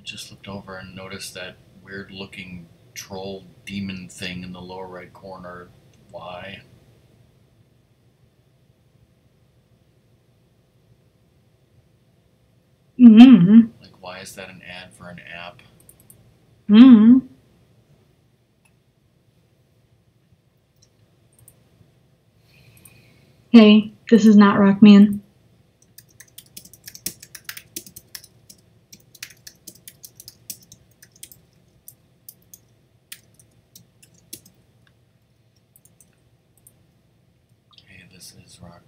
Just looked over and noticed that weird looking troll demon thing in the lower right corner. Why? Mm-hmm. Like, why is that an ad for an app? Mm-hmm. Hey, this is not Rockman. Hey, this is Rockman.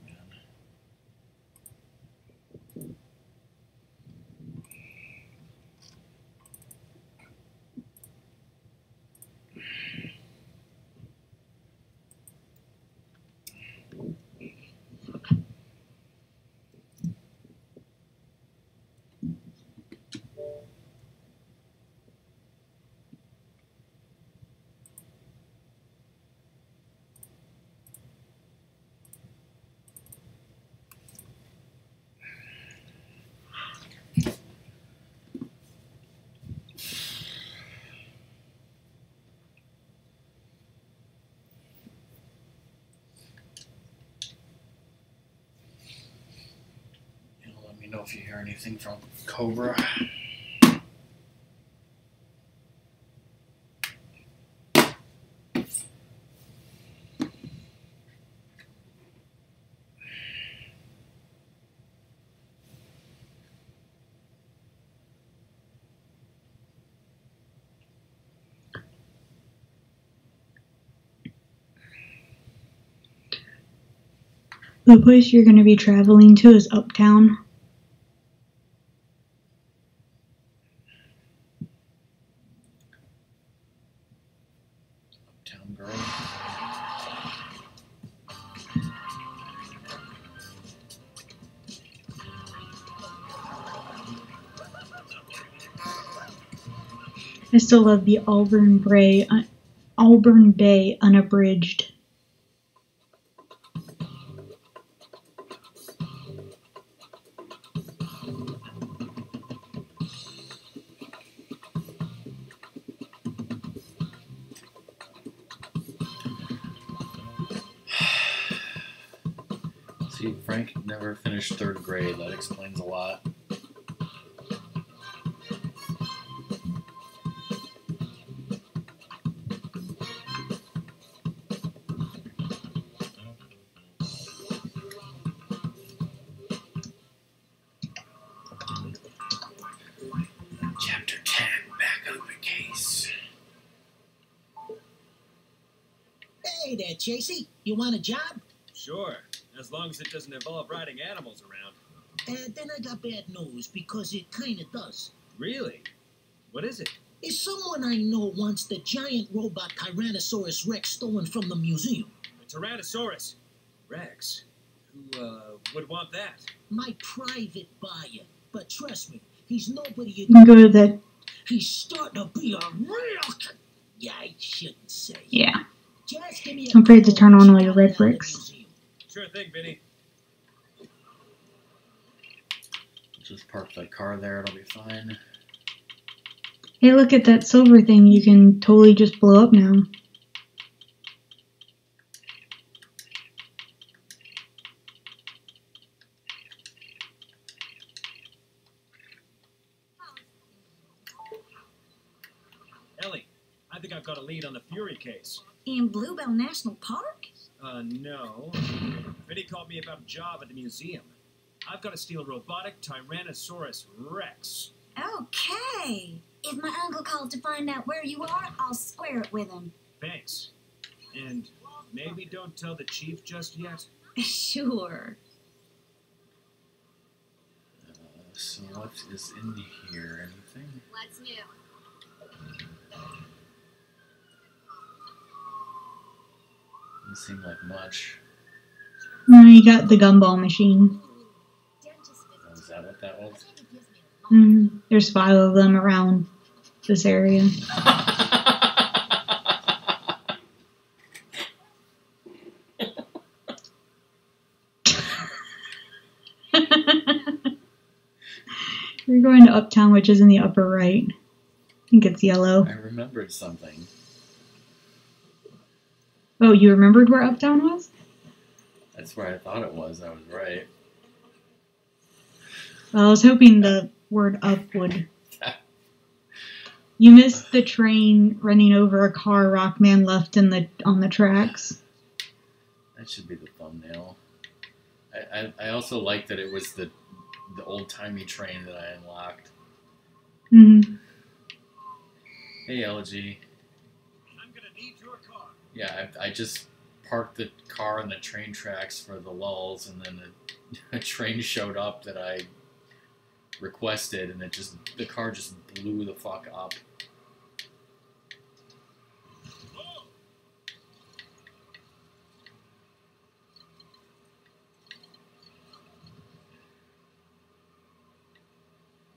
Let me know if you hear anything from Cobra. The place you're going to be traveling to is Uptown. Uptown Girl. I still love the Auburn Bay Unabridged. See, Frank never finished third grade. That explains a lot. Chapter 10, back on the case. Hey there, Chasey. You want a job? Sure, as long as it doesn't involve riding animals around. Then I got bad news, because it kinda does. Really? What is it? Is someone I know wants the giant robot Tyrannosaurus Rex stolen from the museum. A Tyrannosaurus Rex? Who, would want that? My private buyer. But trust me, he's nobody you You can go to the... He's starting to be a real... Yeah, I shouldn't say. Yeah. Just give me a Don't forget to call turn on all when your you red get out of the bricks. museum. Sure thing, Vinny. Just park the car there, it'll be fine. Hey, look at that silver thing. You can totally just blow up now. Ellie, I think I've got a lead on the Fury case. In Bluebell National Park? No. Vinny called me about a job at the museum. I've got to steal a robotic Tyrannosaurus Rex. Okay. If my uncle calls to find out where you are, I'll square it with him. Thanks. And maybe don't tell the chief just yet. Sure. So what is in here? Anything? What's new? Doesn't seem like much. No, you got the gumball machine. Oh, is that what that was? There's 5 of them around this area. We're going to Uptown, which is in the upper right. I think it's yellow. I remembered something. Oh, you remembered where Uptown was? That's where I thought it was. I was right. Well, I was hoping the word up would. You missed the train running over a car Rockman left on the tracks. That should be the thumbnail. I also like that it was the old-timey train that I unlocked. Mm-hmm. Hey, LG. I'm gonna need your car. Yeah, I just parked the car on the train tracks for the lulls, and then a train showed up that I requested, and the car just blew the fuck up. Whoa!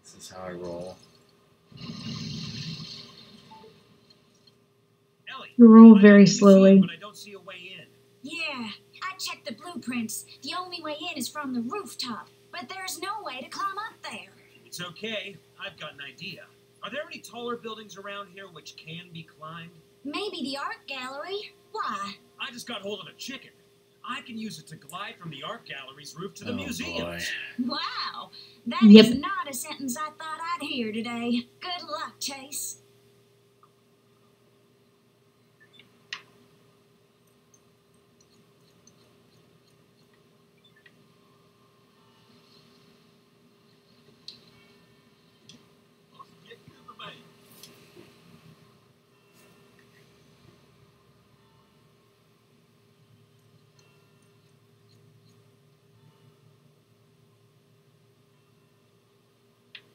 This is how I roll. Ellie, You roll I'm very at the museum, slowly. but I don't see a way in. Yeah, I checked the blueprints. The only way in is from the rooftop, but there's no way to climb up there. It's okay. I've got an idea. Are there any taller buildings around here which can be climbed? Maybe the art gallery. Why? I just got hold of a chicken. I can use it to glide from the art gallery's roof to the Oh, museum. boy. Wow, that Yep. is not a sentence I thought I'd hear today. Good luck, Chase.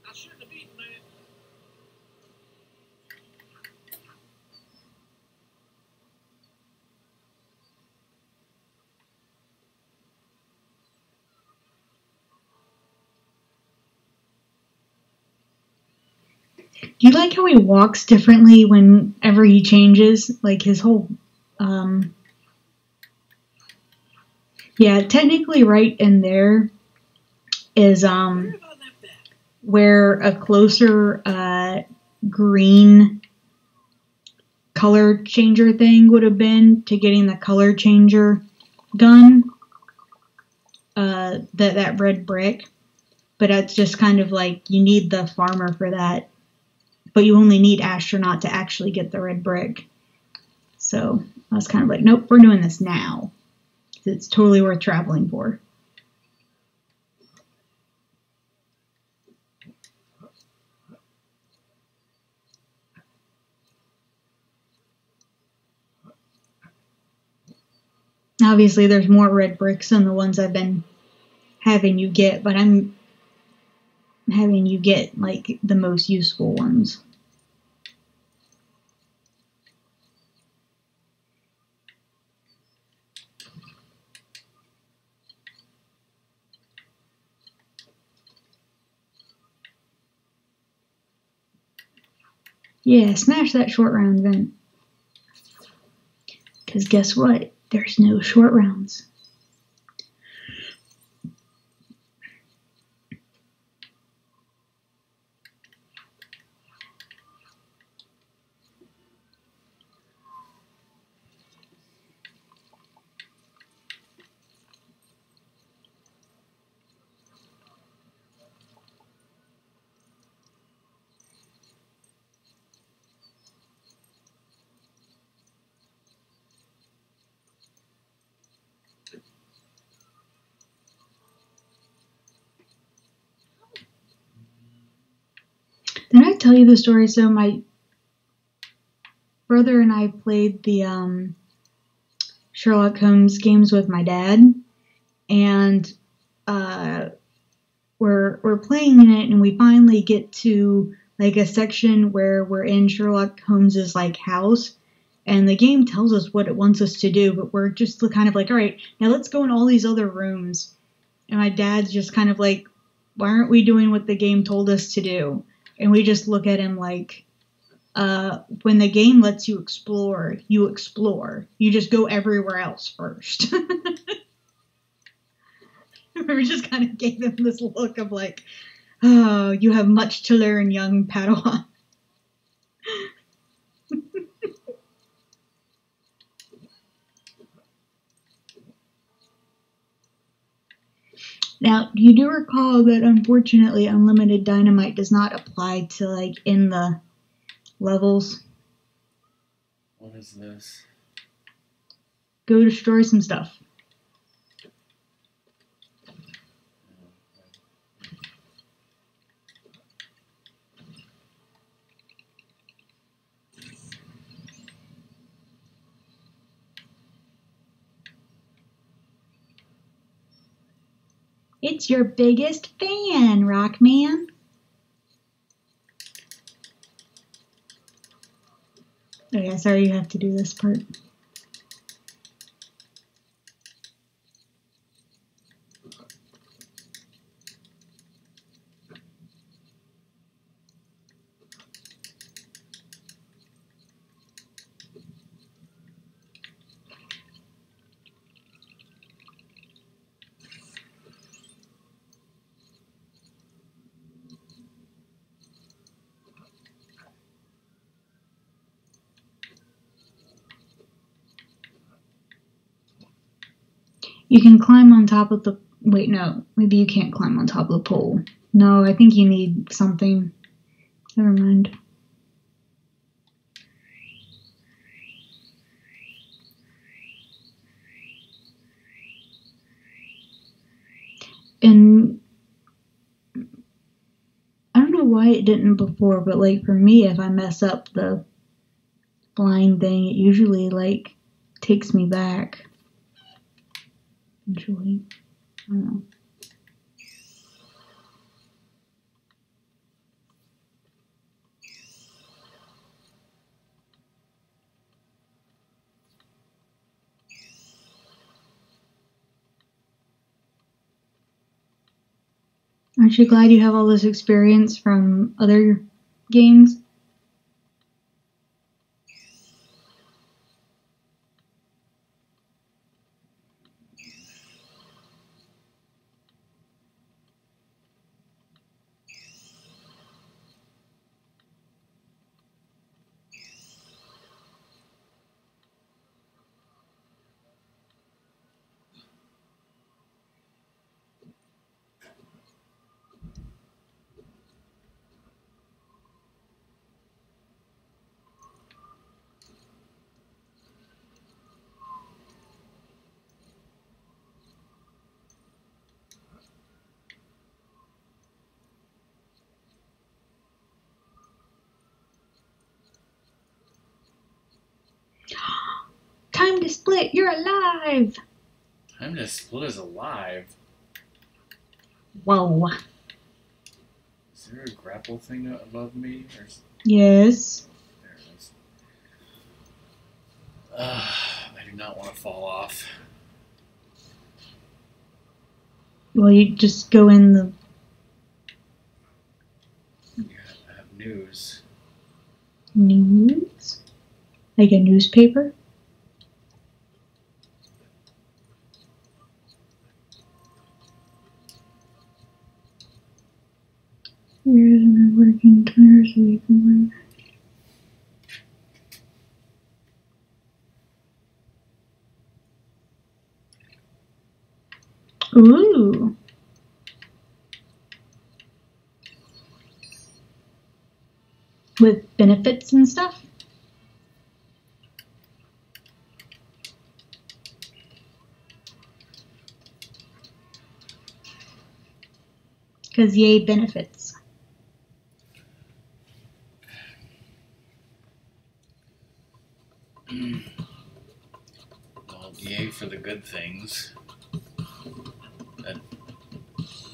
I shouldn't have eaten that. Do you like how he walks differently whenever he changes? Like his whole, yeah, technically right in there is, where a closer, green color changer thing would have been to getting the color changer gun, that red brick. But it's just kind of like, you need the farmer for that. But you only need astronaut to actually get the red brick. So I was kind of like, nope, we're doing this now. It's totally worth traveling for. Obviously, there's more red bricks than the ones I've been having you get, but I'm having you get, like, the most useful ones. Yeah, smash that short round vent. Because guess what? There's no short rounds. Did I tell you the story? So my brother and I played the Sherlock Holmes games with my dad, and we're playing in it, and we finally get to like a section where we're in Sherlock Holmes's like house, and the game tells us what it wants us to do, but we're just kind of like, all right, now let's go in all these other rooms. And my dad's just kind of like, why aren't we doing what the game told us to do? And we just look at him like, when the game lets you explore, you explore. You just go everywhere else first. We just kind of gave him this look of like, Oh, you have much to learn, young Padawan. Now, you do recall that unfortunately unlimited dynamite does not apply to, like, in the levels. What is this? Go destroy some stuff. It's your biggest fan, Rockman. Oh yeah, sorry you have to do this part. You can climb on top of the... Wait, no. Maybe you can't climb on top of the pole. No, I think you need something. Never mind. And I don't know why it didn't before, but like for me, if I mess up the flying thing, it usually like takes me back. Usually. I don't know. Aren't you glad you have all this experience from other games? Time to split, you're alive! Time to split is alive. Whoa. Is there a grapple thing above me? Or Yes. there it is. I do not want to fall off. Well, you just go in the... Yeah, I have news. News? Like a newspaper? You're working Twitter so you can work. Ooh. With benefits and stuff? Because yay, benefits. Well, yay for the good things.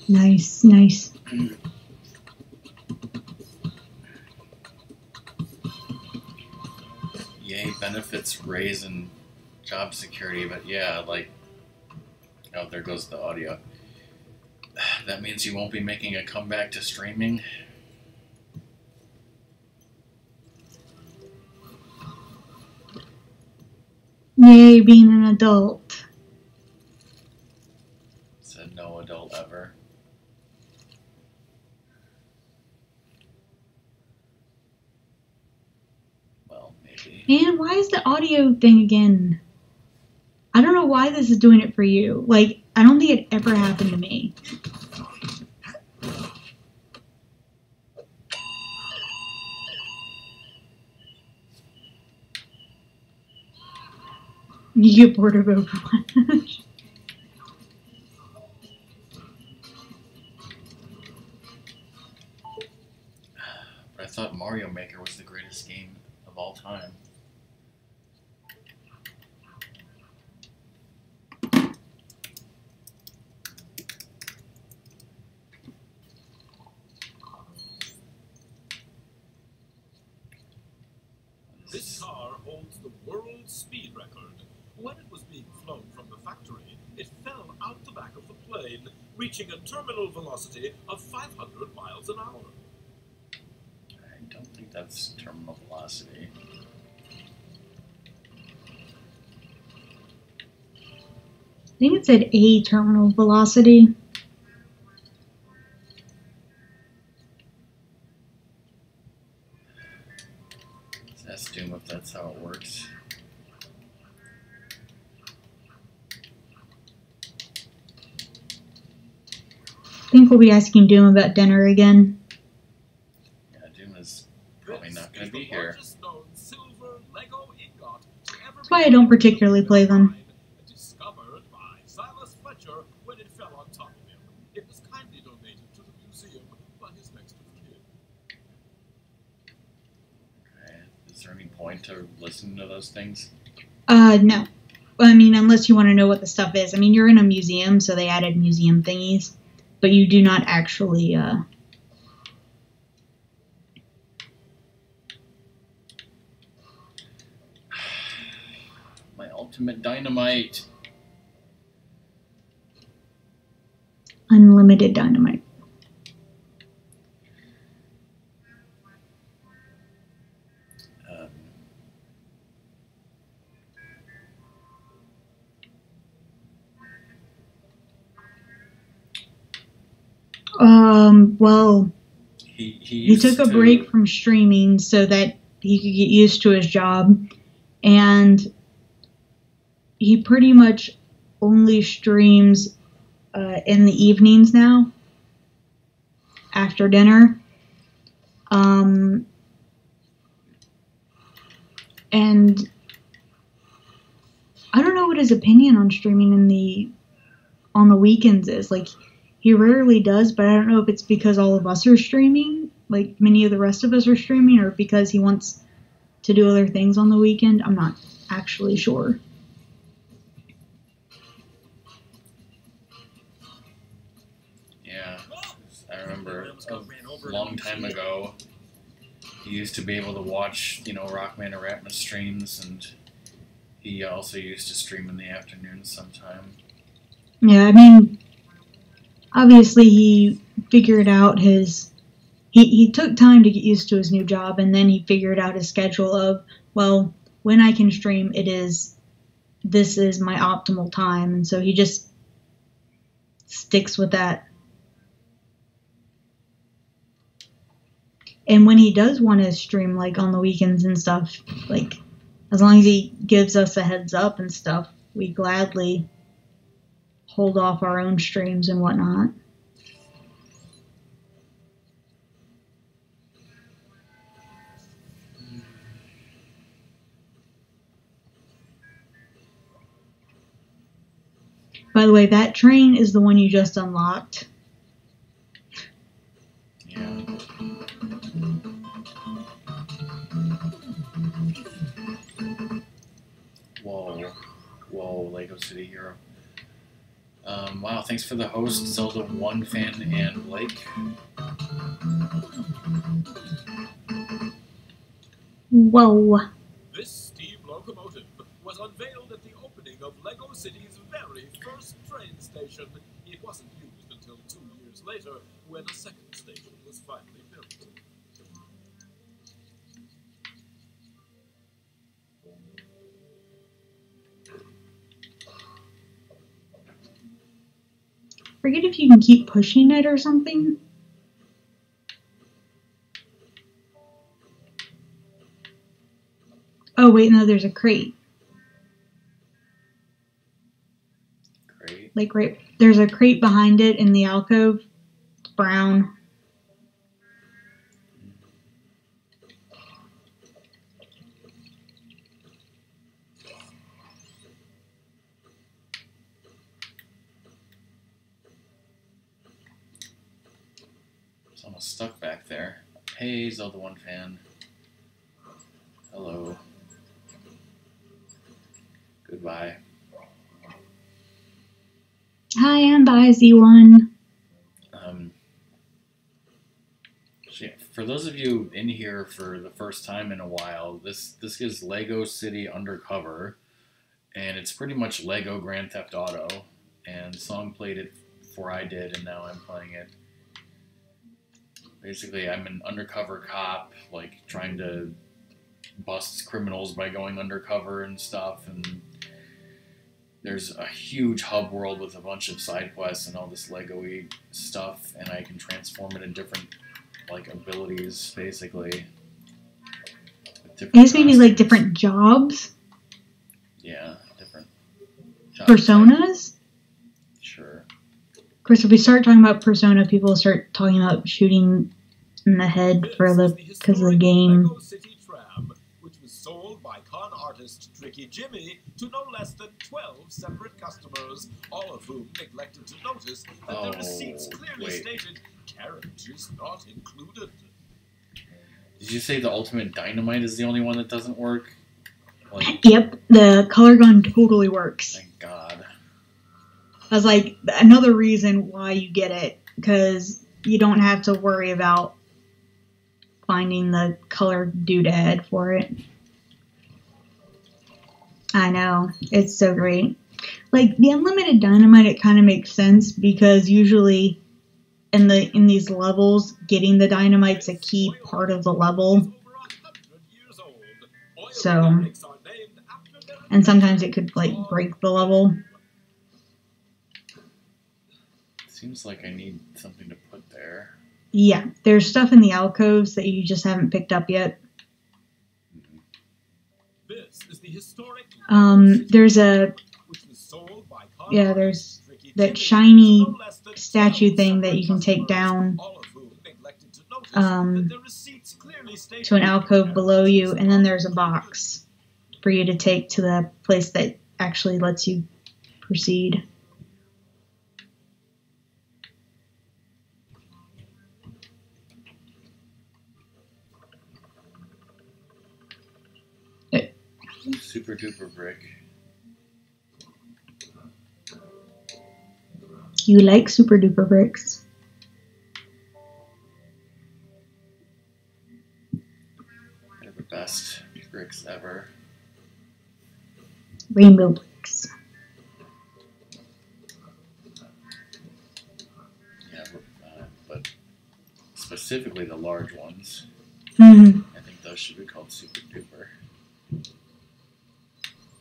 Nice, nice. Yay, benefits raise in job security, but yeah, like... Oh, there goes the audio. That means you won't be making a comeback to streaming? Yay, being an adult. Said no adult ever. And why is the audio thing again? I don't know why this is doing it for you. Like, I don't think it ever happened to me. You get bored of Overwatch. But I thought Mario Maker was the greatest game of all time. This car holds the world speed record. When it was being flown from the factory, it fell out the back of the plane, reaching a terminal velocity of 500 miles an hour. I don't think that's terminal velocity. I think it said a terminal velocity. Let's ask Doom if that's how it works. I think we'll be asking Doom about dinner again. Yeah, Doom is probably not going to be here. That's why I don't particularly play them. Discovered by Silas Fletcher when it fell on top of him. It was kindly donated to the museum by his next of kin. Okay. Is there any point to listening to those things? No. I mean, unless you want to know what the stuff is. I mean, you're in a museum, so they added museum thingies. But you do not actually, My ultimate dynamite. unlimited dynamite. Well, he took a break from streaming so that he could get used to his job, and he pretty much only streams in the evenings now after dinner. And I don't know what his opinion on streaming on the weekends is. Like, he rarely does, but I don't know if it's because all of us are streaming, like many of the rest of us are streaming, or because he wants to do other things on the weekend. I'm not actually sure. Yeah, I remember a long time ago, he used to be able to watch, Rockman Aratna streams, and he also used to stream in the afternoons sometime. Yeah, I mean, obviously he figured out he took time to get used to his new job, and then he figured out his schedule of, well, when I can stream, this is my optimal time, and so he just sticks with that. And when he does want to stream, like, on the weekends and stuff, like, as long as he gives us a heads up and stuff, we gladly hold off our own streams and whatnot. By the way, that train is the one you just unlocked. Yeah. Whoa, Lego City Hero. Wow, thanks for the host, Zelda 1 fan and Blake. Whoa. This steam locomotive was unveiled at the opening of Lego City's very first train station. It wasn't used until 2 years later, when a second station was finally built. Forget if you can keep pushing it or something. Oh, wait, no, there's a crate. Great. Like, right, there's a crate behind it in the alcove. It's brown. It's almost stuck back there. Hey, Zelda 1 fan. Hello. Goodbye. Hi, and bye, Z1. So yeah, for those of you in here for the first time in a while, this is Lego City Undercover, and it's pretty much Lego Grand Theft Auto. And Song played it before I did, and now I'm playing it. Basically, I'm an undercover cop, like trying to bust criminals by going undercover and stuff, and there's a huge hub world with a bunch of side quests and all this Lego-y stuff, and I can transform it in different, like, abilities, basically. I guess maybe like different jobs? Yeah, different jobs. Personas? Sure. Of course, if we start talking about Persona, people start talking about shooting in the head because of the game. Lego City Tram, which was sold by con artist Tricky Jimmy to no less than 12 separate customers, all of whom neglected to notice that the receipts clearly stated carriages not included. Did you say the Ultimate Dynamite is the only one that doesn't work? Like, Yep, the color gun totally works. thank God. I was like, another reason why you get it, because you don't have to worry about finding the color doodad for it. I know, it's so great. Like, the unlimited dynamite, it kind of makes sense, because usually in these levels, getting the dynamite's a key part of the level. So, and sometimes it could, like, break the level. Seems like I need something to put there. Yeah, there's stuff in the alcoves that you just haven't picked up yet. This is the historic There's a, yeah, there's that shiny statue thing that you can take down to an alcove below you, and then there's a box for you to take to the place that actually lets you proceed. Super duper brick. You like super duper bricks. They're the best bricks ever. Rainbow bricks. Yeah, but specifically the large ones. Mm-hmm. I think those should be called super duper.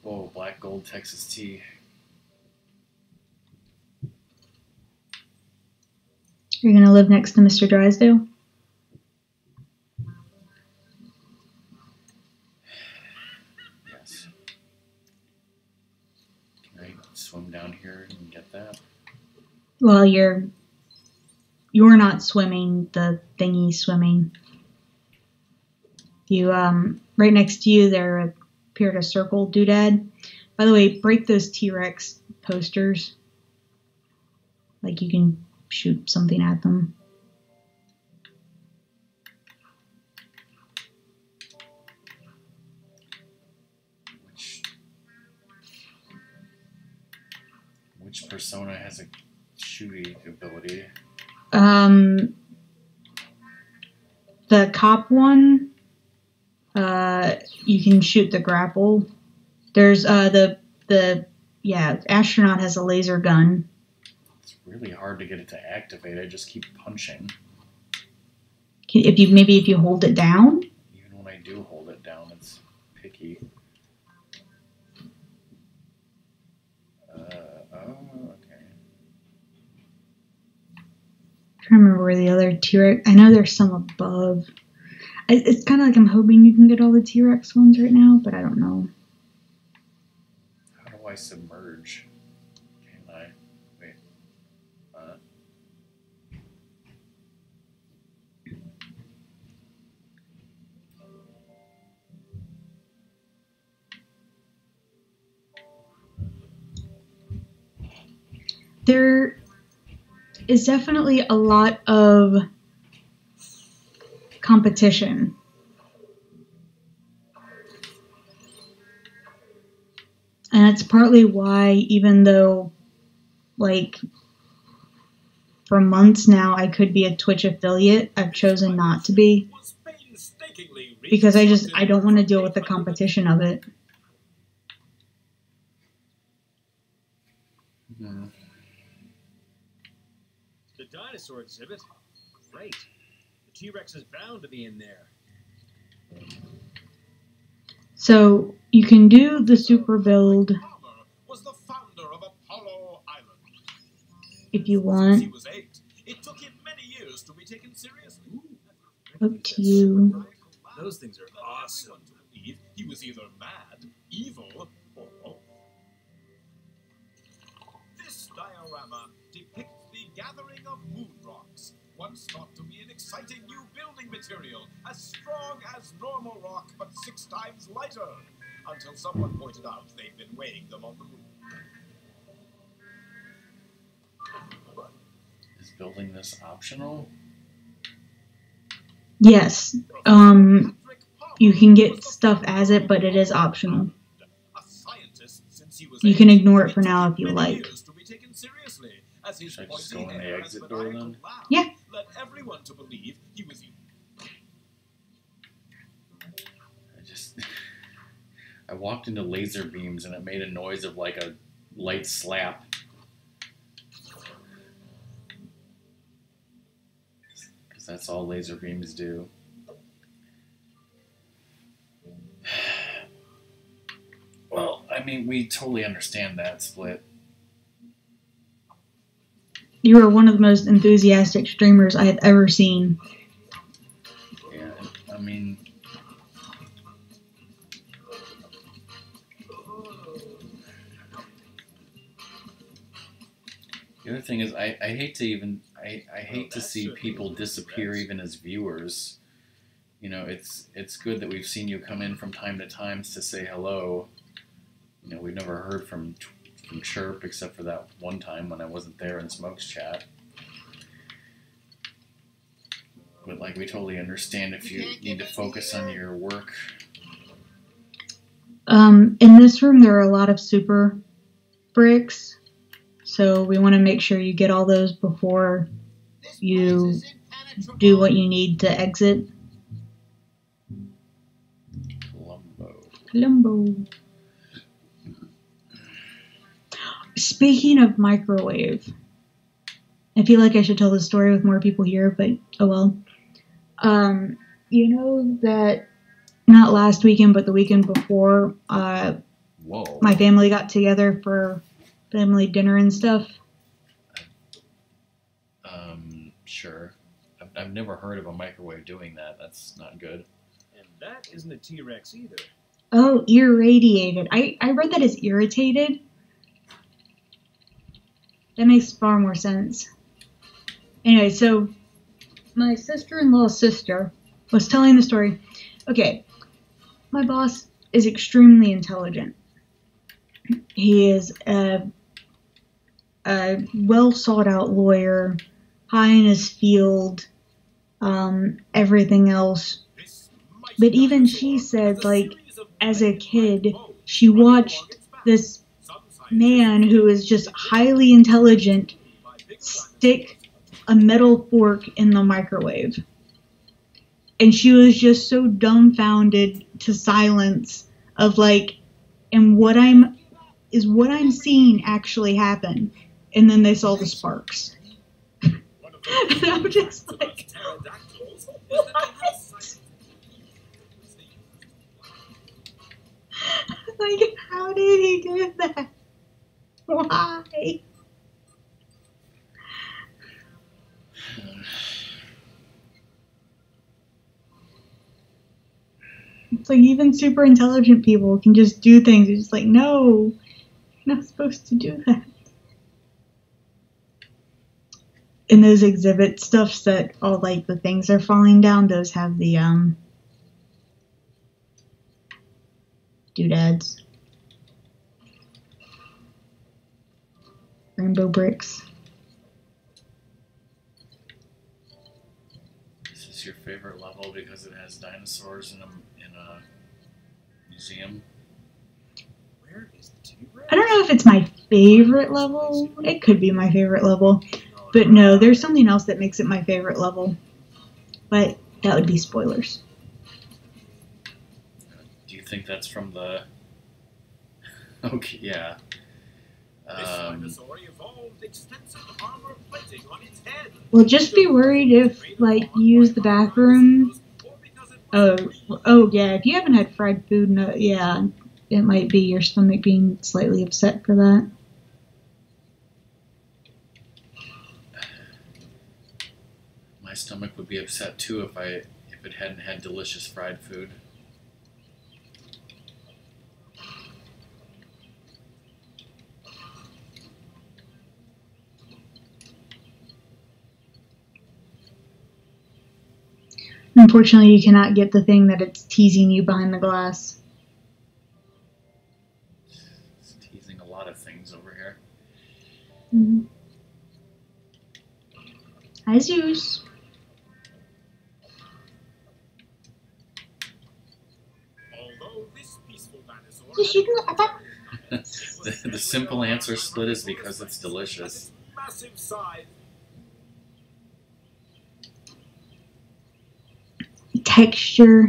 Whoa, black gold Texas tea. You're gonna live next to Mr. Drysdale? Yes. Can I swim down here and get that? Well, you're not swimming, the thingy's swimming. You, right next to you there appeared a circle doodad. By the way, break those T-Rex posters. Like you can shoot something at them. Which persona has a shooting ability? The cop one, you can shoot the grapple. There's astronaut has a laser gun. It's really hard to get it to activate. I just keep punching. If you hold it down. Even when I do hold it down, it's picky. Okay. I can't remember where the other T-Rex. I know there's some above. It's kind of like I'm hoping you can get all the T-Rex ones right now, but I don't know. How do I submerge? Can I? Wait. There is definitely a lot of competition. And that's partly why, even though, like, for months now I could be a Twitch affiliate, I've chosen not to be. Because I don't want to deal with the competition of it. Mm-hmm. The dinosaur exhibit? Great. The T-Rex is bound to be in there. So you can do the super build Was the founder of Apollo Island. if you Since want. he was 8, it took him many years to be taken seriously. Up to you. Those things are awesome. Everyone to believe he was either mad, evil, or both. This diorama depicts the gathering of moon rocks, once thought to be an exciting new building material, as strong as normal rock but 6 times lighter, until someone pointed out they'd been weighing them on the moon. Is building this optional? Yes. You can get stuff as it, but it is optional. You can ignore it for now if you like. Should I just go in the exit door then? Yeah. Led everyone to believe he was I walked into laser beams and it made a noise of like a light slap. Because that's all laser beams do. Well, I mean, we totally understand that, Split. You are one of the most enthusiastic streamers I have ever seen. Yeah, I mean... The other thing is, I hate to even... I hate to see people disappear even as viewers. You know, it's good that we've seen you come in from time to time to say hello. You know, we've never heard from Chirp except for that one time when I wasn't there in Smoke's chat. But, like, we totally understand if you need to focus on your work. In this room, there are a lot of super bricks, so we want to make sure you get all those before you do what you need to exit. Columbo. Speaking of microwave, I feel like I should tell this story with more people here, but oh well. You know that not last weekend, but the weekend before, my family got together for family dinner and stuff? Sure. I've never heard of a microwave doing that. That's not good. And that isn't a T-Rex either. Oh, irradiated. I read that as irritated. That makes far more sense. Anyway, so my sister-in-law's sister was telling the story. Okay, my boss is extremely intelligent. He is a well-sought-out lawyer, high in his field, everything else. But even she said, like, as a kid, she watched this man who is just highly intelligent stick a metal fork in the microwave. And she was just so dumbfounded to silence of like, and what I'm seeing actually happen? And then they saw the sparks. And I'm just like, what? Like, how did he do that? Why? It's like even super intelligent people can just do things. It's just like, no, you're not supposed to do that. And those exhibit stuffs that all like the things are falling down, those have the doodads. Rainbow bricks. Is this your favorite level because it has dinosaurs in a museum? Where is the T-Rex? I don't know if it's my favorite level. It could be my favorite level. But no, there's something else that makes it my favorite level. But that would be spoilers. Do you think that's from the... Okay, yeah. This dinosaur evolved extensive armor plating on its head. Well, just be worried if, like, you use the bathroom. Oh, yeah, if you haven't had fried food, no, yeah, it might be your stomach being slightly upset for that. My stomach would be upset too if it hadn't had delicious fried food. Unfortunately, you cannot get the thing that it's teasing you behind the glass. It's teasing a lot of things over here. Mm-hmm. Hi, Zeus. Although this peaceful dinosaur The simple answer, Split, is because it's delicious. massive size. Texture.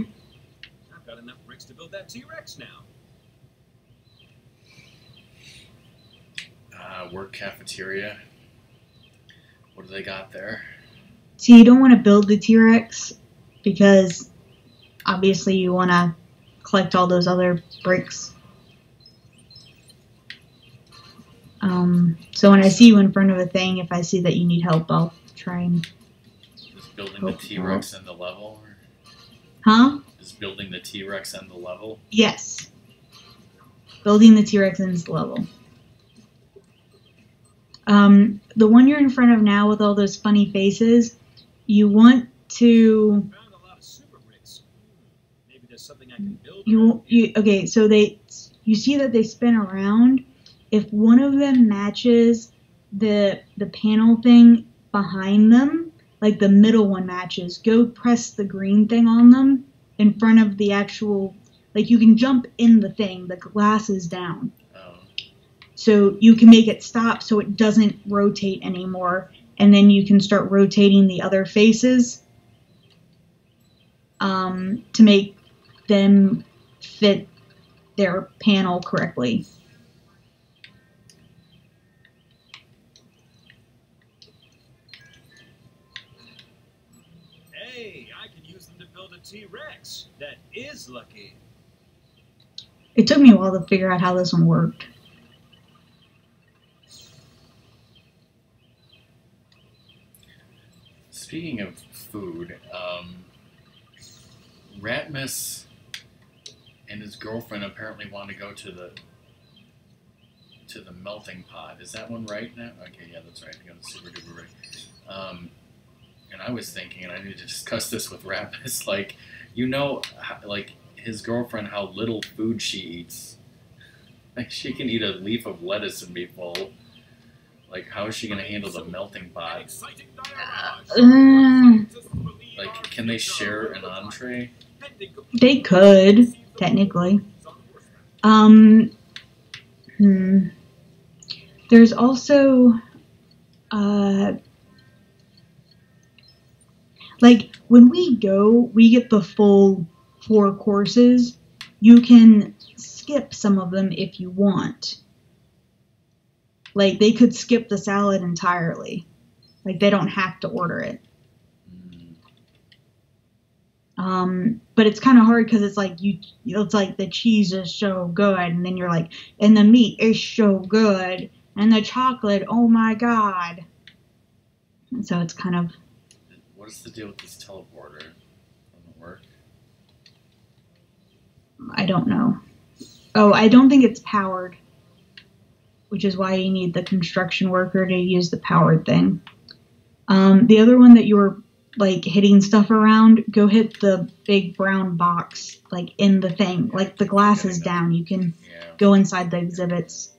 I've got enough bricks to build that T-Rex now. Work cafeteria. What do they got there? So you don't want to build the T-Rex because obviously you want to collect all those other bricks. So when I see you in front of a thing, if I see that you need help, I'll try and... Is building the T-Rex end the level? Or Huh? is building the T-Rex end the level? Yes. Building the T-Rex ends the level. The one you're in front of now with all those funny faces, you want to... Found a lot of super bricks. Maybe there's something I can build. Okay, so you see that they spin around. If one of them matches the panel thing behind them, like the middle one matches, go press the green thing on them in front of the actual, like you can jump in the thing, the glass is down. Oh. So you can make it stop so it doesn't rotate anymore, and then you can start rotating the other faces to make them fit their panel correctly. Hey, I can use them to build a T-Rex. That is lucky. It took me a while to figure out how this one worked. Speaking of food, Ratmus and his girlfriend apparently want to go to the melting pot. Is that one right now? Okay, yeah, that's right. I got the super duper right. And I was thinking, and I need to discuss this with Ratmus, like, you know, like his girlfriend, how little food she eats. Like, she can eat a leaf of lettuce and be full. Like, how is she going to handle the melting pot? Like, can they share an entree? They could, technically. There's also, like, when we go, we get the full 4 courses. You can skip some of them if you want. Like, they could skip the salad entirely. Like, they don't have to order it. But it's kind of hard because it's like it's like the cheese is so good, and then you're like, and the meat is so good, and the chocolate, oh my god. And so it's kind of... What is the deal with this teleporter? Doesn't work. I don't know. Oh, I don't think it's powered, which is why you need the construction worker to use the powered thing. The other one that you were like hitting stuff around, go hit the big brown box like in the thing. Like the glass is down. You can go inside the exhibits.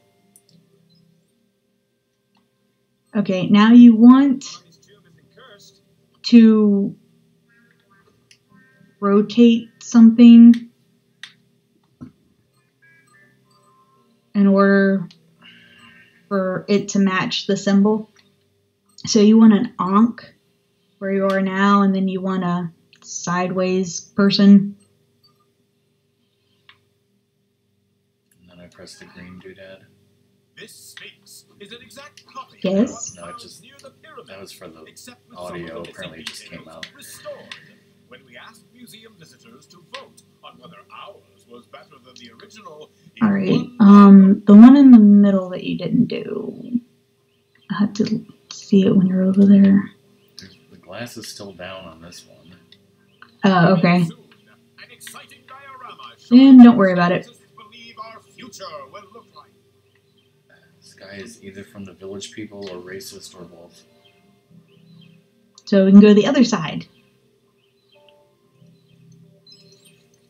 Okay, now you want to rotate something in order for it to match the symbol. So you want an Ankh where you are now, and then you want a sideways person. And then I press the green doodad. This Sphinx is an exact copy Yes. No, it just that was for the audio. Apparently, it just came out. Restored. When we asked museum visitors to vote on whether ours was better than the original. All right. The one in the middle that you didn't do. I had to see it when you're over there. The glass is still down on this one. Oh, okay. Soon, an exciting diorama And don't worry about it. believe our future will look like. This guy is either from the village people or racist or both. So we can go to the other side.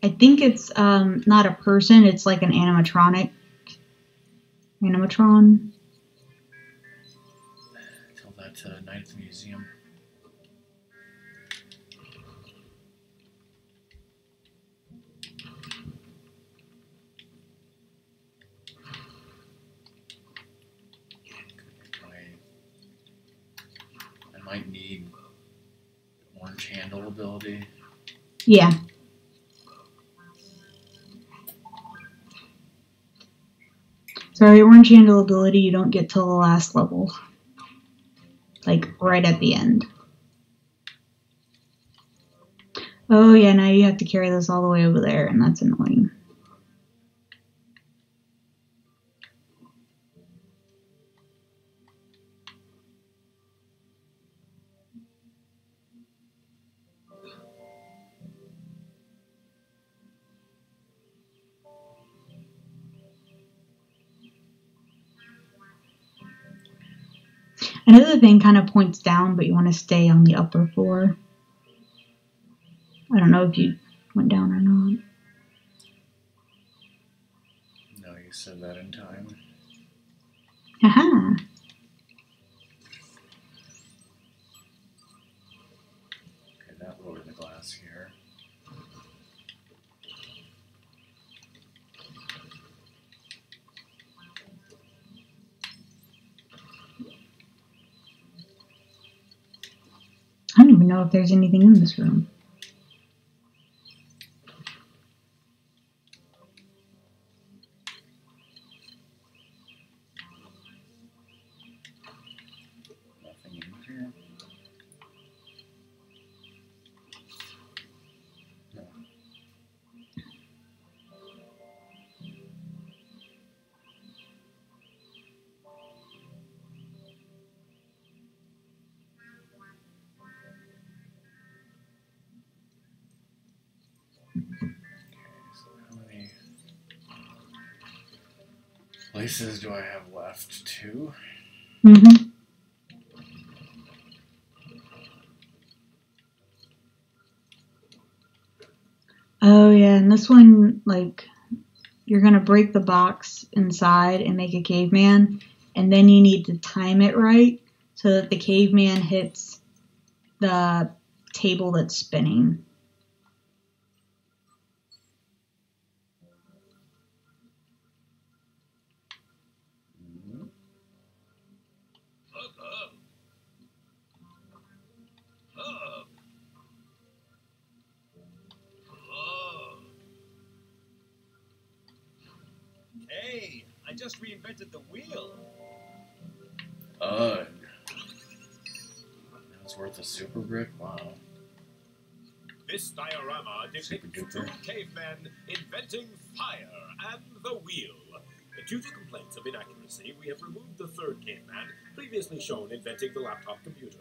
I think it's not a person, it's like an animatronic. Animatron. Tell that to Ninth Museum. I might need orange handle ability. Yeah. Sorry, orange handle ability you don't get till the last level. Like, right at the end. Oh yeah, now you have to carry this all the way over there, and that's annoying. Another thing kind of points down, but you want to stay on the upper floor. I don't know if you went down or not. No, you said that in time. Haha. Okay, that lowered the glass here. I don't even know if there's anything in this room. Nothing in here. No. So how many places do I have left? 2? Mm-hmm. Oh yeah, and this one, like, you're gonna break the box inside and make a caveman, and then you need to time it right so that the caveman hits the table that's spinning. Hey, I just reinvented the wheel. Ugh. That's worth a super brick? Wow. This diorama depicts two Super-duper. cavemen inventing fire and the wheel. Due to complaints of inaccuracy, we have removed the third caveman, previously shown inventing the laptop computer.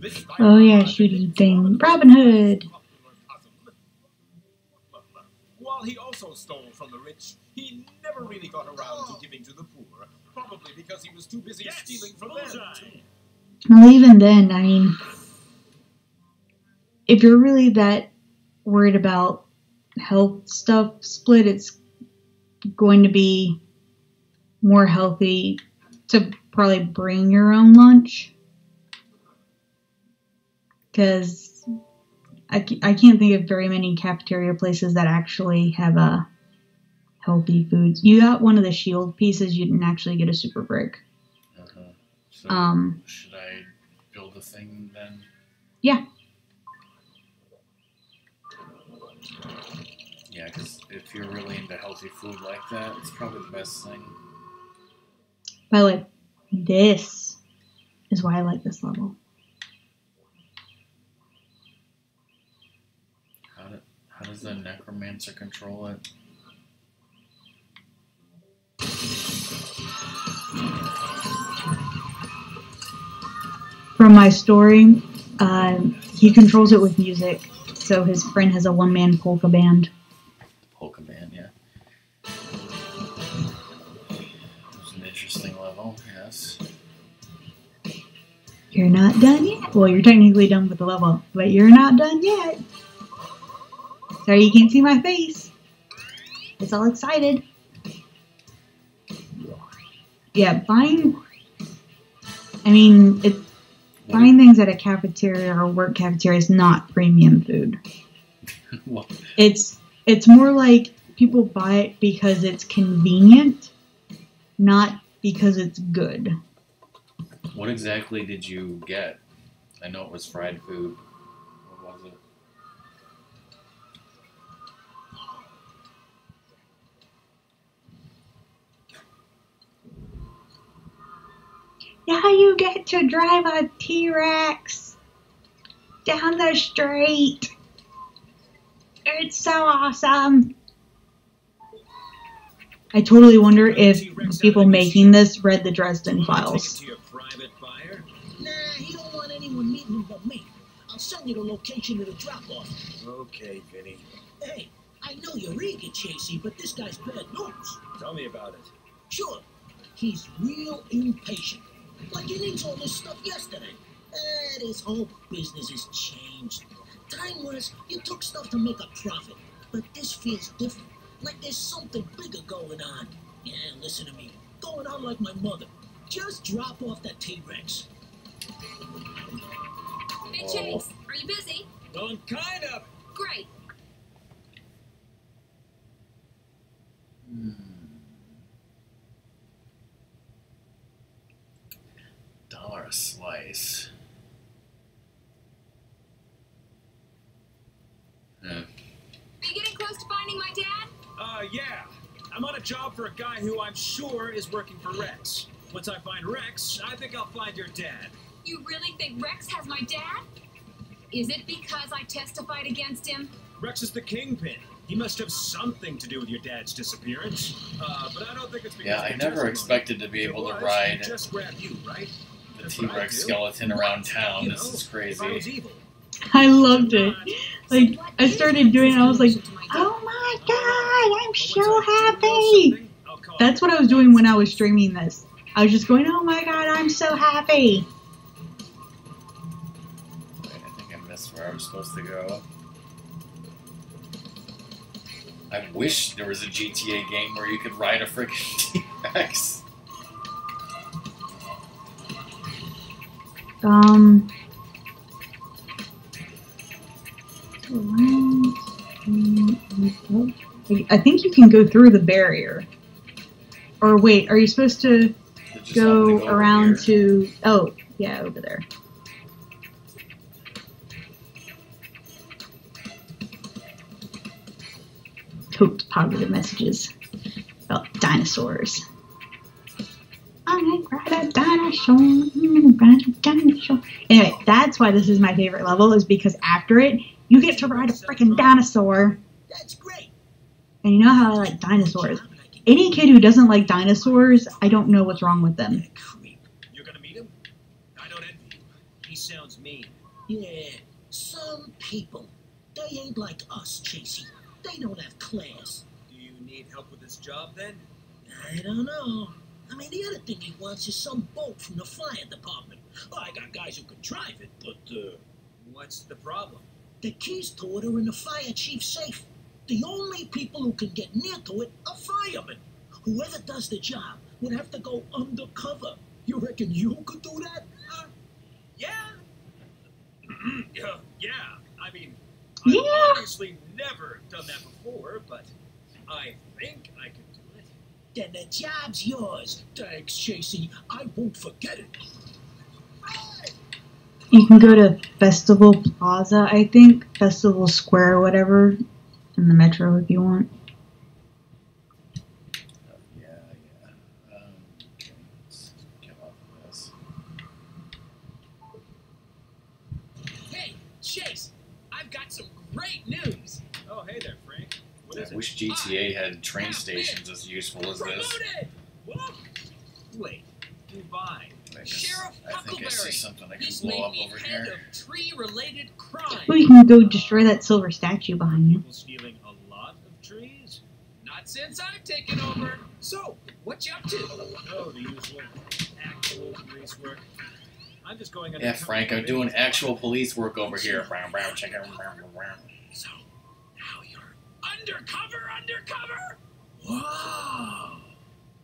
This Oh yeah, shooting thing. Robin Hood. While he also stole from the rich, he never really got around to giving to the poor, probably because he was too busy stealing from them. Bullseye. Well, even then, I mean, if you're really that worried about health stuff split, it's going to be more healthy to probably bring your own lunch. Because I can't think of very many cafeteria places that actually have healthy foods. You got one of the shield pieces, you didn't actually get a super brick. So should I build a thing then? Yeah. Yeah, because if you're really into healthy food like that, it's probably the best thing. By the way, this is why I like this level. How does the necromancer control it? From my story, he controls it with music. So his friend has a one-man polka band. Polka band, yeah. It was an interesting level, yes. You're not done yet. Well, you're technically done with the level, but you're not done yet. Sorry, you can't see my face. It's all excited. Yeah, buying things at a cafeteria or work cafeteria is not premium food. What? It's more like people buy it because it's convenient, not because it's good. What exactly did you get? I know it was fried food. What was it? Now you get to drive a T-Rex down the street. It's so awesome. I totally wonder if people making this read the Dresden Files. Take it to your private buyer? Nah, he don't want anyone meeting him but me. I'll send you the location of the drop-off. Okay, Vinny. Hey, I know you're eager, Chasey, but this guy's bad news. Tell me about it. Sure, he's real impatient. Like he needs all this stuff yesterday. His whole business has changed. Time was, you took stuff to make a profit. But this feels different. Like there's something bigger going on. Yeah, listen to me. Going on like my mother. Just drop off that T-Rex. Hey, Chase, are you busy? Well, I'm kind of. Great. $1 a slice. Are you getting close to finding my dad? Yeah. I'm on a job for a guy who I'm sure is working for Rex. Once I find Rex, I think I'll find your dad. You really think Rex has my dad? Is it because I testified against him? Rex is the kingpin. He must have something to do with your dad's disappearance. But I don't think it's because Yeah, of I your never testimony. expected to be If it able to was, ride he'd just grab you, right? the That's what I T-Rex do. skeleton around town. You This know, is if I was crazy. evil. I loved it. Like, So what I is started doing it, I was like, Rex's connection to my dad? oh my god, I'm But so once I do know happy. something, I'll call That's you. what I was doing when I was streaming this. I was just going, oh my god, I'm so happy. Wait, I think I missed where I was supposed to go. I wish there was a GTA game where you could ride a freaking T-Rex. I think you can go through the barrier. Or wait, are you supposed to Did you just want me go to over around here? to... Oh, yeah, over there. Totes positive messages about dinosaurs. I'm gonna ride a dinosaur. I'm gonna ride a dinosaur. Anyway, that's why this is my favorite level, is because after it, you get to ride a freaking dinosaur. That's great. And you know how I like dinosaurs. Any kid who doesn't like dinosaurs, I don't know what's wrong with them. Creep. You're gonna meet him? I don't envy you. He sounds mean. Yeah, some people. They ain't like us, Chasey. They don't have class. Do you need help with this job then? I don't know. I mean, the other thing he wants is some boat from the fire department. Oh, I got guys who can drive it, but, What's the problem? the keys to it are in the fire chief's safe. The only people who can get near to it are firemen. Whoever does the job would have to go undercover. You reckon you could do that? Yeah. Yeah. I mean, Yeah. I've obviously never done that before, but I think I can do it. Then the job's yours. Thanks, Chasey. I won't forget it. You can go to Festival Plaza, I think. Festival Square or whatever. In the metro if you want. Yeah. Okay, let's get off of this. Hey, Chase, I've got some great news. Oh, hey there, Frank. What is I it? wish GTA had train stations as useful as this. Promoted! What? Wait, why? Sheriff I think I see Huckleberry. something I can He's blow made up me over head here. of tree-related crime. Well, you can go destroy that silver statue behind you. People stealing a lot of trees? Not since I've taken over. So, what you up to? Oh, the usual actual police work. I'm just going Yeah, undercover Frank, I'm with doing it. actual police work over here. Brown, brown, chicken, brown, brown. So, now you're undercover. Wow.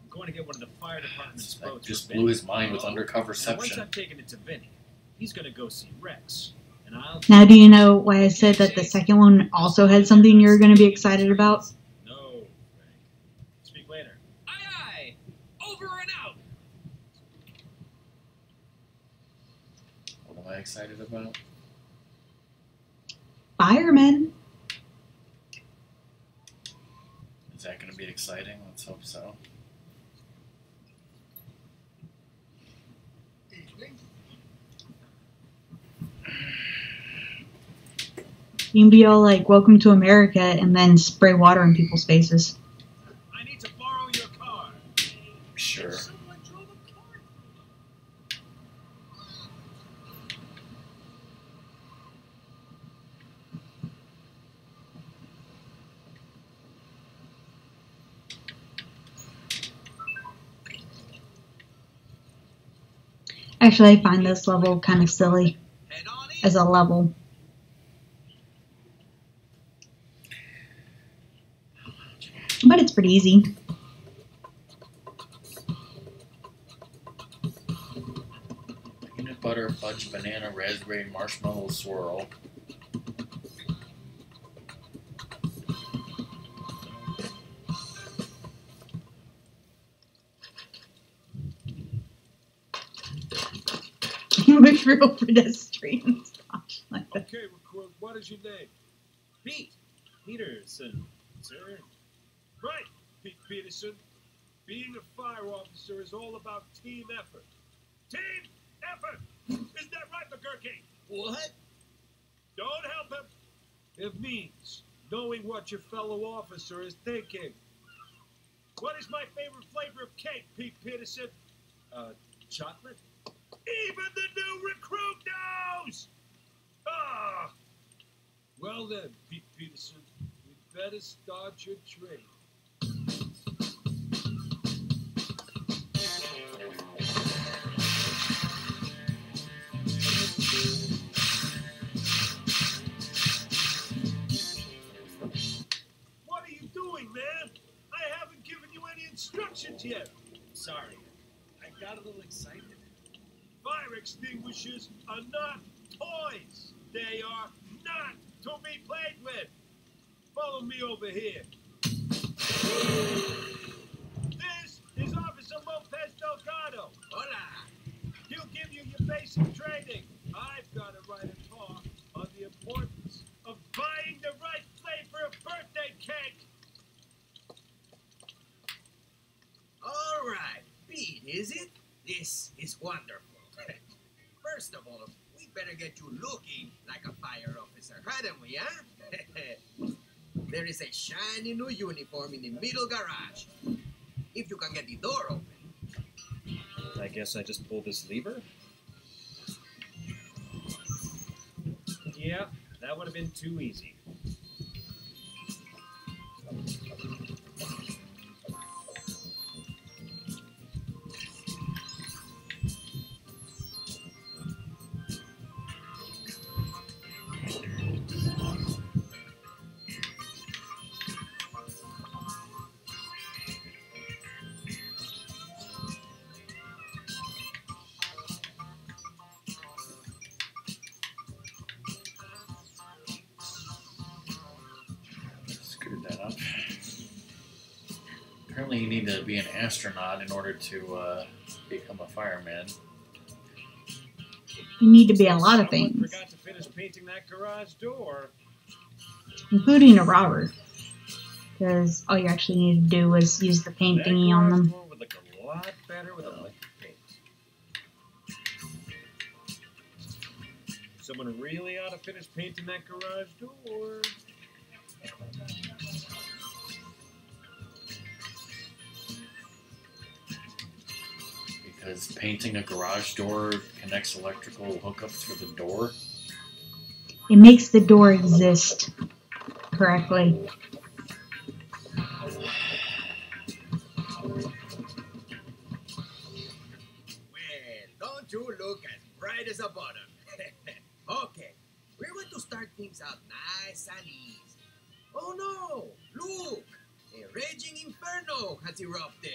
I'm going to get one of the fire department's I boats. just for blew Vinny. his mind with And once undercoverception. I've taken it to Vinny, he's going to go see Rex. And I'll... Now, do you know why I said that the second one also had something you're going to be excited about? No, Frank. Speak later. Aye, aye. Over and out. What am I excited about? Firemen. Is that going to be exciting? Let's hope so. You can be all like, welcome to America, and then spray water in people's faces. I need to borrow your car. Sure. Someone drove a car. Actually, I find this level kind of silly Head on in. as a level. But it's pretty easy. Peanut butter, fudge, banana, raspberry, marshmallow swirl. With real pedestrians. Okay, recruit, what is your name? Pete. Peterson, sir. Right, Pete Peterson. Being a fire officer is all about team effort. Team effort! Is that right, McGurky? What? Don't help him. It means knowing what your fellow officer is thinking. What is my favorite flavor of cake, Pete Peterson? Chocolate? Even the new recruit knows! Ah! Well then, Pete Peterson, we'd better start your training. What are you doing, man? I haven't given you any instructions yet. Sorry. I got a little excited. Fire extinguishers are not toys. They are not to be played with. Follow me over here. This is Officer Lopez Delgado. Hola. He'll give you your basic training. I've got to write a talk on the importance of buying the right flavor of birthday cake. All right, Pete, is it? This is wonderful. First of all, we better get you looking like a fire officer, hadn't we, huh? There is a shiny new uniform in the middle garage. If you can get the door open. I guess I just pull this lever? Yeah, that would have been too easy. Screwed that up. Apparently you need to be an astronaut in order to become a fireman. You need to be a lot of Someone things, forgot to finish painting that garage door. including a robber. Because all you actually need to do is use the paint That thingy on garage them. door would look a lot better with electric paint. Someone really ought to finish painting that garage door. Because painting a garage door connects electrical hookups for the door. It makes the door exist correctly. Well, don't you look as bright as a button. Okay, we're going to start things out nice and easy. Oh no, look! A raging inferno has erupted.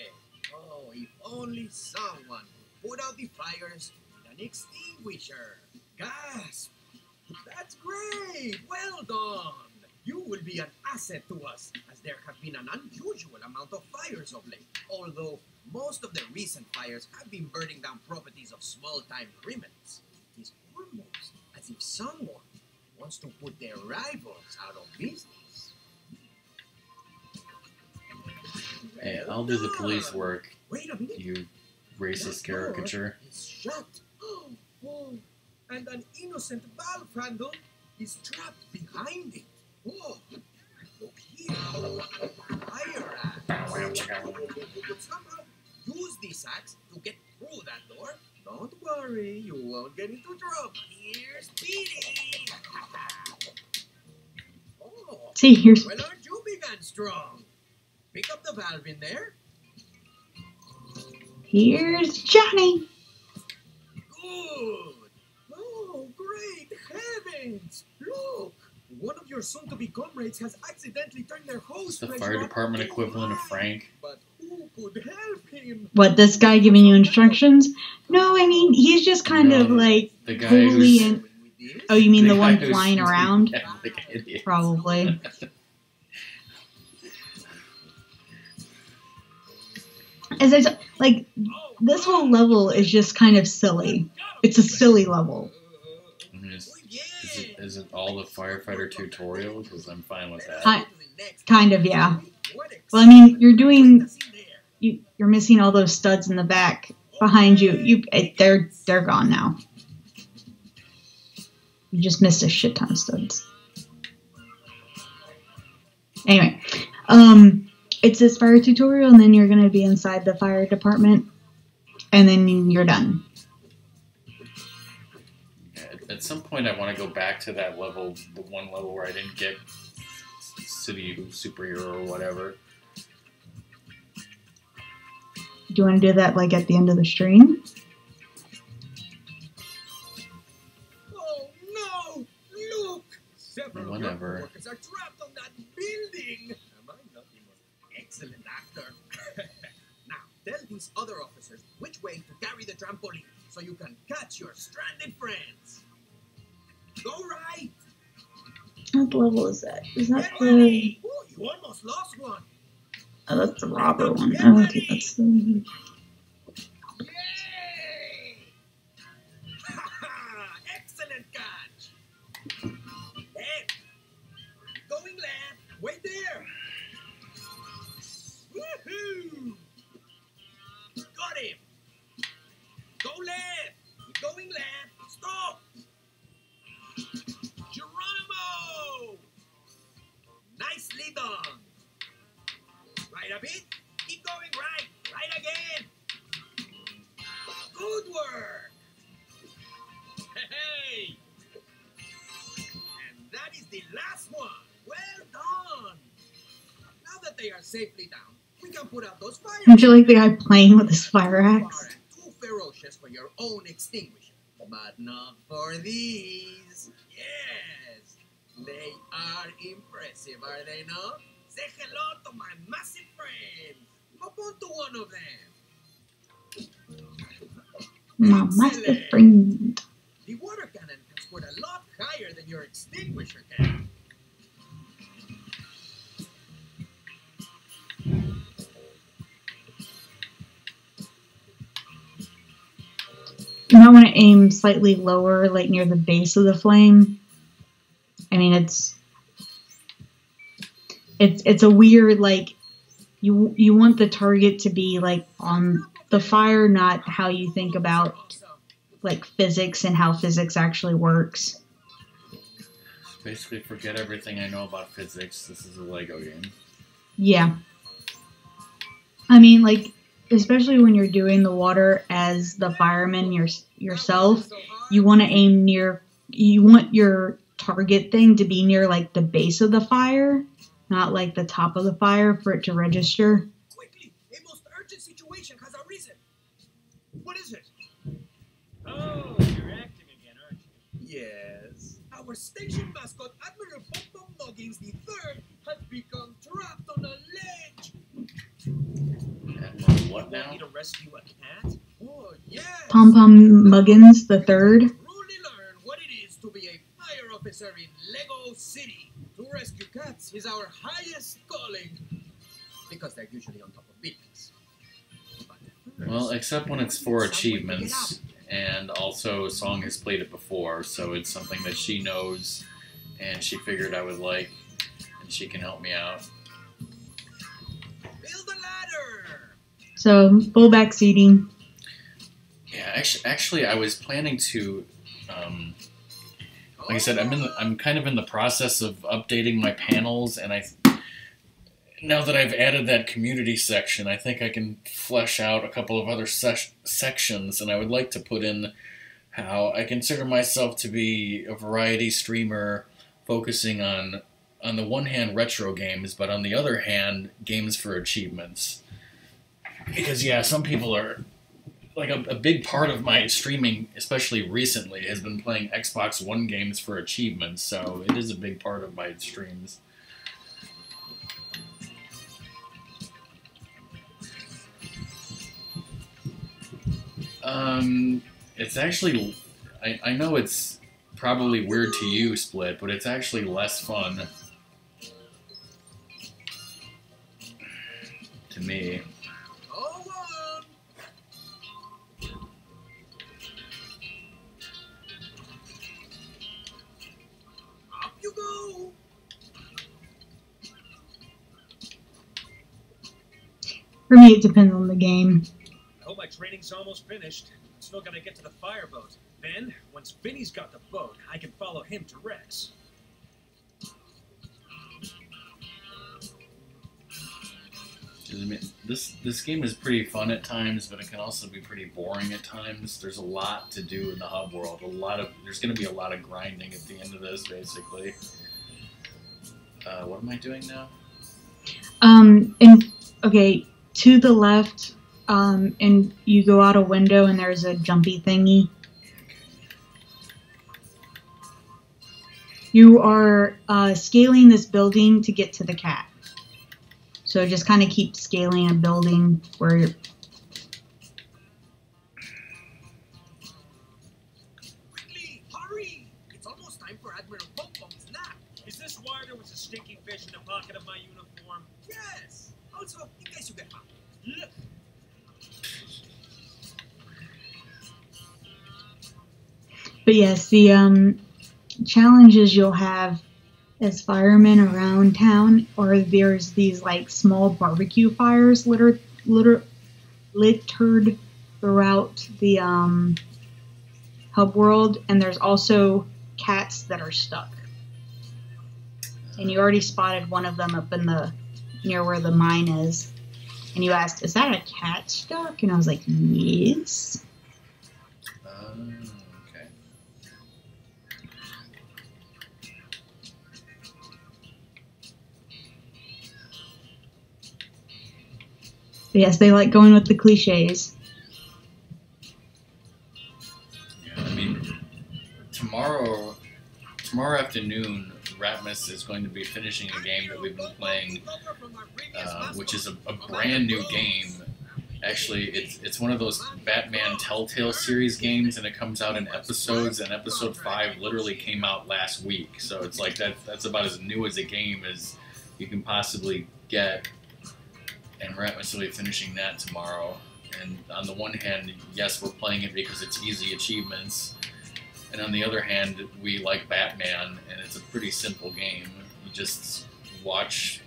Oh, if only someone would put out the fires with an extinguisher. Gasp! That's great! Well done! You will be an asset to us, as there have been an unusual amount of fires of late. Although most of the recent fires have been burning down properties of small-time criminals. It is almost as if someone wants to put their rivals out of business. Hey, I'll do the police done. work, Wait a minute. you racist That door caricature. is shut. Oh, and an innocent valve handle is trapped behind it. Oh, look here. Fire axe. You could somehow use this axe to get through that door. Don't worry, you won't get into trouble. Here's Speedy. Oh, See, here's well, aren't you big and strong? Pick up the valve in there. Johnny. Good. Oh, great heavens! Look! One of your soon-to-be comrades has accidentally turned their hose It's the pressure fire up department too equivalent of high. Frank. But who could help him? What, this guy giving you instructions? No, I mean, he's just kind of No, like The guy totally who's... in. Oh, you mean the guy one who's- flying around? Yeah, like an idiot. Probably. As I like, this whole level is just kind of silly. It's a silly level. Is it all the firefighter tutorial? Because I'm fine with that. Kind of, yeah. Well, I mean, you're missing all those studs in the back behind you. They're gone now. You just missed a shit ton of studs. Anyway, it's this fire tutorial, and then you're gonna be inside the fire department, and then you're done. At some point, I want to go back to that level, the one level where I didn't get City Superhero or whatever. Do you want to do that like at the end of the stream? Oh no! Look! Several Whatever. workers are trapped on that building. Am I not the most excellent actor? Now, tell these other officers which way to carry the trampoline so you can catch your stranded friends. Go right! What level is that? Is that Get the... ready! Oh, you almost lost one. Oh, that's the robber one. Oh, okay, that's the... Yay! Excellent catch! Left. Going left. Wait there. Woohoo! Got him. Go left. Keep going left. Stop. Geronimo! Nicely done. Right a bit. Keep going right. Right again. Good work. Hey. the last one. Well done. Now that they are safely down, we can put out those fires. Don't you like the guy playing with his fire You axe? are too ferocious for your own extinguisher, but not for these. Yes, they are impressive, are they not? Say hello to my massive friend. Hop onto one of them. My master Excellent. friend. The water cannon can squirt a lot higher than your extinguisher can. You might want to aim slightly lower, like near the base of the flame. I mean, it's a weird, like, you want the target to be like on the fire, not how you think about like physics and how physics actually works. Basically, forget everything I know about physics. This is a Lego game. Yeah. I mean, like, especially when you're doing the water as the fireman yourself, you want to aim near, you want your target thing to be near like the base of the fire, not like the top of the fire for it to register. Quickly, a most urgent situation has arisen. What is it? Oh, you're acting again, aren't you? Yes. Our station mascot, Admiral Pom Pom Muggins III, has become trapped on a ledge. Admiral what You now? want me to rescue a cat? Oh, yes. Pom Pom Muggins the Third. Truly learn what it is to be a fire officer in Lego City. To rescue cats is our highest calling. Because they're usually on top of buildings. But first, Well, except when it's for some way to get achievements, out. and also Song has played it before, so it's something that she knows, and she figured I would like, and she can help me out. Build a ladder. So full back seating. Yeah, actually, I was planning to. Like I said, I'm kind of in the process of updating my panels, and now that I've added that community section, I think I can flesh out a couple of other sections, and I would like to put in how I consider myself to be a variety streamer focusing on the one hand retro games, but on the other hand games for achievements. Because yeah, some people are like a big part of my streaming, especially recently, has been playing Xbox One games for achievements, so it is a big part of my streams. It's actually, I know it's probably weird to you, Split, but it's actually less fun to me. Go on. Up you go. For me, it depends on the game. I hope my training's almost finished. Still gotta get to the fireboat. Then, once Vinny's got the boat, I can follow him to Rex. I mean, this game is pretty fun at times, but it can also be pretty boring at times. There's a lot to do in the hub world. There's going to be a lot of grinding at the end of this, basically. What am I doing now? Okay, to the left, and you go out a window, and there's a jumpy thingy. You are scaling this building to get to the cat. So just kind of keep scaling a building where you're... Quickly, hurry. It's almost time for Admiral Pom Pom's nap. Is this why there was a stinking fish in the pocket of my uniform? Yes. Also, in case you get hot. Look. But yes, the challenges you'll have as firemen around town, or there's these like small barbecue fires littered throughout the hub world, and there's also cats that are stuck. And you already spotted one of them up in the near where the mine is, and you asked, "Is that a cat stuck?" And I was like, "Yes." Okay. Yes, they like going with the cliches. Yeah, I mean, tomorrow afternoon, Ratmus is going to be finishing a game that we've been playing, which is a brand new game. Actually, it's one of those Batman Telltale series games, and it comes out in episodes, and episode 5 literally came out last week. So it's like that's about as new as a game as you can possibly get. And Ratmus will be finishing that tomorrow. And on the one hand, yes, we're playing it because it's easy achievements. And on the other hand, we like Batman, and it's a pretty simple game. You just watch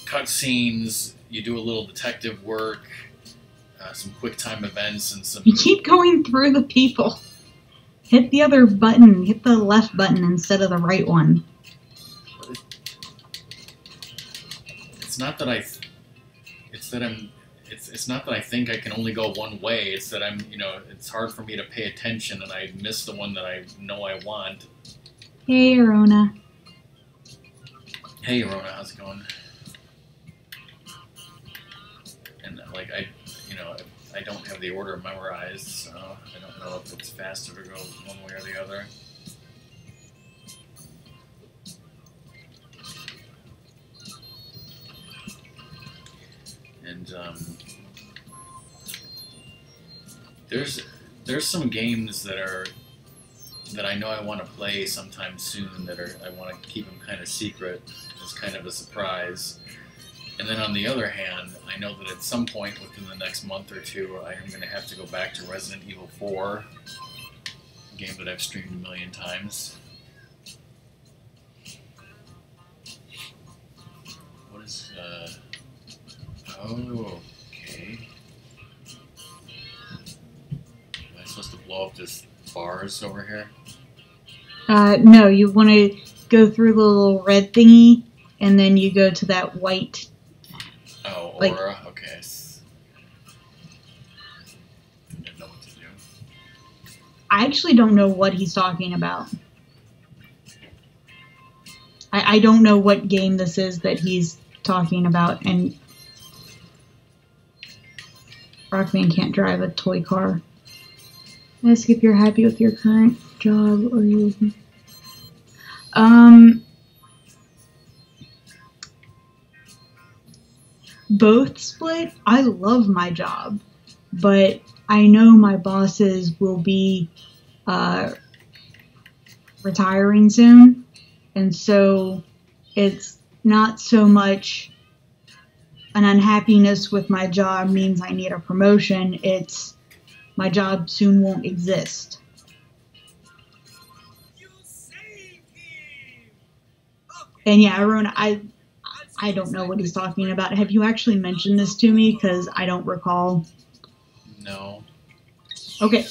cutscenes, you do a little detective work, some quick time events, and some... You keep going through the people. Hit the other button. Hit the left button instead of the right one. It's not that I... It's not that I think I can only go one way. It's that it's hard for me to pay attention, and I miss the one that I know I want. Hey, Arona. Hey, Arona, how's it going? And I don't have the order memorized, so I don't know if it's faster to go one way or the other. And there's some games that I know I want to play sometime soon that I want to keep them kind of secret as kind of a surprise. And then on the other hand, I know that at some point within the next month or two, I am going to have to go back to Resident Evil 4, a game that I've streamed a million times. What is, oh, okay. Am I supposed to blow up this bars over here? No, you want to go through the little red thingy, and then you go to that white... Oh, aura? Okay. I didn't know what to do. I actually don't know what he's talking about. I don't know what game this is that he's talking about, and Rockman can't drive a toy car. Ask if you're happy with your current job or you looking. Both split. I love my job, but I know my bosses will be retiring soon, and so it's not so much an unhappiness with my job means I need a promotion. It's my job soon won't exist. And yeah, Arona, I don't know what he's talking about. Have you actually mentioned this to me? Because I don't recall. No. Okay.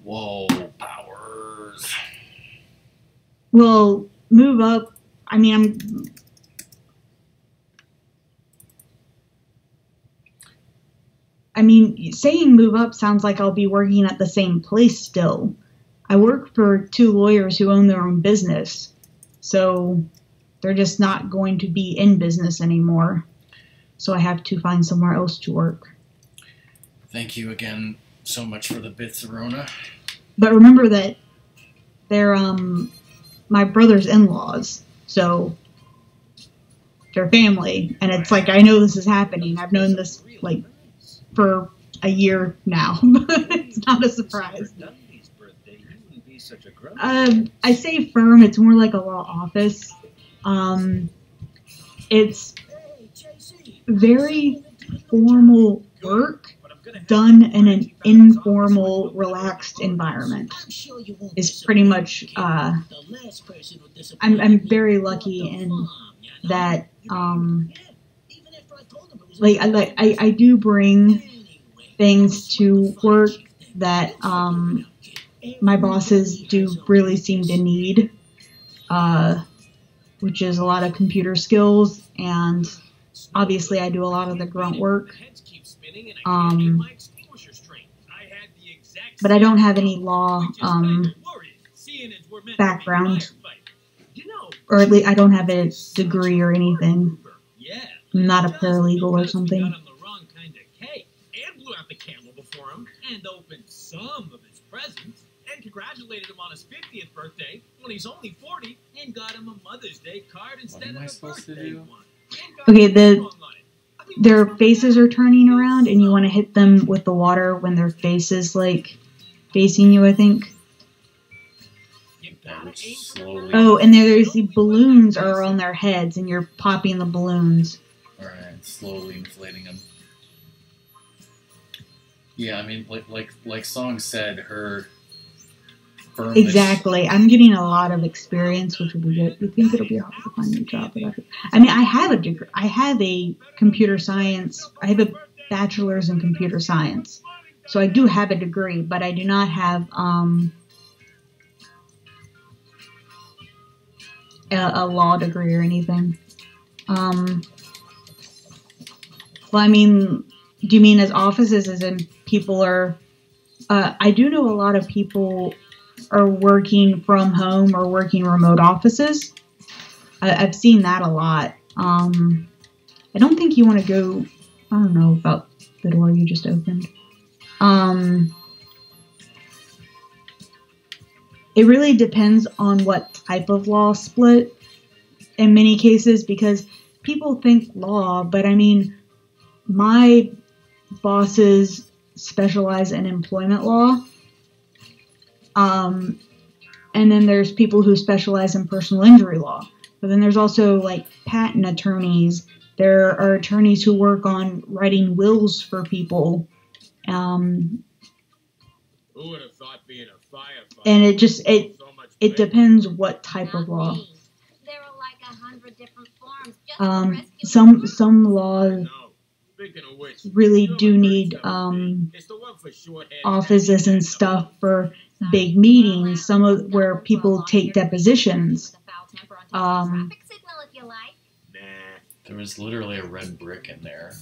Whoa, powers. Well, move up. I mean, saying move up sounds like I'll be working at the same place still. I work for 2 lawyers who own their own business, so they're just not going to be in business anymore. So I have to find somewhere else to work. Thank you again so much for the bits, Arona. But remember that they're my brother's in-laws, so they're family, and it's like I know this is happening. I've known this like for a year now. It's not a surprise. I say firm, it's more like a law office. It's very formal work done in an informal, relaxed environment. Is pretty much, I'm very lucky in that, I do bring things to work that, my bosses do really seem to need, which is a lot of computer skills, and obviously I do a lot of the grunt work. But I don't have any law background, or at least I don't have a degree or anything. I'm not a paralegal or something. Got him the wrong kind of cake, and blew out the candle before him, and opened some of his presents, and congratulated him on his 50th birthday when he's only 40, and got him a Mother's Day card instead of a birthday one. Okay, their faces are turning around, and you want to hit them with the water when their face is, like, facing you, I think. Oh, and there's the balloons are on their heads, and you're popping the balloons. Alright, slowly inflating them. Yeah, I mean, like Song said, her firmness... Exactly. I'm getting a lot of experience, which will be good. You think it'll be hard to find a job? I mean, I have a degree. I have a computer science. I have a bachelor's in computer science. So I do have a degree, but I do not have a law degree or anything. Well, I mean, do you mean as offices, as in people are... I do know a lot of people are working from home or working remote offices. I've seen that a lot. I don't think you want to go... I don't know about the door you just opened. It really depends on what type of law split in many cases, because people think law, but I mean, my bosses specialize in employment law. And then there's people who specialize in personal injury law. But then there's also like patent attorneys. There are attorneys who work on writing wills for people. Who would have thought being a firefighter? And it depends what type of law. There are like 100 different forms just some laws really do need offices and stuff for big meetings. Some of where people take depositions. There was literally a red brick in there.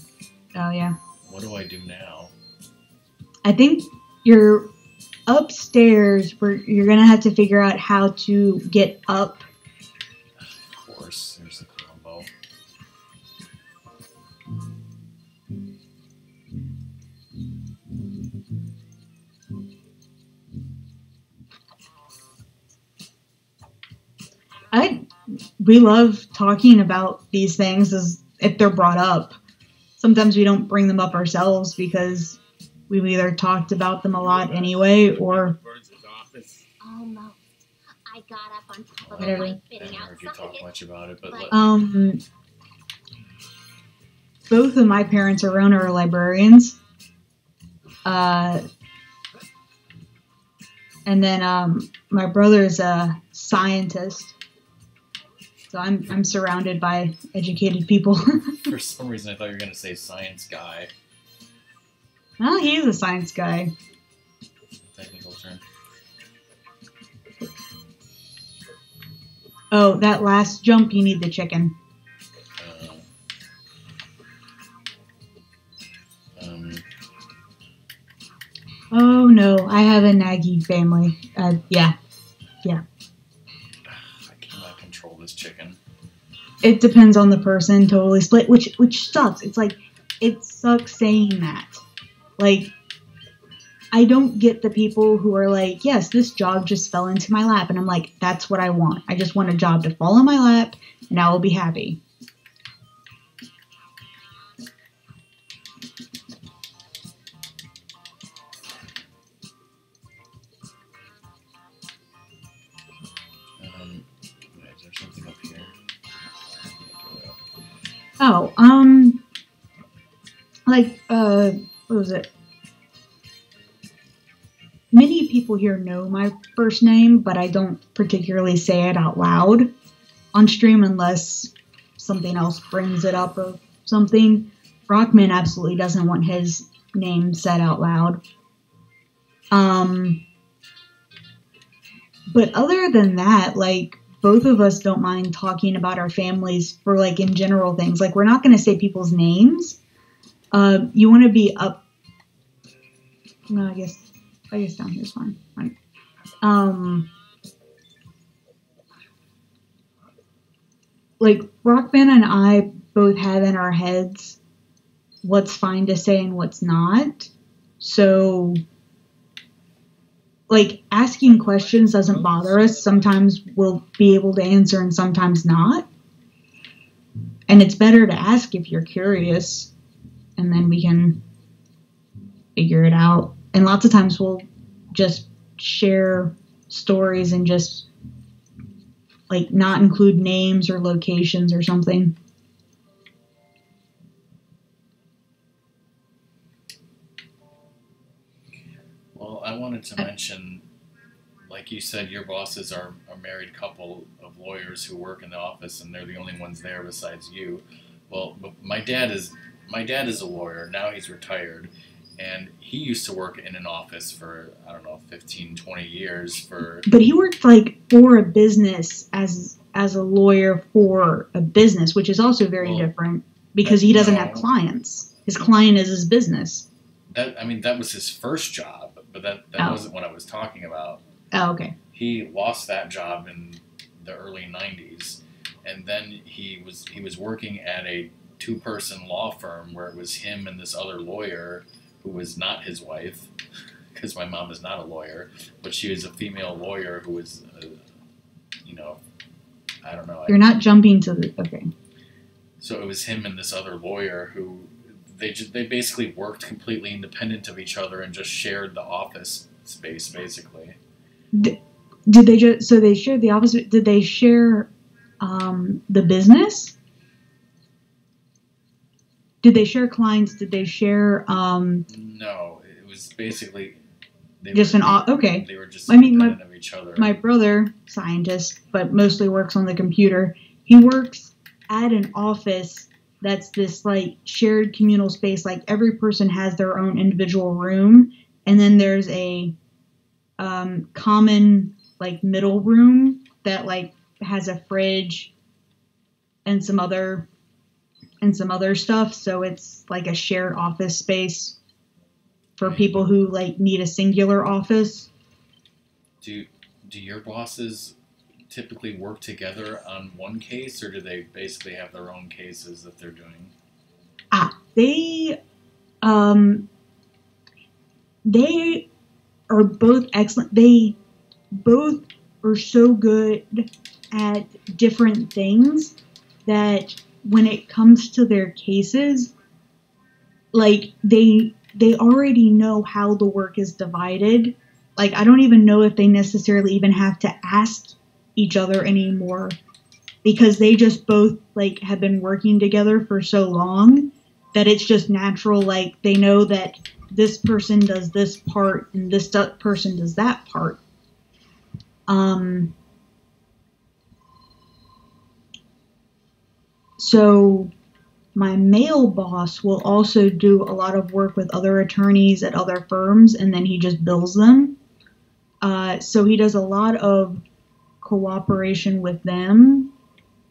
Oh yeah. What do I do now? I think you're upstairs where you're gonna have to figure out how to get up. Of course, there's the combo. We love talking about these things as if they're brought up. Sometimes we don't bring them up ourselves because we've either talked about them a lot anyway, or... Almost. I got up on top of Whatever. the light fitting I haven't heard you outside talk it. much about it, but both of my parents are owner librarians. And then my brother's a scientist. So I'm surrounded by educated people. for some reason I thought you were going to say science guy. Well, he is a science guy. Technical term. Oh, that last jump, you need the chicken. Oh no, I have a naggy family. Yeah. I cannot control this chicken. It depends on the person, totally split, which sucks. It's like, it sucks saying that. Like, I don't get the people who are like, yes, this job just fell into my lap. And I'm like, that's what I want. I just want a job to fall in my lap, and I will be happy. Is there something up here? Oh, what was it? Many people here know my first name, but I don't particularly say it out loud on stream unless something else brings it up or something. Rockman absolutely doesn't want his name said out loud. But other than that, like, both of us don't mind talking about our families for, like, in general things. Like, we're not going to say people's names. You want to be up... No, I guess down here's fine. Right. Like, Rockman and I both have in our heads what's fine to say and what's not. So, like, asking questions doesn't bother us. Sometimes we'll be able to answer and sometimes not. And it's better to ask if you're curious, and then we can figure it out. And lots of times we'll just share stories and just, like, not include names or locations or something. Well, I wanted to mention, like you said, your bosses are a married couple of lawyers who work in the office, and they're the only ones there besides you. Well, my dad is a lawyer. Now he's retired, and he used to work in an office for, I don't know, 15, 20 years for... But he worked, like, for a business as a lawyer for a business, which is also very different because he doesn't have clients. His client is his business. That was his first job, but that wasn't what I was talking about. Oh, okay. He lost that job in the early 90s, and then he was working at a two-person law firm where it was him and this other lawyer who was not his wife, because my mom is not a lawyer, but she was a female lawyer who was, I don't know. You're not jumping to the... Okay. So it was him and this other lawyer who... They basically worked completely independent of each other and just shared the office space, basically. Did they just... So they shared the office... Did they share the business? Did they share clients? Did they share... No, it was basically... Okay. They were just independent of each other. My brother, scientist, but mostly works on the computer, he works at an office that's this, like, shared communal space. Like, every person has their own individual room, and then there's a common, like, middle room that, like, has a fridge and some other stuff. So it's like a shared office space for people who, like, need a singular office. Do your bosses typically work together on one case, or do they basically have their own cases that they're doing? They are both excellent. They both are so good at different things that when it comes to their cases, like, they already know how the work is divided. Like, I don't even know if they necessarily even have to ask each other anymore, because they just both, like, have been working together for so long that it's just natural. Like, they know that this person does this part and this person does that part. So my male boss will also do a lot of work with other attorneys at other firms, and then he just bills them. So he does a lot of cooperation with them.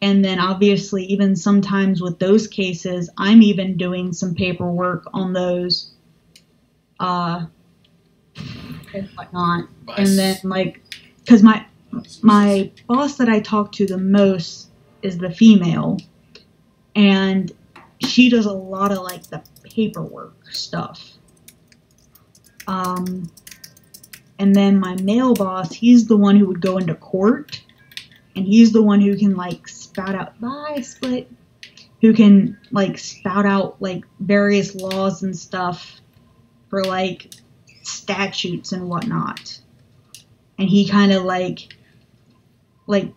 And then obviously even sometimes with those cases, I'm even doing some paperwork on those and whatnot. And then, like, because my boss that I talk to the most is the female, and she does a lot of, like, the paperwork stuff. And then my male boss, he's the one who would go into court, and he's the one who can, like, spout out, who can, like, spout out, like, various laws and stuff for, like, statutes and whatnot. And he kind of, like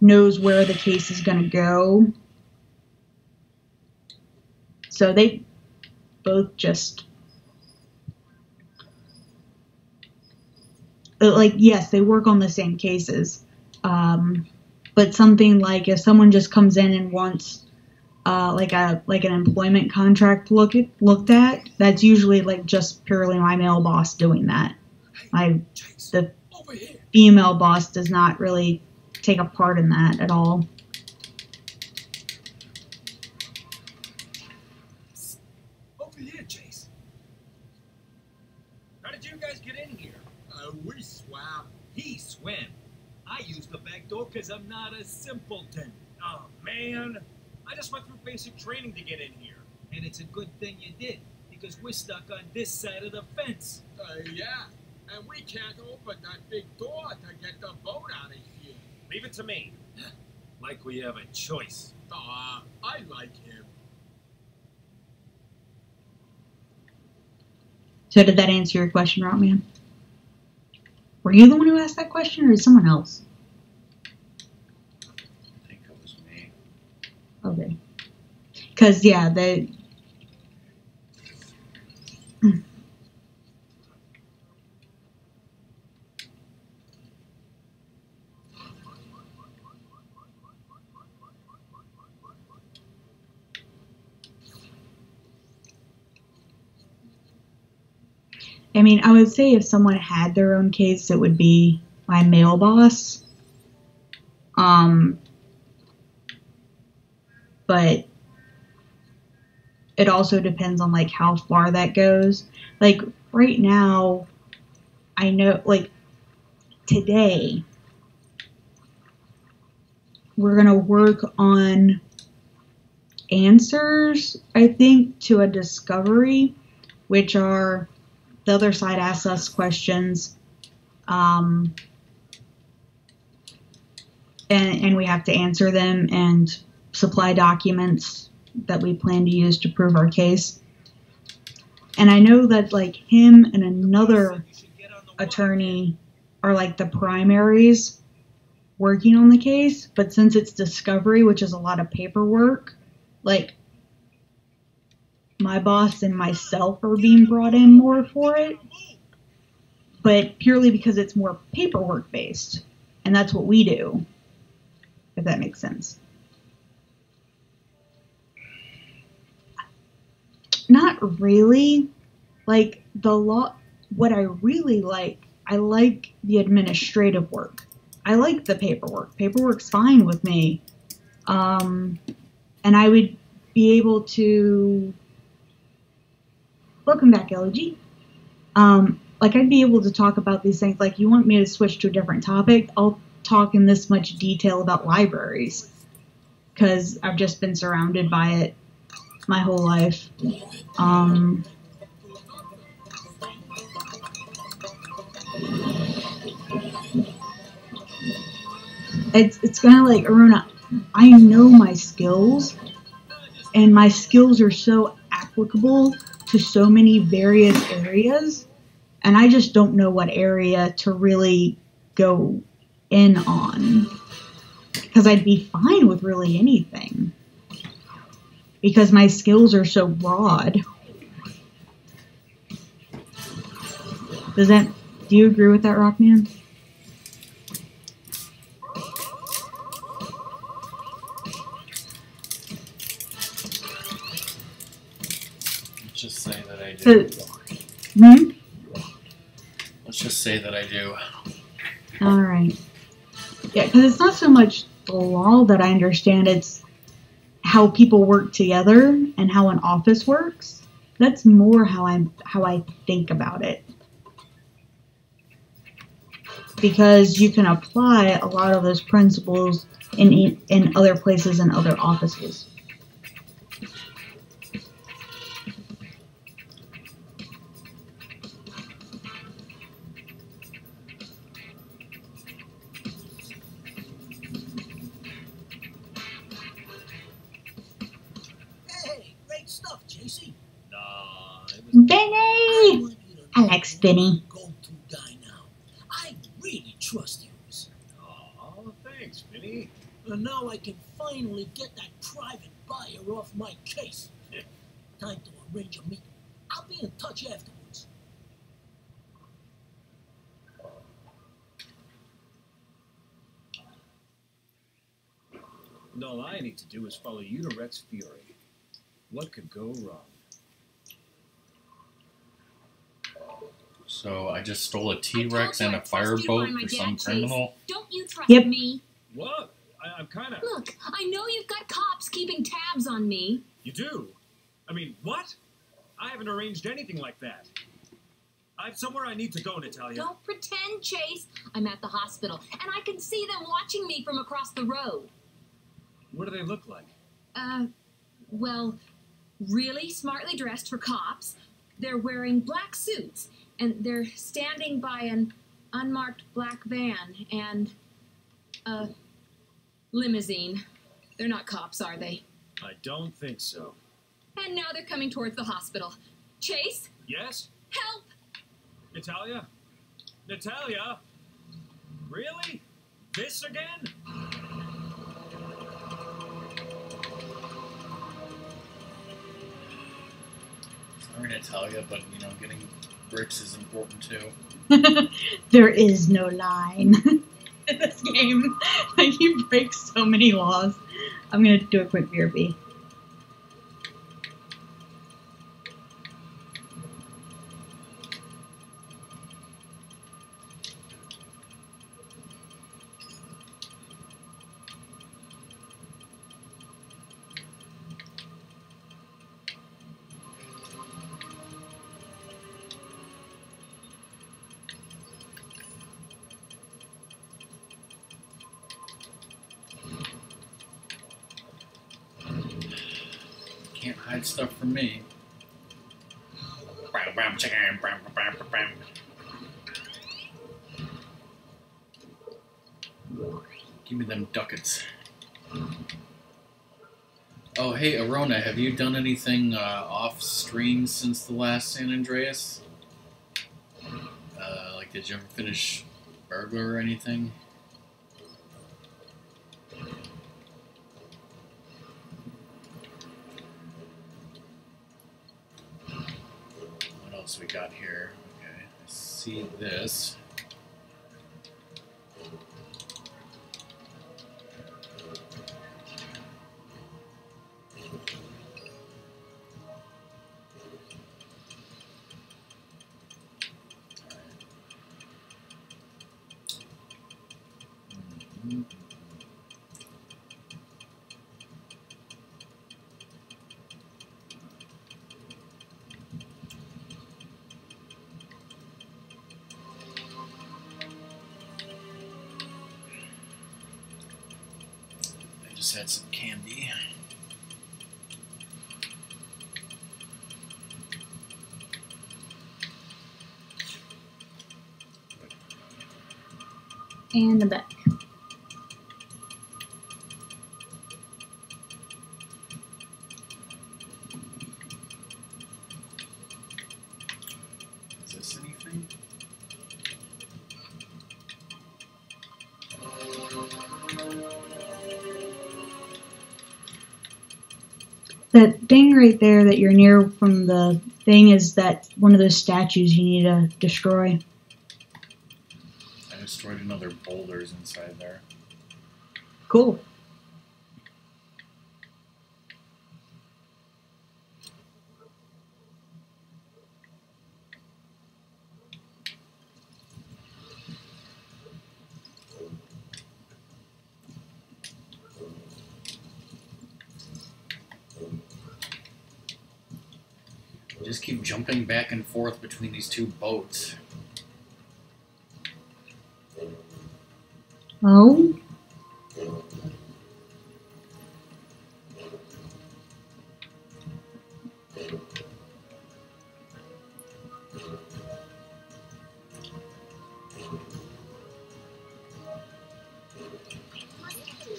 knows where the case is going to go. So they both just, like, yes, they work on the same cases. But something like if someone just comes in and wants like an employment contract looked at, that's usually, like, just purely my male boss doing that. The female boss does not really take a part in that at all. Over here, Chase. How did you guys get in here? We swam. He swam. I used the back door because I'm not a simpleton. Oh, man. I just went through basic training to get in here. And it's a good thing you did, because we're stuck on this side of the fence. Yeah. And we can't open that big door to get the boat out of here. Leave it to me. Like we have a choice. I like him. So did that answer your question, Rockman? Were you the one who asked that question, or is someone else? I think it was me. Okay. Because, yeah, they... I mean, I would say if someone had their own case, it would be my male boss. But it also depends on, like, how far that goes. Like, right now, I know, like, today, we're going to work on answers, I think, to a discovery, which are... The other side asks us questions, and we have to answer them and supply documents that we plan to use to prove our case. And I know that, like, him and another attorney are, like, the primaries working on the case, but since it's discovery, which is a lot of paperwork, like, my boss and myself are being brought in more for it, but purely because it's more paperwork based, and that's what we do, if that makes sense. Not really. Like, the law, what I really like, I like the administrative work. I like the paperwork. Paperwork's fine with me. And I would be able to... Welcome back, LG. Like, I'd be able to talk about these things. Like, you want me to switch to a different topic? I'll talk in this much detail about libraries. Because I've just been surrounded by it my whole life. It's kind of like, Aruna, I know my skills, and my skills are so applicable to so many various areas, and I just don't know what area to really go in on, because I'd be fine with really anything, because my skills are so broad. Do you agree with that, Rockman? Let's just say that I do. Let's just say that I do. Alright. Yeah, because it's not so much the law that I understand, it's how people work together and how an office works. That's more how I think about it. Because you can apply a lot of those principles in other places and other offices. Benny! I like Spinny. Go-to guy now. I really trust you. Oh, thanks, Vinny. And now I can finally get that private buyer off my case. Time to arrange a meeting. I'll be in touch afterwards. And all I need to do is follow you to Rex Fury. What could go wrong? So I just stole a T-Rex and a fireboat for some criminal? Don't you trust Yep. me? What? I'm kind of... Look, I know you've got cops keeping tabs on me. You do? I mean, what? I haven't arranged anything like that. I've somewhere I need to go, Natalia. Don't pretend, Chase. I'm at the hospital, and I can see them watching me from across the road. What do they look like? Well, really smartly dressed for cops. They're wearing black suits, and they're standing by an unmarked black van and a limousine. They're not cops, are they? I don't think so. And now they're coming towards the hospital. Chase? Yes? Help! Natalia? Natalia? Really? This again? Sorry, Natalia, but you know, getting bricks is important too. There is no line in this game. Like, you break so many laws. I'm gonna do a quick BRB. Can't hide stuff from me. Give me them ducats. Oh, hey, Arona, have you done anything off stream since the last San Andreas? Like, did you ever finish Burglar or anything? What else we got here? Okay, I see this. I just had some candy. And a back. Is this anything? That thing right there that you're near from the thing is that one of those statues you need to destroy. I destroyed another boulders inside there. Cool. Just keep jumping back and forth between these two boats. Oh?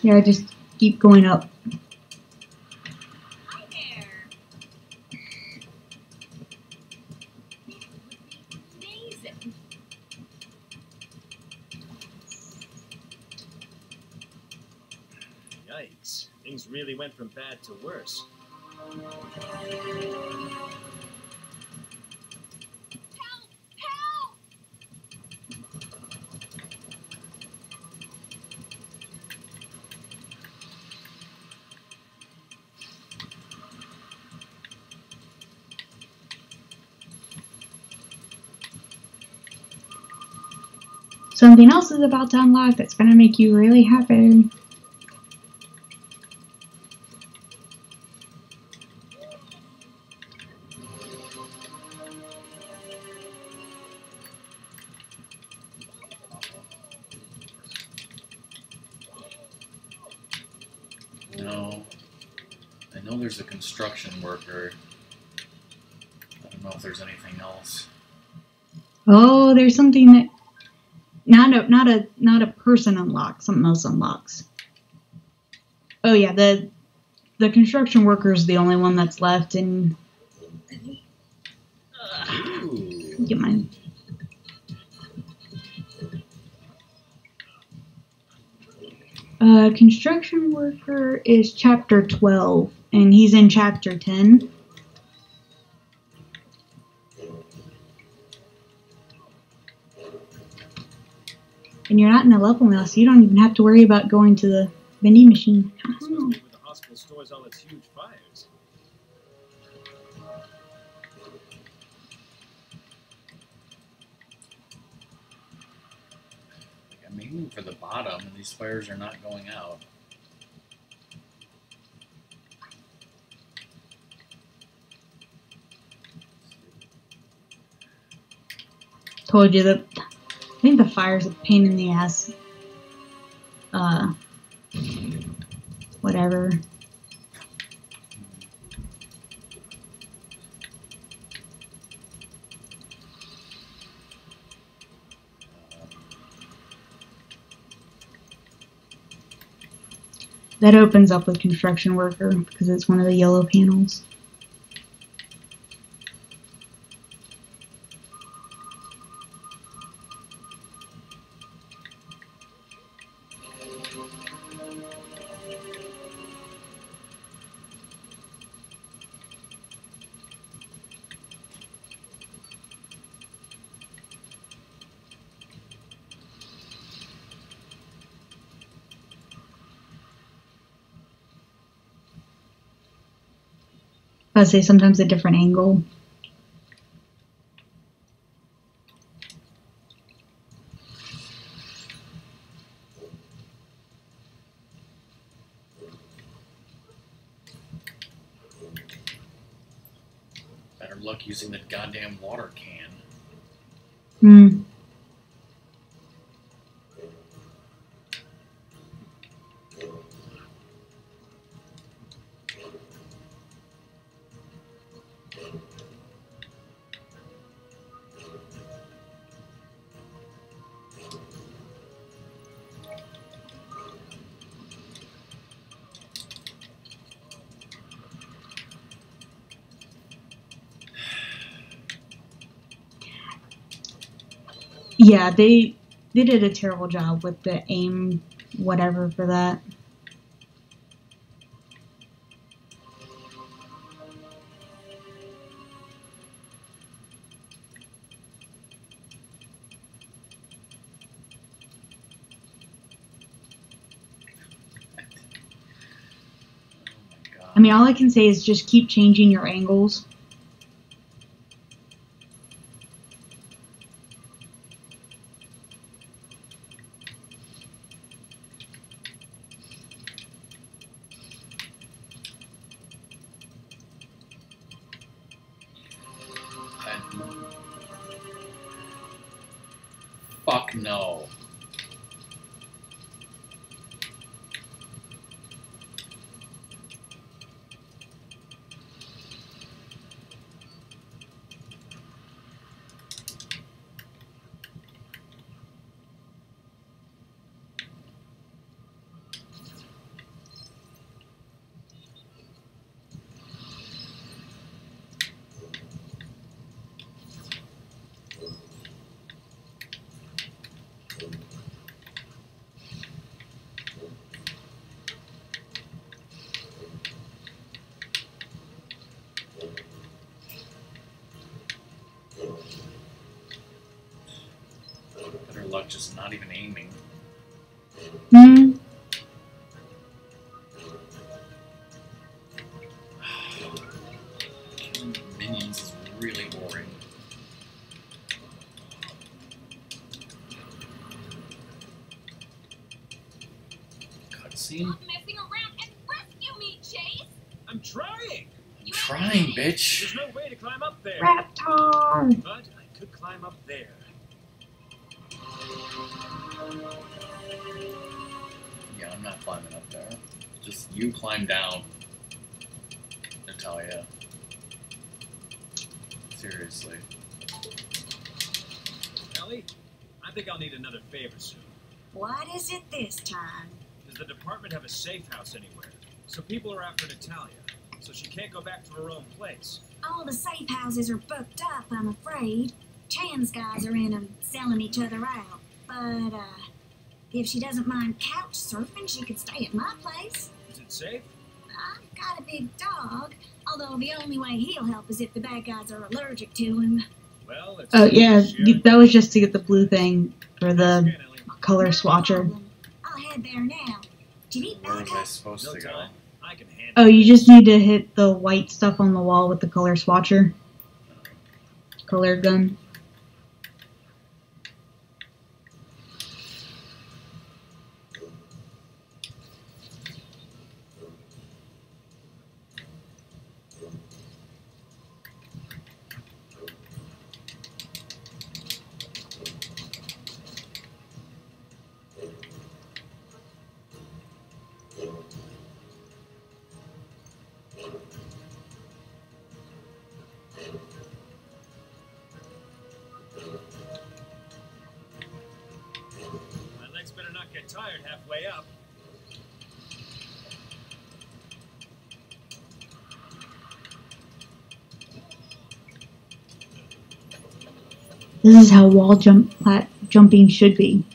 Yeah, just keep going up. Hi there. Amazing. Yikes. Things really went from bad to worse. Help! Help! Something else is about to unlock that's gonna make you really happy. No. know there's a construction worker. I don't know if there's anything else. Oh, there's something that not a person unlocks. Something else unlocks. Oh yeah, the construction worker is the only one that's left, and get mine. Construction worker is chapter 12, and he's in chapter 10. And you're not in a level now, so you don't even have to worry about going to the vending machine. Especially when the hospital stores all its huge fires. Like, I'm aiming for the bottom, and these fires are not going out. Told you that. I think the fire's a pain in the ass. Whatever. That opens up with construction worker because it's one of the yellow panels. I would say sometimes a different angle. Better luck using the goddamn water can. Hmm. Yeah, they did a terrible job with the aim whatever for that. I mean, all I can say is just keep changing your angles. Fuck no. Better luck just not even aiming. Hmm. Killing minions is really boring. Cutscene? Stop messing around and rescue me, Chase! I'm trying! I'm trying, bitch. There's no way to climb up there. Raptor! But I could climb up there. Yeah, I'm not climbing up there. Just you climb down. Natalia. Seriously. Ellie, I think I'll need another favor soon. What is it this time? Does the department have a safe house anywhere? So people are after Natalia, so she can't go back to her own place. All the safe houses are booked up, I'm afraid. Chan's guys are in them, selling each other out. But, if she doesn't mind couch surfing, she could stay at my place. Is it safe? I've got a big dog, although the only way he'll help is if the bad guys are allergic to him. Well, it's Oh yeah, sure. that was just to get the blue thing for the Again, Ellie. color No swatcher. problem. I'll head there now. Do you need Where was I backup? supposed No to go? time. I can handle Oh, it. you just need to hit the white stuff on the wall with the color swatcher. Color gun. My legs better not get tired halfway up. This is how wall jumping should be.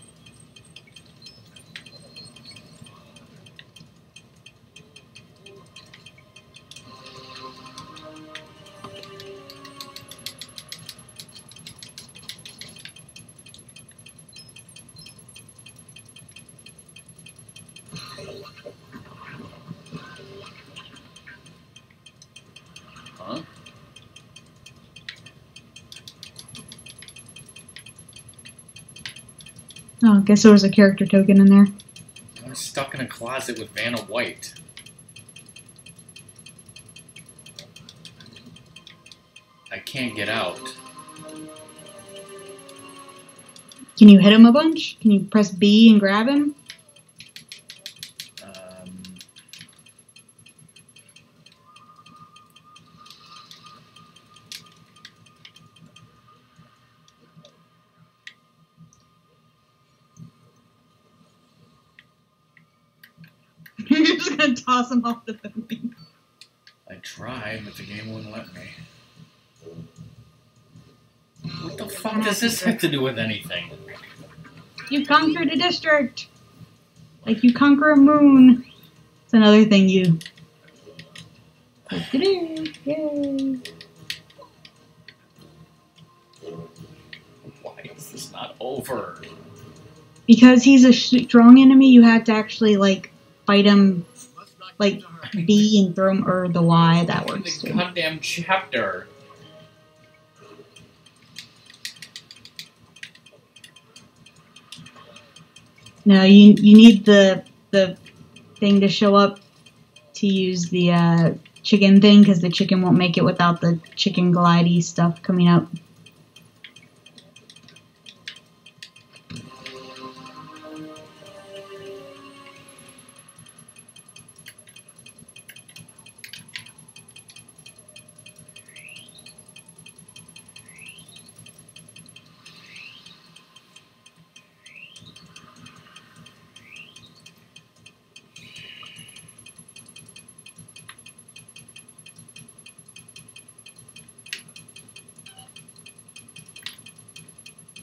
Huh? Oh, I guess there was a character token in there. I'm stuck in a closet with Vanna White. I can't get out. Can you hit him a bunch? Can you press B and grab him? You're just gonna toss him off the building. I tried, but the game wouldn't let me. What the fuck does this have to do with anything? You conquered a district! Like you conquer a moon. It's another thing you... Yay! Why is this not over? Because he's a strong enemy, you have to actually, like, fight him, like, B and throw him, or the Y, that In works the too. goddamn chapter. No, you need the thing to show up to use the chicken thing, because the chicken won't make it without the chicken glidey stuff coming up.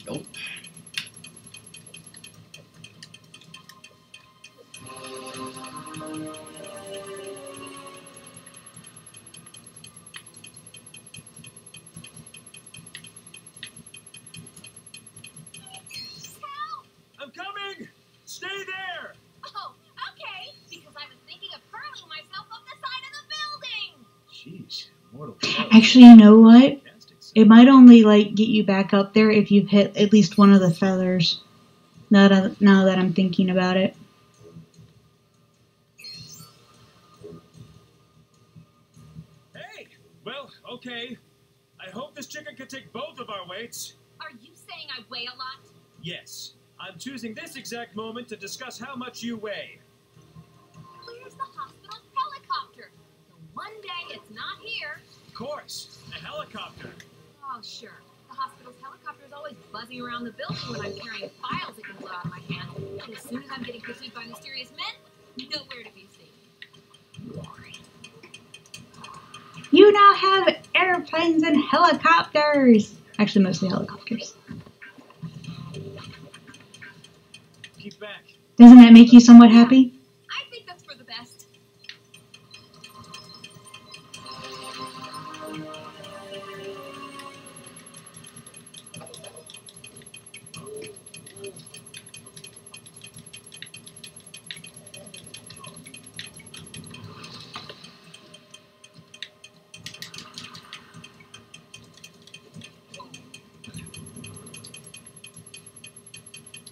Nope. I'm coming! Stay there! Oh, okay. Because I was thinking of hurling myself up the side of the building. Jeez, mortal blow. Actually, you know what? Fantastic. It might only, like, get you back up there if you've hit at least one of the feathers. Now that I'm thinking about it. Hey! Well, okay. I hope this chicken can take both of our weights. Are you saying I weigh a lot? Yes. I'm choosing this exact moment to discuss how much you weigh. Where's the hospital's helicopter? The one day it's not here. Of course, a helicopter. Oh, sure. The hospital's helicopter is always buzzing around the building when I'm carrying files that can blow out of my hand. But as soon as I'm getting pursued by mysterious men, nowhere to be seen. You now have airplanes and helicopters. Actually, mostly helicopters. Keep back. Doesn't that make you somewhat happy? I think that's for the best.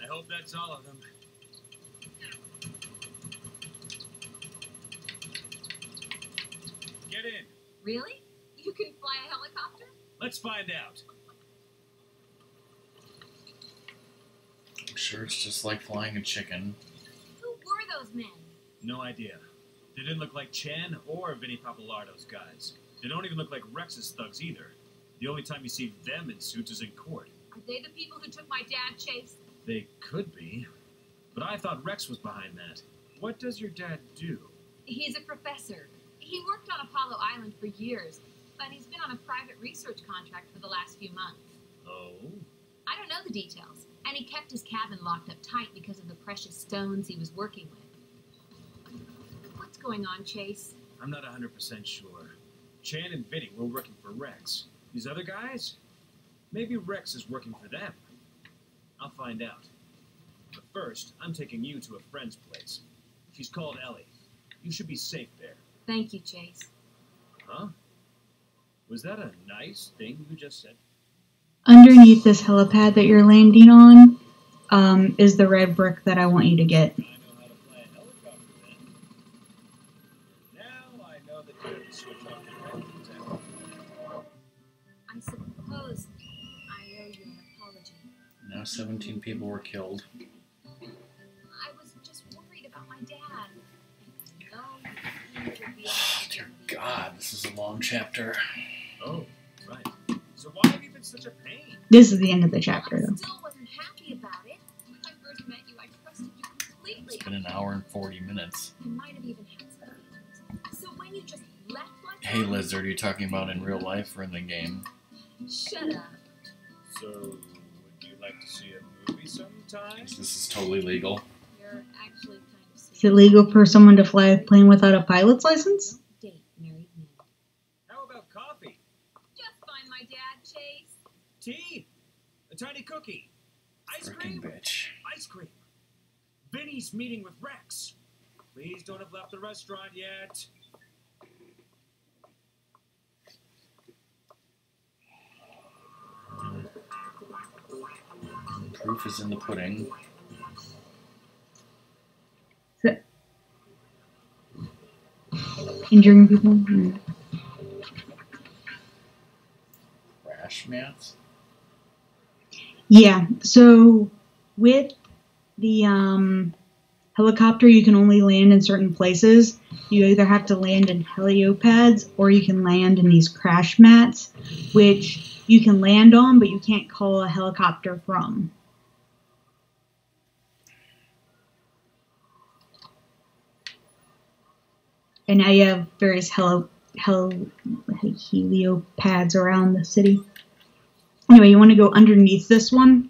I hope that's all of them. Get in. Really? You can fly a helicopter? Let's find out. I'm sure it's just like flying a chicken. Who were those men? No idea. They didn't look like Chan or Vinny Papalardo's guys. They don't even look like Rex's thugs either. The only time you see them in suits is in court. Are they the people who took my dad, Chase? They could be. But I thought Rex was behind that. What does your dad do? He's a professor. He worked on Apollo Island for years, but he's been on a private research contract for the last few months. Oh? I don't know the details, and he kept his cabin locked up tight because of the precious stones he was working with. What's going on, Chase? I'm not 100% sure. Chan and Vinny were working for Rex. These other guys? Maybe Rex is working for them. I'll find out. But first, I'm taking you to a friend's place. She's called Ellie. You should be safe there. Thank you, Chase. Huh? Was that a nice thing you just said? Underneath this helipad that you're landing on is the red brick that I want you to get. I know how to fly a helicopter then. Now I know that you have to switch off your engines after. I suppose I owe you an apology. Now 17 people were killed. I was just worried about my dad. Oh, he would be Dear God, this is a long chapter. Oh, right. So why have you been such a pain? This is the end of the chapter, I though. still wasn't happy about it. When I first met you, I trusted you completely. It's been an hour and 40 minutes. You might have even had some feelings. So when you just left like Hey, that, Lizard, are you talking about in real life or in the game? shut up. So, would you like to see a movie sometime? This is totally legal. You're actually kind of Is it serious. legal for someone to fly a plane without a pilot's license? Don't date married men. How about coffee? Just find my dad, Chase. Tea? A tiny cookie? Ice Frickin' cream? bitch. Ice cream. Vinny's meeting with Rex. Please don't have left the restaurant yet. Proof is in the pudding. Injuring people? Hmm. Crash mats? Yeah, so with the helicopter, you can only land in certain places. You either have to land in heliopads or you can land in these crash mats, which you can land on, but you can't call a helicopter from. And now you have various heliopads around the city. Anyway, you want to go underneath this one.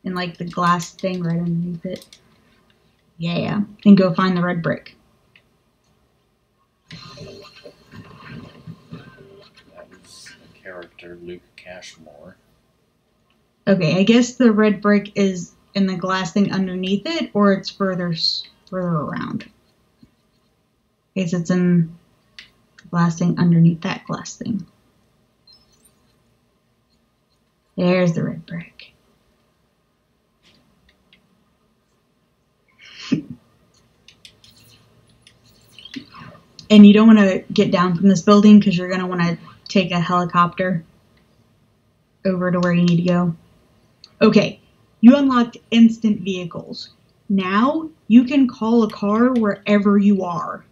And like the glass thing right underneath it. Yeah. And go find the red brick. That was a character, Luke Cashmore. Okay, I guess the red brick is in the glass thing underneath it, or it's further around. I guess it's in the glass thing underneath that glass thing. There's the red brick. And you don't want to get down from this building because you're going to want to take a helicopter over to where you need to go. Okay, you unlocked instant vehicles. Now you can call a car wherever you are.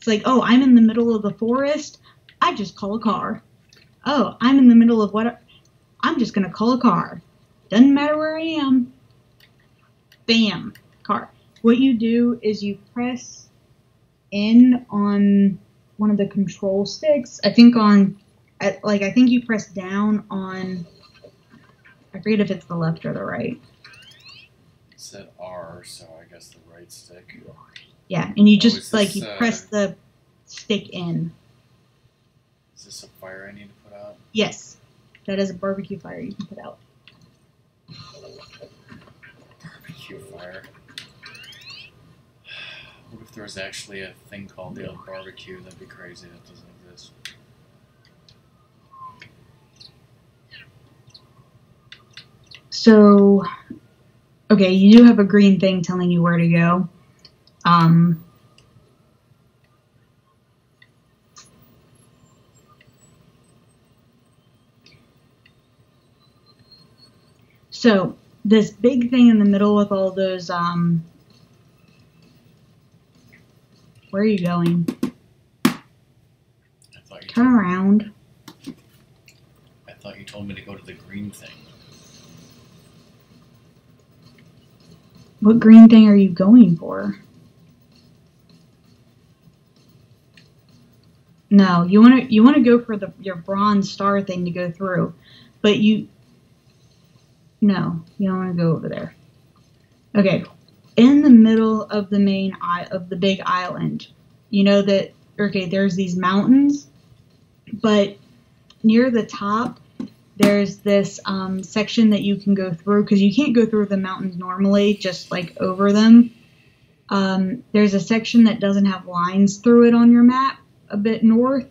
It's like, oh, I'm in the middle of the forest. I just call a car. Oh, I'm in the middle of what? I'm just going to call a car. Doesn't matter where I am. Bam, car. What you do is you press in on one of the control sticks. I think you press down on, I forget if it's the left or the right. It said R, so I guess the right stick. Yeah, and you just, is this, you press the stick in. Is this a fire I need to put out? Yes, that is a barbecue fire you can put out. Barbecue fire. What if there was actually a thing called the old barbecue? That'd be crazy. That doesn't exist. So, okay, you do have a green thing telling you where to go. So, this big thing in the middle with all those, where are you going? Turn around. I thought you told me to go to the green thing. What green thing are you going for? No, you want to go for your bronze star thing to go through, but no, you don't want to go over there. Okay, in the middle of the the big island, you know that, okay, there's these mountains, but near the top, there's this section that you can go through, because you can't go through the mountains normally, just like over them. There's a section that doesn't have lines through it on your map, a bit north,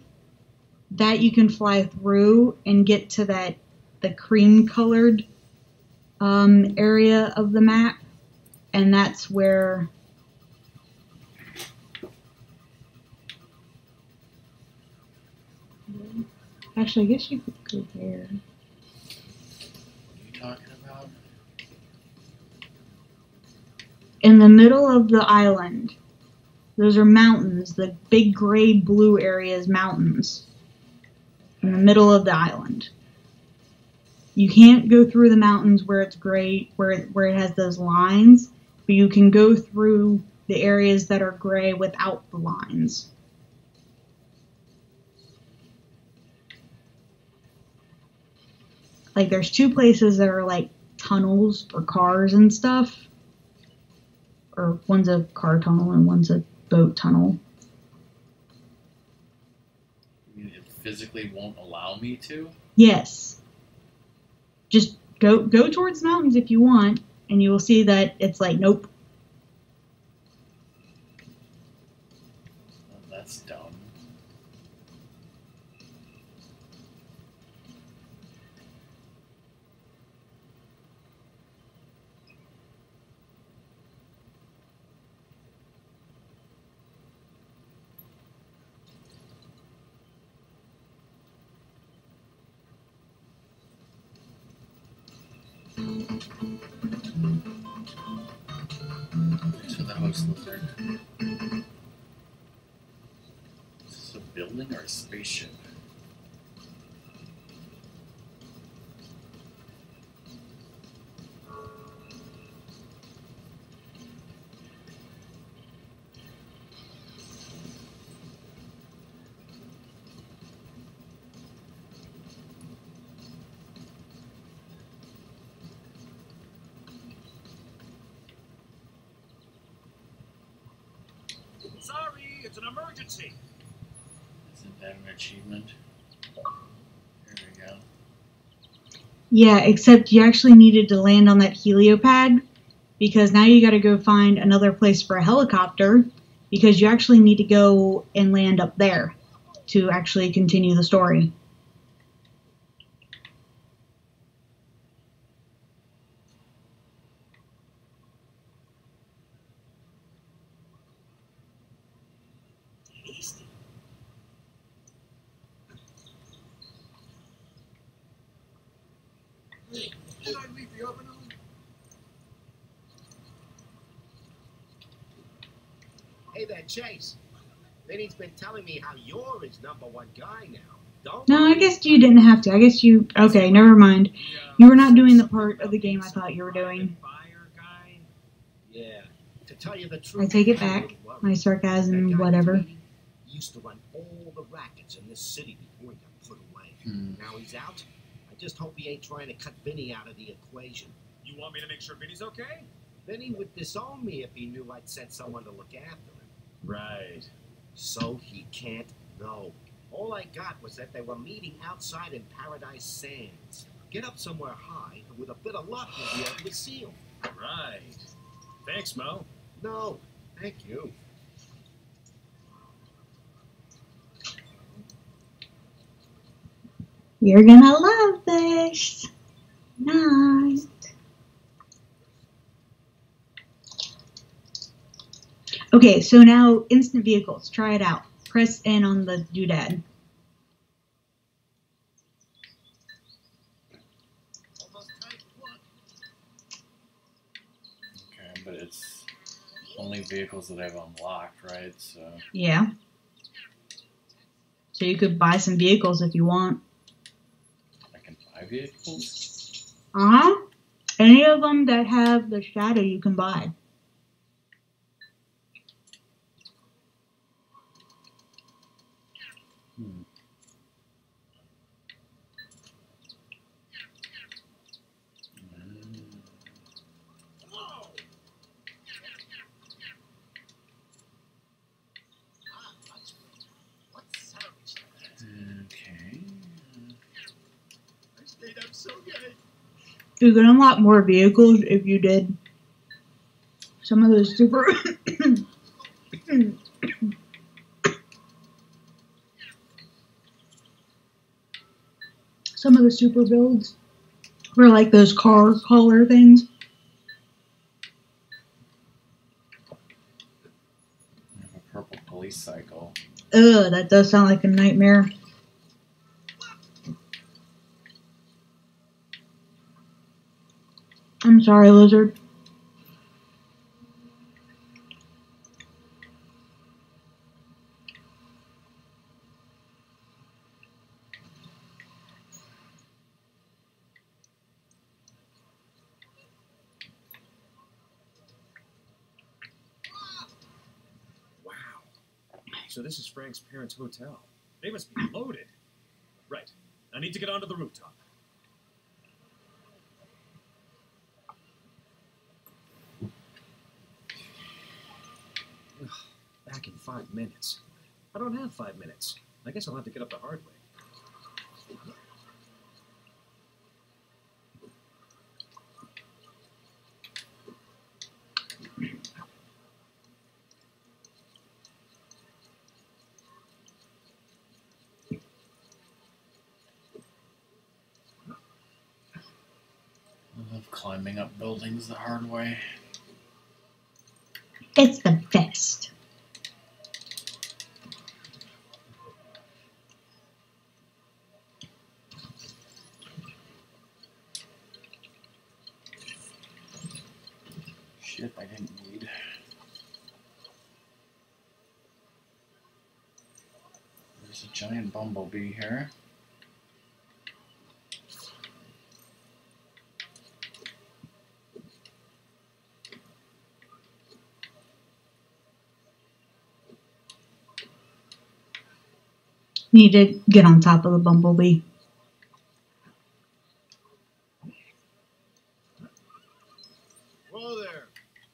that you can fly through and get to the cream-colored area of the map, and that's where... Actually, I guess you could go there. What are you talking about? In the middle of the island, those are mountains. The big gray-blue area is mountains. In the middle of the island. You can't go through the mountains where it's gray, where it has those lines, but you can go through the areas that are gray without the lines. Like, there's two places that are like tunnels for cars and stuff. Or one's a car tunnel and one's a boat tunnel. You mean it physically won't allow me to? Yes. Just go towards the mountains if you want, and you will see that it's like, nope. Well, that's dumb. Thanks for the host, lizard. Is this a building or a spaceship? Sorry, it's an emergency. Isn't that an achievement? Here we go. Yeah, except you actually needed to land on that heliopad, because now you gotta go find another place for a helicopter, because you actually need to go and land up there to actually continue the story. Did I leave the oven on? Hey there, Chase. Vinny's been telling me how you're his #1 guy now. Don't No, I worry. guess you didn't have to. I guess you... Okay, never mind. You were not doing the part of the game I thought you were doing. Fire guy? Yeah. To tell you the truth, I take it I'm a back. little worried. My That sarcasm, guy whatever. Tweedy used to run all the rackets in this city before he got put away. Now he's out. I just hope he ain't trying to cut Vinny out of the equation. You want me to make sure Vinny's okay? Vinny would disown me if he knew I'd sent someone to look after him. Right. So he can't know. All I got was that they were meeting outside in Paradise Sands. Get up somewhere high, and with a bit of luck, you'll be able to see him. Right. Thanks, Mo. No, thank you. You're gonna love this. Nice. Okay, so now instant vehicles. Try it out. Press N on the doodad. Okay, but it's only vehicles that I've unlocked, right? So Yeah. So you could buy some vehicles if you want. I can buy vehicles? Uh-huh. Any of them that have the shadow you can buy. Okay. I stayed up so good. You could unlock more vehicles if you did some of those super... some of the super builds were like those car collar things. I have a purple police cycle. Ugh, that does sound like a nightmare. I'm sorry, lizard. Wow. So this is Frank's parents' hotel. They must be loaded. Right. I need to get onto the rooftop. Ugh, back in 5 minutes. I don't have 5 minutes. I guess I'll have to get up the hard way. I love climbing up buildings the hard way. It's the best. Shit, I didn't need. There's a giant bumblebee here. Need to get on top of the bumblebee. Whoa there.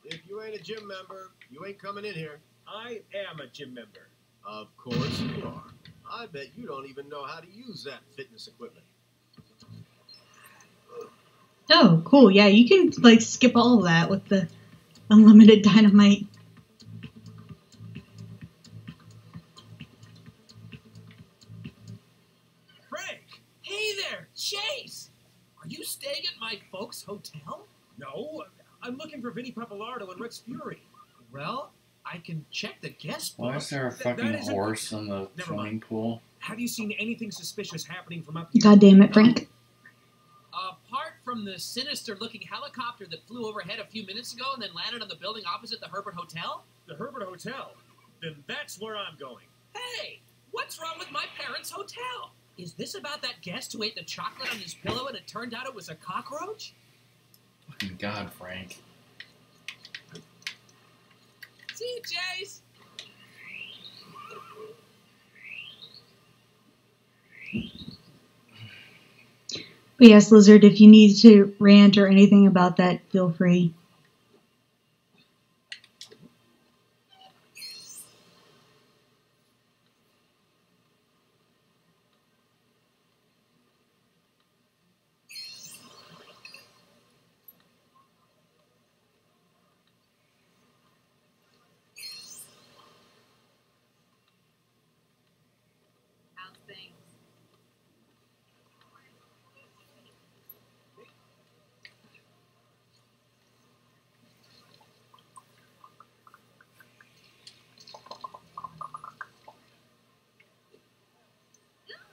If you ain't a gym member, you ain't coming in here. I am a gym member. Of course you are. I bet you don't even know how to use that fitness equipment. Oh, cool. Yeah, you can like skip all of that with the unlimited dynamite. Frank! Hey there, Chase! Are you staying at my folks' hotel? No, I'm looking for Vinny Pappalardo and Rex Fury. Well, I can check the guest book. Why is there a that fucking isn't- horse in the Never swimming mind. pool? Have you seen anything suspicious happening from up here? God damn it, Frank. Apart from the sinister-looking helicopter that flew overhead a few minutes ago and then landed on the building opposite the Herbert Hotel? The Herbert Hotel. then that's where I'm going. Hey, what's wrong with my parents' hotel? Is this about that guest who ate the chocolate on his pillow and it turned out it was a cockroach? Fucking God, Frank. See you, Chase. But yes, Lizard, if you need to rant or anything about that, feel free. How's things?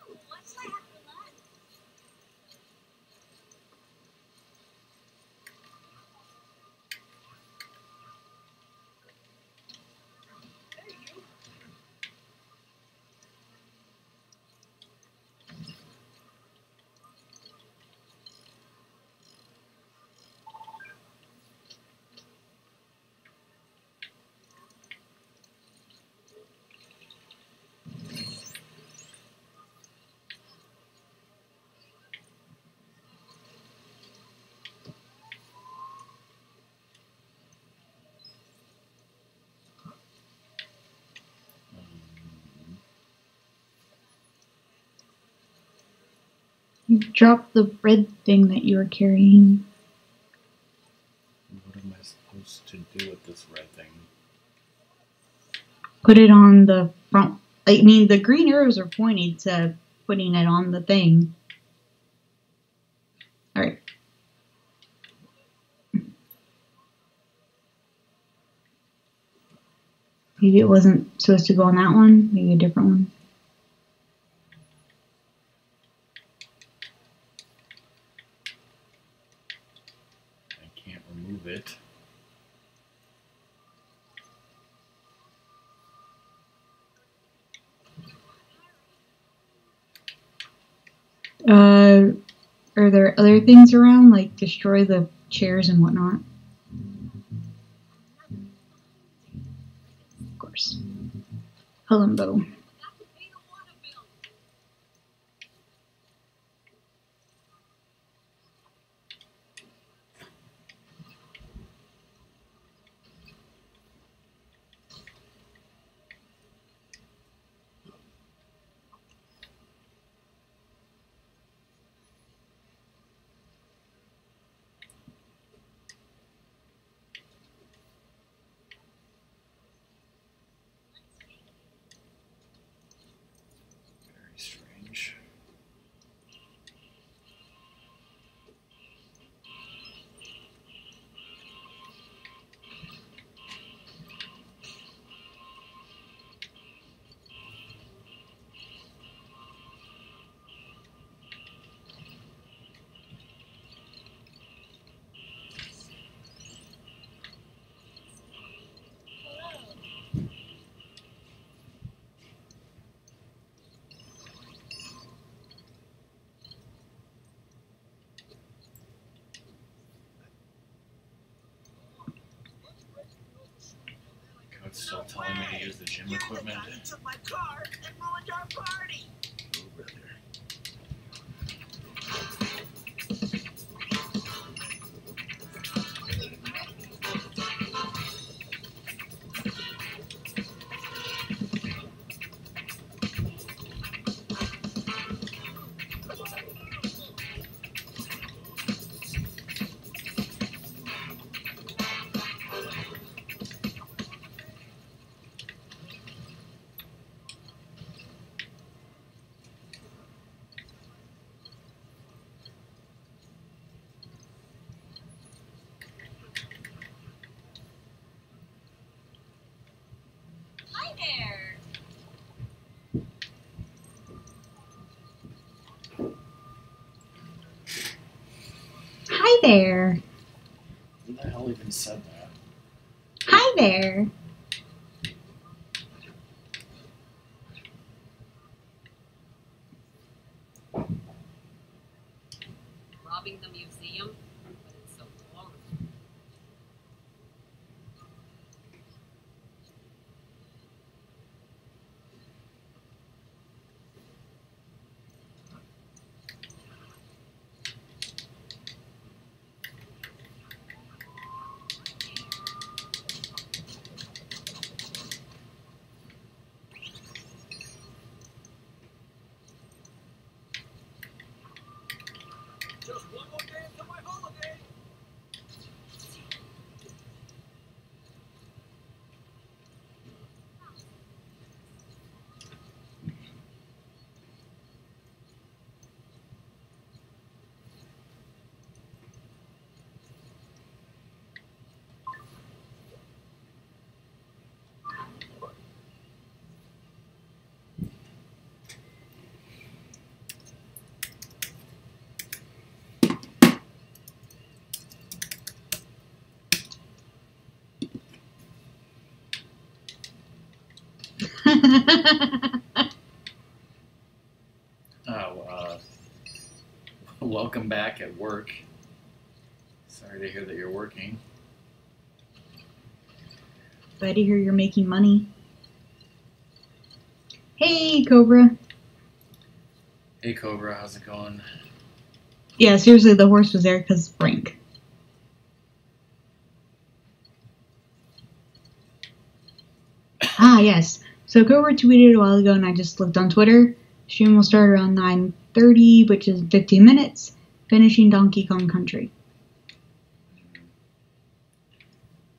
Ooh, what's that for lunch? You dropped the red thing that you were carrying. What am I supposed to do with this red thing? Put it on the front. I mean, the green arrows are pointing to putting it on the thing. Alright. Maybe it wasn't supposed to go on that one. Maybe a different one. I can't remove it. Are there other things around, like destroy the chairs and whatnot? Of course. Columbo. Very strange. Code's still telling me to use the gym equipment. You took my car and ruined our party. Oh, brother. Hi there. Hi there. Who the hell even said that? Hi there. Welcome back at work. Sorry to hear that you're working. Glad to hear you're making money. Hey, Cobra. Hey, Cobra, how's it going? Yeah, seriously, the horse was there because Frank. Ah, yes. So Cobra tweeted a while ago, and I just looked on Twitter. Stream will start around 9:30, which is 15 minutes, finishing Donkey Kong Country.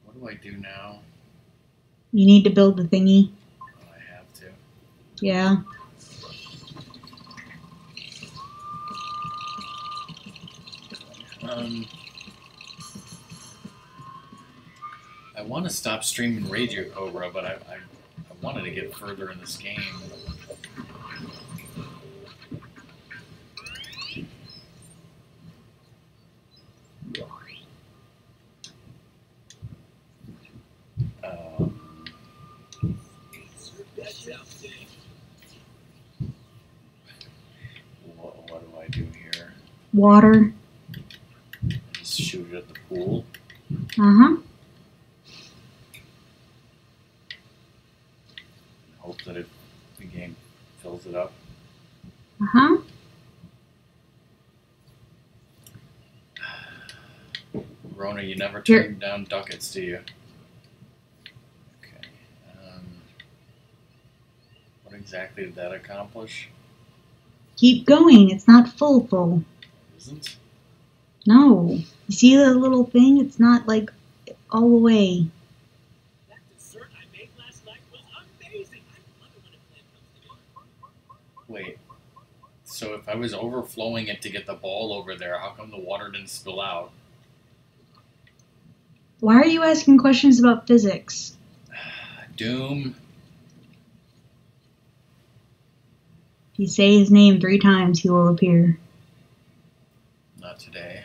What do I do now? You need to build the thingy. Oh, I have to. Yeah. I want to stop streaming Radio Cobra, but I wanted to get further in this game. What do I do here? Water. Just shoot it at the pool. Uh-huh. Hope that the game fills it up. Uh-huh. Rona, you never turn down ducats, do you? Okay. What exactly did that accomplish? Keep going. It's not full. Isn't? No. You see the little thing? It's not, like, all the way. That dessert I made last night was amazing. I love it when a plan comes together. Wait. So if I was overflowing it to get the ball over there, how come the water didn't spill out? Why are you asking questions about physics? Doom. If you say his name 3 times, he will appear. Not today.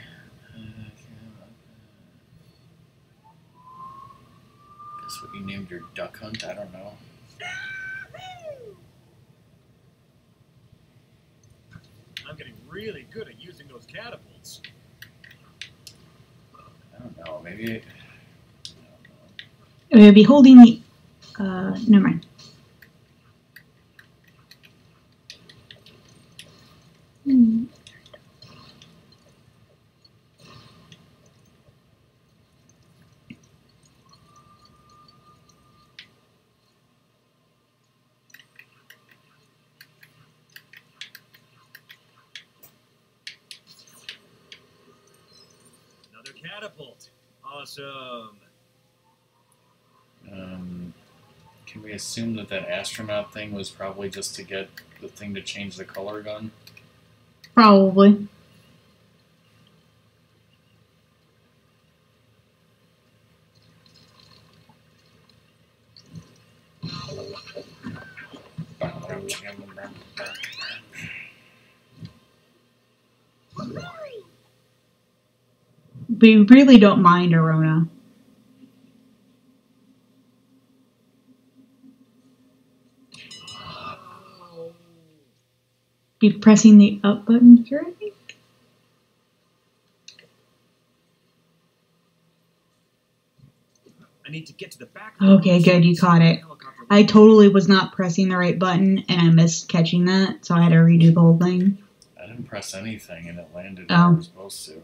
Guess what you named your duck hunt? I don't know. I'm getting really good at using those catapults. I don't know. Maybe. We'll be holding the... never mind. Another catapult. Awesome. Can we assume that astronaut thing was probably just to get the thing to change the color gun? Probably. We really don't mind Arona. Be pressing the up button here, I think. I need to get to the back. Okay, good, you caught it. I totally was not pressing the right button, and I missed catching that, so I had to redo the whole thing. I didn't press anything, and it landed where I was supposed to.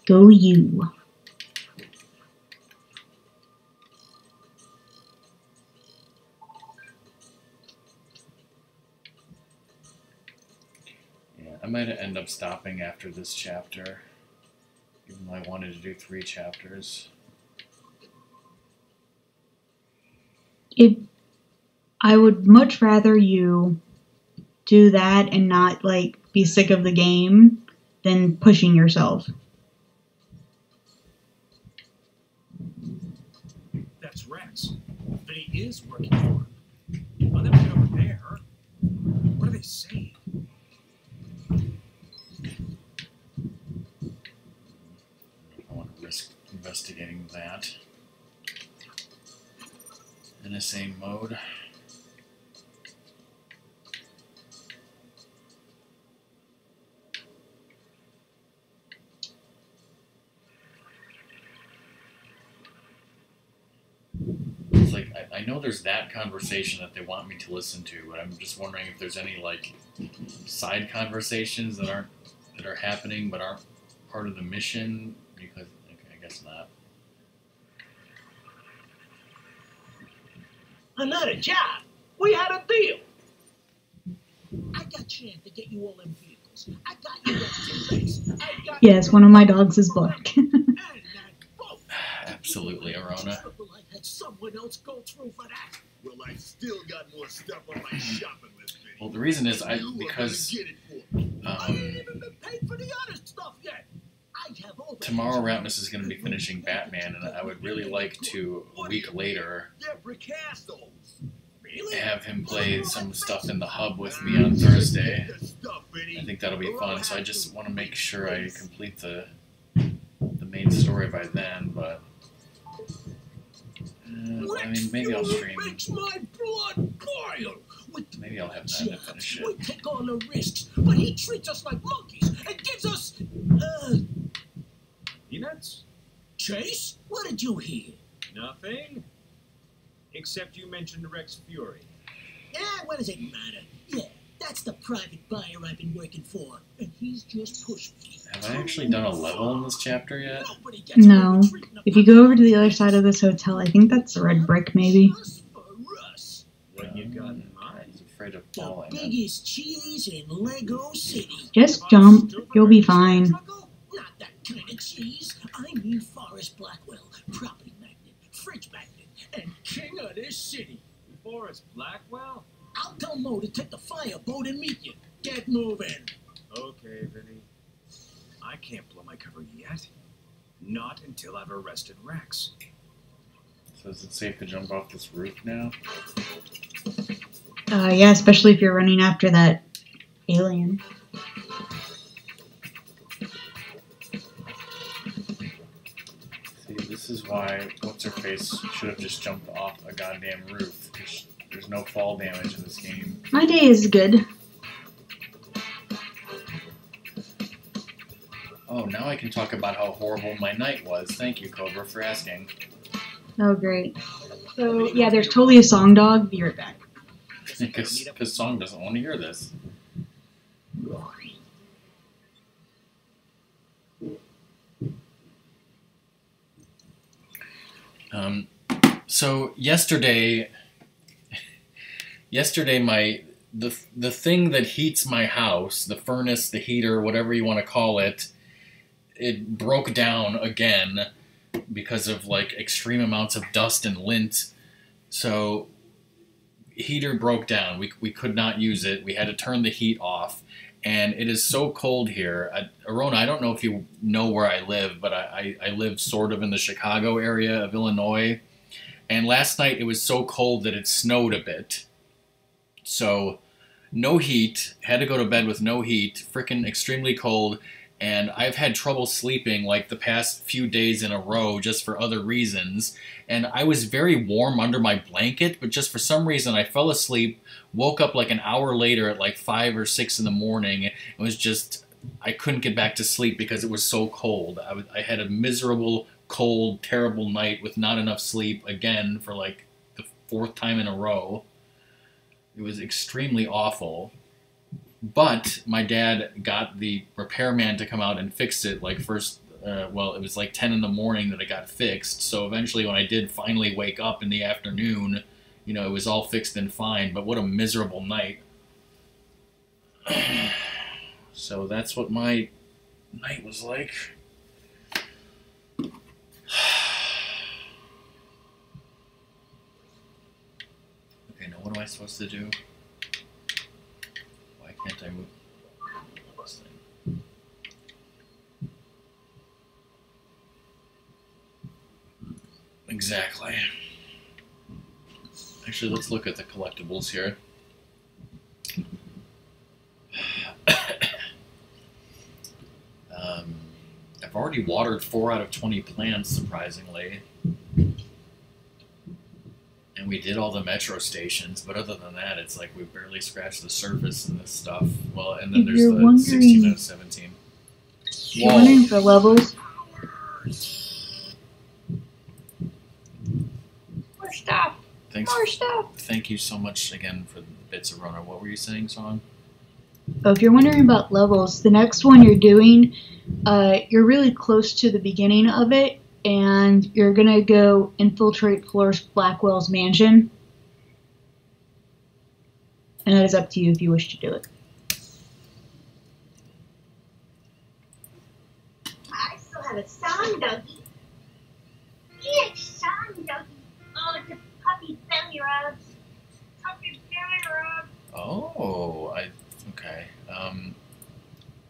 Go you. Yeah, I might end up stopping after this chapter, even though I wanted to do 3 chapters. I would much rather you do that and not, like, be sick of the game than pushing yourself. That's Rex. Vinny is working for him. I'll never get over there. What are they saying? I want to risk investigating that. NSA mode. It's like, I know there's that conversation that they want me to listen to, but I'm just wondering if there's any like side conversations that are happening but aren't part of the mission, because okay, I guess not. Another job. We had a deal. I got Chan to get you all them vehicles. I got you that T-Rex. I got Yes, one of my dogs is black. and that boat. Absolutely, Arona. Well, I had someone else go through for that. Well, I still got more stuff on my shopping list, Vinny. Well, the reason is You were because gonna get it for me. I ain't even been paid for the other stuff yet. I have all that. tomorrow Rapnus is going to be finishing Batman, and I would really like to, a week later, They're Picasso. Really? have him play some stuff in the hub with me on Thursday. Good stuff, Vinny. I think that'll be fun, so I just want to make sure I complete the main story by then, but I mean, maybe I'll stream. Makes my blood boil. With Maybe I'll have time to finish we it. take all the risks, but he treats us like monkeys and gives us. Peanuts? Chase, what did you hear? Nothing. Except you mentioned Rex Fury. Yeah, what does it matter? Yeah, that's the private buyer I've been working for, and he's just pushed me. Have I actually done a level in this chapter yet? Nobody gets No. away with treating a If you go over to the other side of this hotel, I think that's the red brick, maybe. Us for us. What you got in I mind? was afraid of The falling. biggest cheese in Lego City. Just jump. You'll be fine. Struggle? Not that kind of cheese. I mean Forrest Blackwell, property magnate, fridge magnate, and king of this city. Forrest Blackwell? I'll tell Mo to take the fireboat and meet you. Get moving. Okay, Vinny. I can't blow my cover yet. Not until I've arrested Rex. So is it safe to jump off this roof now? Yeah, especially if you're running after that alien. See, this is why What's-Her-Face should have just jumped off a goddamn roof. There's no fall damage in this game. My day is good. Oh, now I can talk about how horrible my night was. Thank you, Cobra, for asking. Oh, great. So, yeah, there's totally a song dog. Be right back. Because Song doesn't want to hear this. So yesterday the thing that heats my house, the furnace, the heater, whatever you want to call it, it broke down again because of like extreme amounts of dust and lint. So heater broke down. We could not use it. We had to turn the heat off. And it is so cold here. Arona, I don't know if you know where I live, but I live sort of in the Chicago area of Illinois. And last night it was so cold that it snowed a bit. So no heat. Had to go to bed with no heat. Frickin' extremely cold. And I've had trouble sleeping like the past few days in a row just for other reasons. And I was very warm under my blanket, but just for some reason I fell asleep, woke up like an hour later at like 5 or 6 in the morning. It was just, I couldn't get back to sleep because it was so cold. I had a miserable, cold, terrible night with not enough sleep again for like the 4th time in a row. It was extremely awful. But my dad got the repairman to come out and fix it like first, well, it was like 10 in the morning that it got fixed. So eventually when I did finally wake up in the afternoon, you know, it was all fixed and fine. But what a miserable night. So that's what my night was like. Okay, now what am I supposed to do? Why can't I move this thing? Exactly. Actually, let's look at the collectibles here. I've already watered 4 out of 20 plants, surprisingly. And And we did all the metro stations, but other than that, it's like we barely scratched the surface in this stuff. Well, and then If there's you're the wondering- 16 out of 17. You're wondering for levels. More stuff. Thanks. More stuff. Thank you so much again for the bits of runner. What were you saying, Song? Oh, if you're wondering about levels, the next one you're doing, you're really close to the beginning of it, and you're gonna go infiltrate Floris Blackwell's mansion. And that is up to you if you wish to do it. I still have a song, Dougie. Yeah, song, Dougie. Oh, it's a puppy belly rubs. Puppy belly rubs. Oh, okay.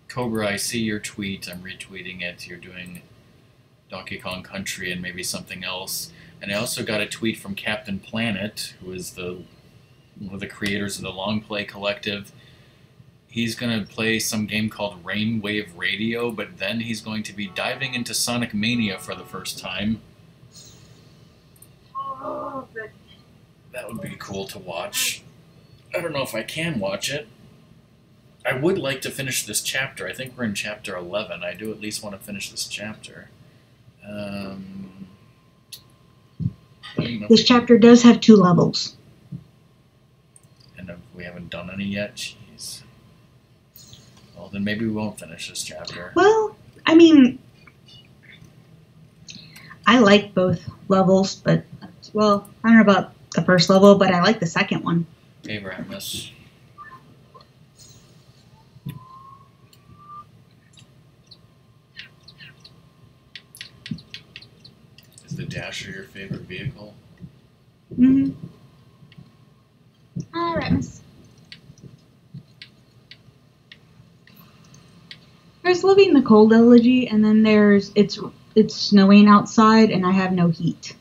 Cobra, I see your tweet. I'm retweeting it. You're doing Donkey Kong Country and maybe something else. And I also got a tweet from Captain Planet, who is one of the creators of the Long Play Collective. He's going to play some game called Rainwave Radio, but then he's going to be diving into Sonic Mania for the first time. Oh, good. That would be cool to watch. I don't know if I can watch it. I would like to finish this chapter. I think we're in chapter 11. I do at least want to finish this chapter. This chapter does have 2 levels. And we haven't done any yet? Jeez. Well, then maybe we won't finish this chapter. Well, I mean, I like both levels, but, well, I don't know about the first level, but I like the second one. Hey, Ratmus. Is the Dasher your favorite vehicle? Mm-hmm. All right, miss. There's Living the Cold Elegy, and then there's it's snowing outside, and I have no heat.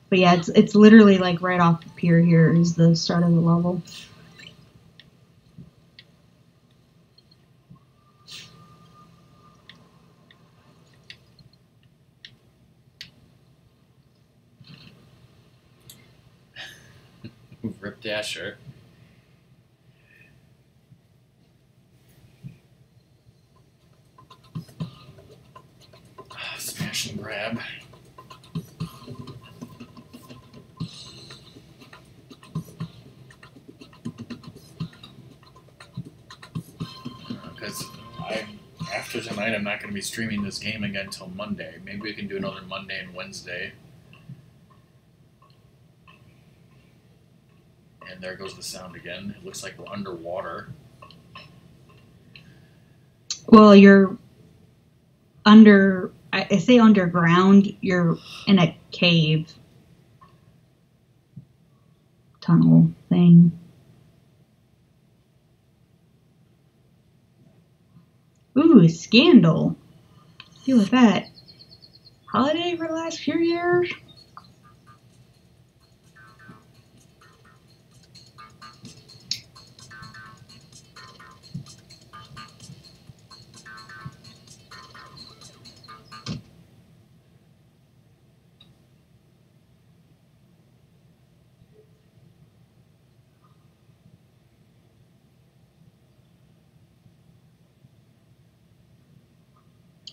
But yeah, it's literally like right off the pier here is the start of the level. Rip Dasher. Smash and grab. Because after tonight, I'm not going to be streaming this game again until Monday. Maybe we can do another Monday and Wednesday. And there goes the sound again. It looks like we're underwater. Well, you're under, I say underground, you're in a cave tunnel thing. Ooh, Scandal. Deal with that. Holiday for the last few years?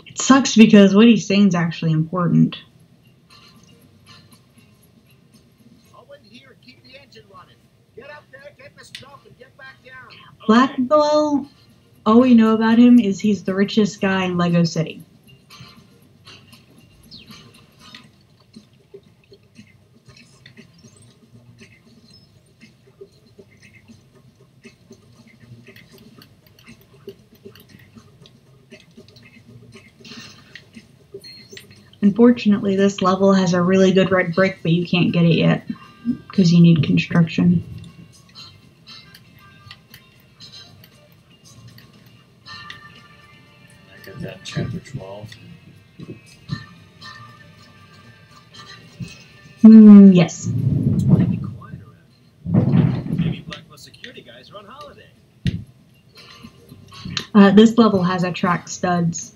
It sucks because what he's saying is actually important. I'll wait here and keep the engine running. Get up there, get the stuff, and get back down. Blackwell, all we know about him is he's the richest guy in Lego City. Unfortunately, this level has a really good red brick, but you can't get it yet because you need construction. I got that in chapter 12. Yes. Might be quiet around. Maybe Blackwell security guys are on holiday. This level has attract studs.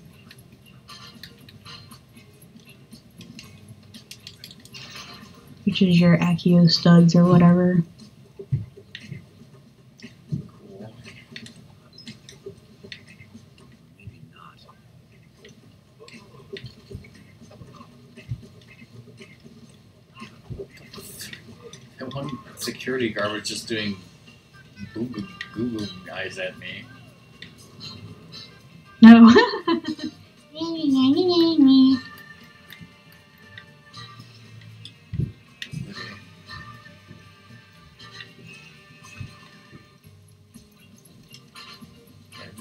which is your Accio studs or whatever. Cool. Maybe not. That one security guard was just doing goo eyes at me. No.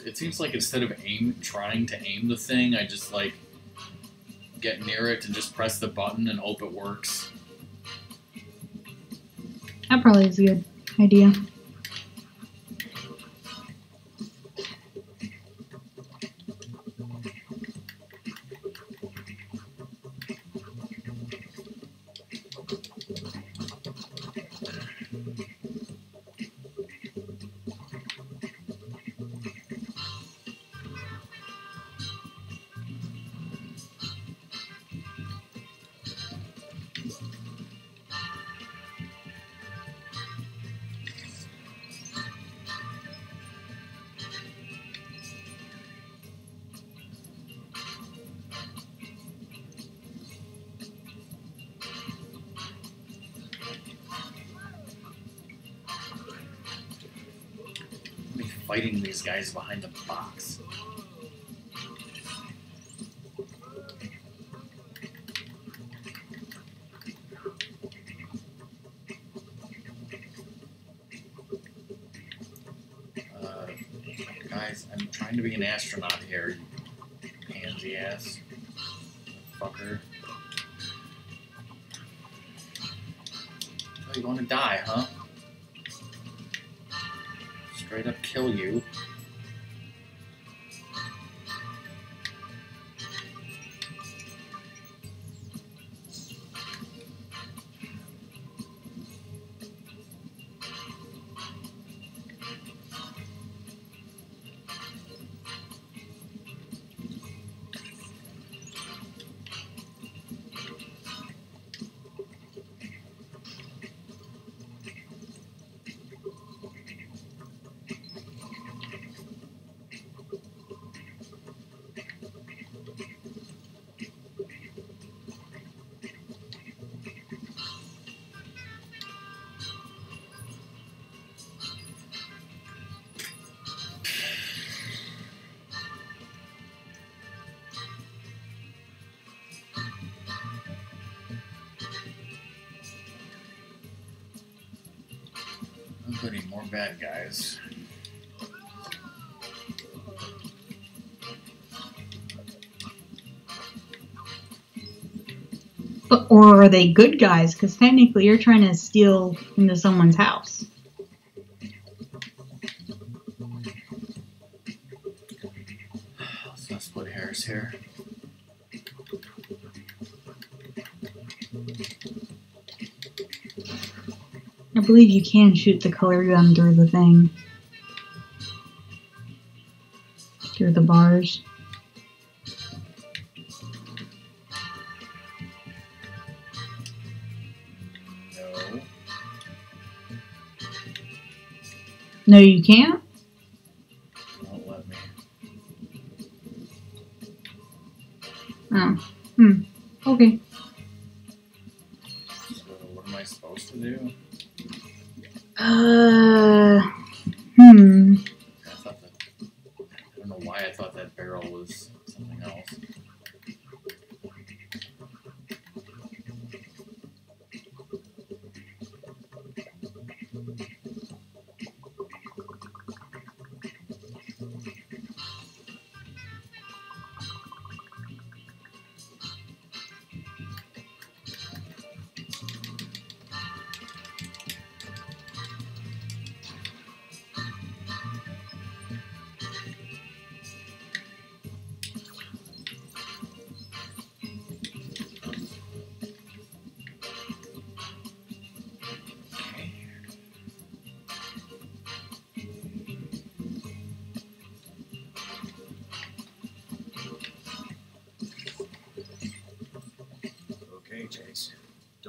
It seems like instead of trying to aim the thing, I just like get near it and just press the button and hope it works. That probably is a good idea. Fighting these guys behind the box. Guys, I'm trying to be an astronaut here, you pansy ass fucker. Oh, you want to die, huh? Straight up kill you. Goody, more bad guys. But, or are they good guys? Because technically you're trying to steal into someone's house. Let's not split hairs here. I believe you can shoot the color gun through the thing. Through the bars. No. No, you can't? Won't let me. Oh. Okay. So what am I supposed to do? Hmm. I thought that. I don't know why I thought that barrel was something else.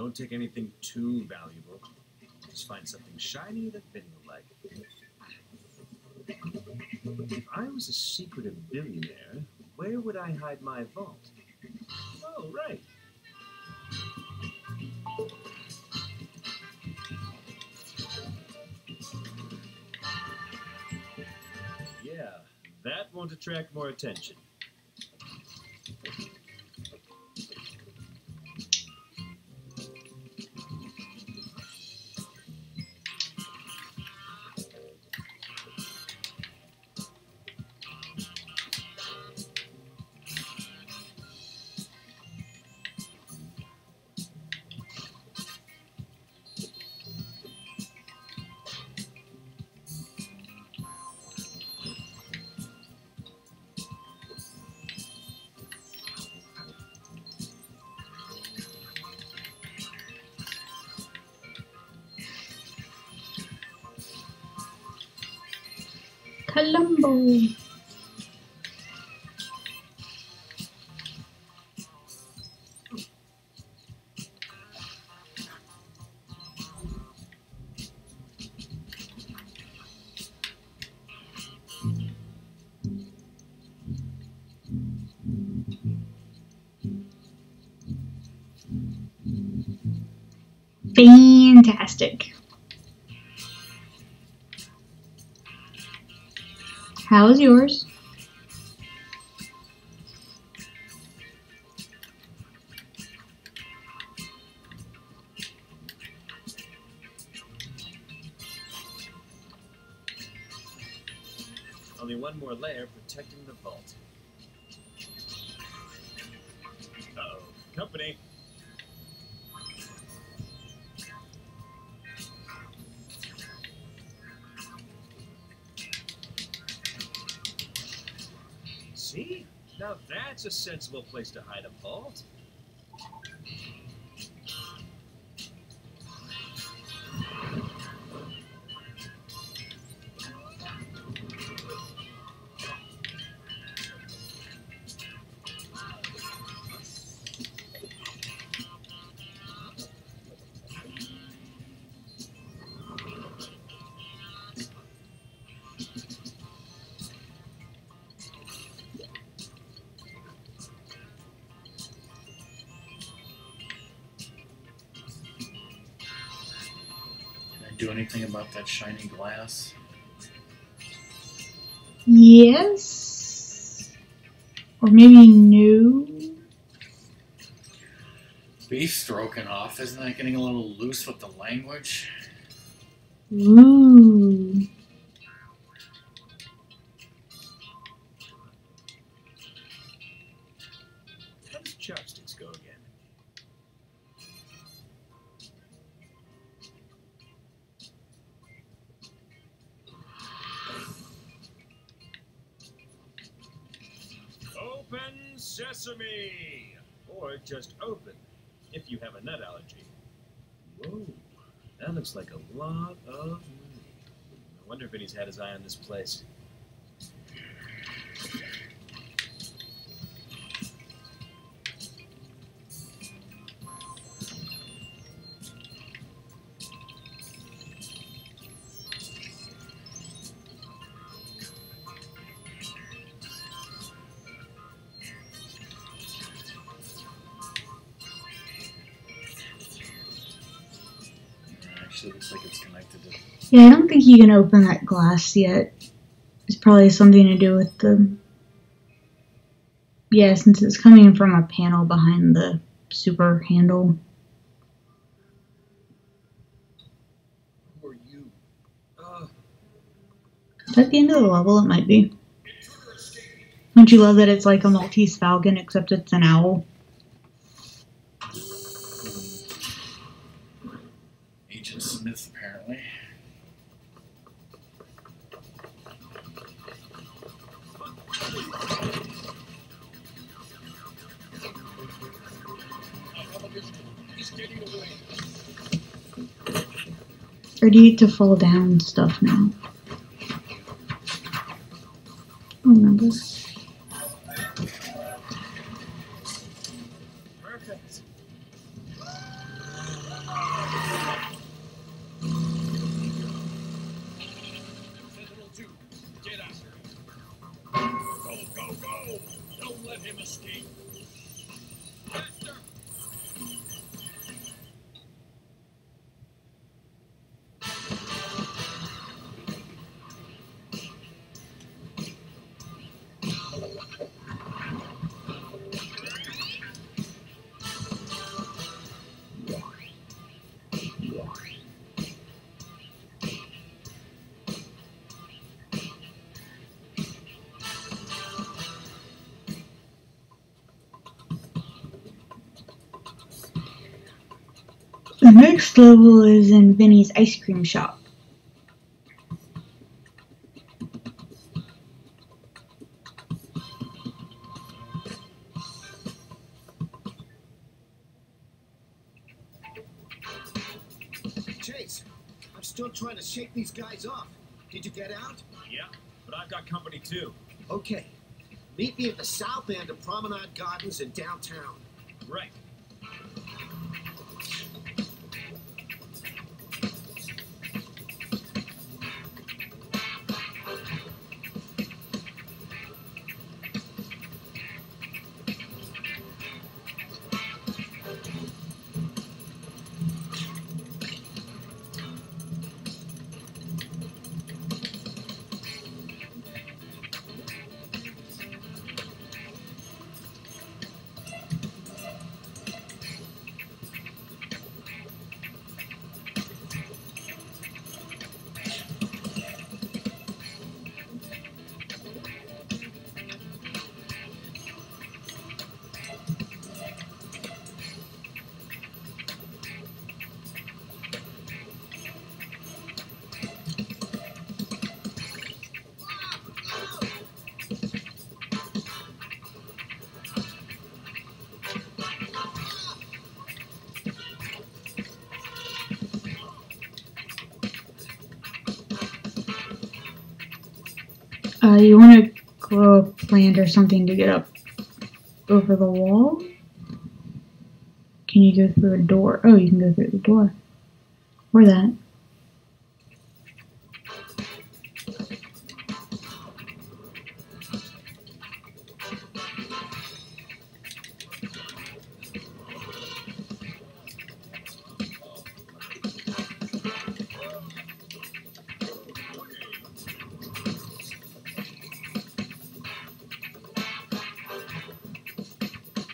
Don't take anything too valuable. Just find something shiny that Vinny will like. If I was a secretive billionaire, where would I hide my vault? Oh, right. Yeah, that won't attract more attention. Columbo. Fantastic. How's yours? Only one more layer protecting the vault. Uh-oh. Company. See? Now that's a sensible place to hide a vault. Do anything about that shiny glass? Yes. Or maybe no. Beef stroking off. Isn't that getting a little loose with the language? Ooh. How does chopsticks go again? Open sesame! Or just open, if you have a nut allergy. Whoa, that looks like a lot of money. I wonder if Vinny's had his eye on this place. Actually, looks like it's connected to. Yeah, I don't think you can open that glass yet. It's probably something to do with the... Yeah, since it's coming from a panel behind the super handle. Who are you? Is that the end of the level? It might be. Don't you love that it's like a Maltese Falcon except it's an owl? Agent Smith, apparently. Or do you get to fall down stuff now? I don't remember. Perfect. let him escape. Faster! The next level is in Vinny's ice cream shop. Chase, I'm still trying to shake these guys off. Did you get out? Yeah, but I've got company too. Okay. Meet me at the south end of Promenade Gardens in downtown. Right. You want to grow a plant or something to get up over the wall? Can you go through a door? Oh, you can go through the door. Or that.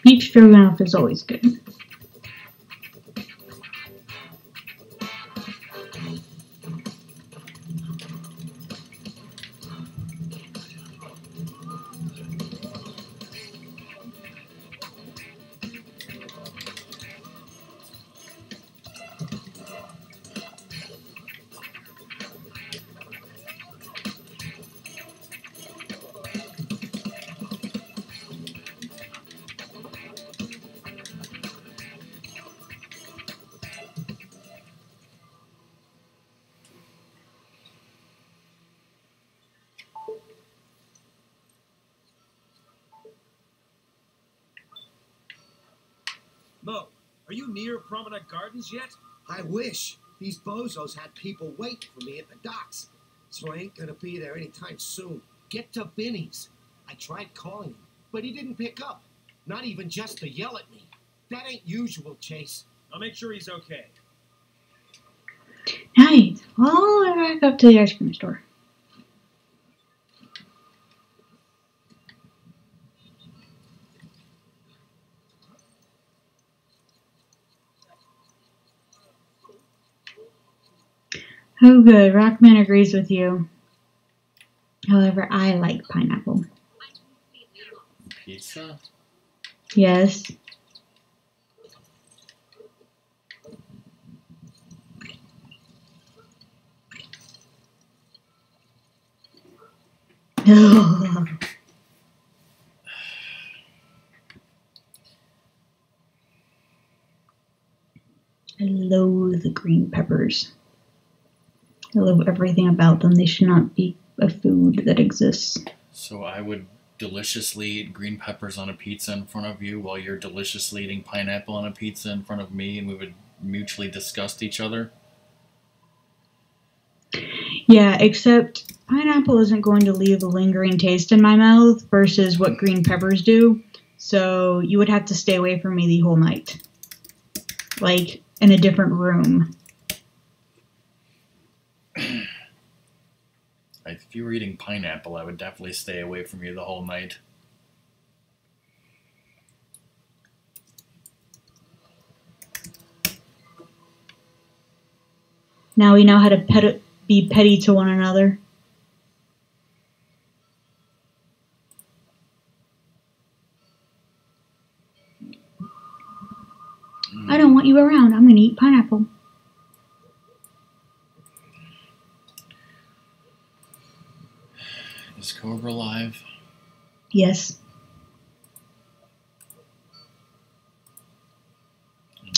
Beef stroganoff is always good. Mo, are you near Promenade Gardens yet? I wish. These bozos had people waiting for me at the docks, so I ain't gonna be there anytime soon. Get to Vinny's. I tried calling him, but he didn't pick up. Not even just to yell at me. That ain't usual, Chase. I'll make sure he's okay. Nice. Well, we're back up to the ice cream store. Oh, good. Rockman agrees with you. However, I like pineapple. Pizza? Yes. Ugh. I loathe the green peppers. I love everything about them. They should not be a food that exists. So I would deliciously eat green peppers on a pizza in front of you while you're deliciously eating pineapple on a pizza in front of me, and we would mutually disgust each other? Yeah, except pineapple isn't going to leave a lingering taste in my mouth versus what green peppers do. So you would have to stay away from me the whole night. Like, in a different room. If you were eating pineapple, I would definitely stay away from you the whole night. Now we know how to be petty to one another. I don't want you around. I'm going to eat pineapple. Is Cobra alive? Yes.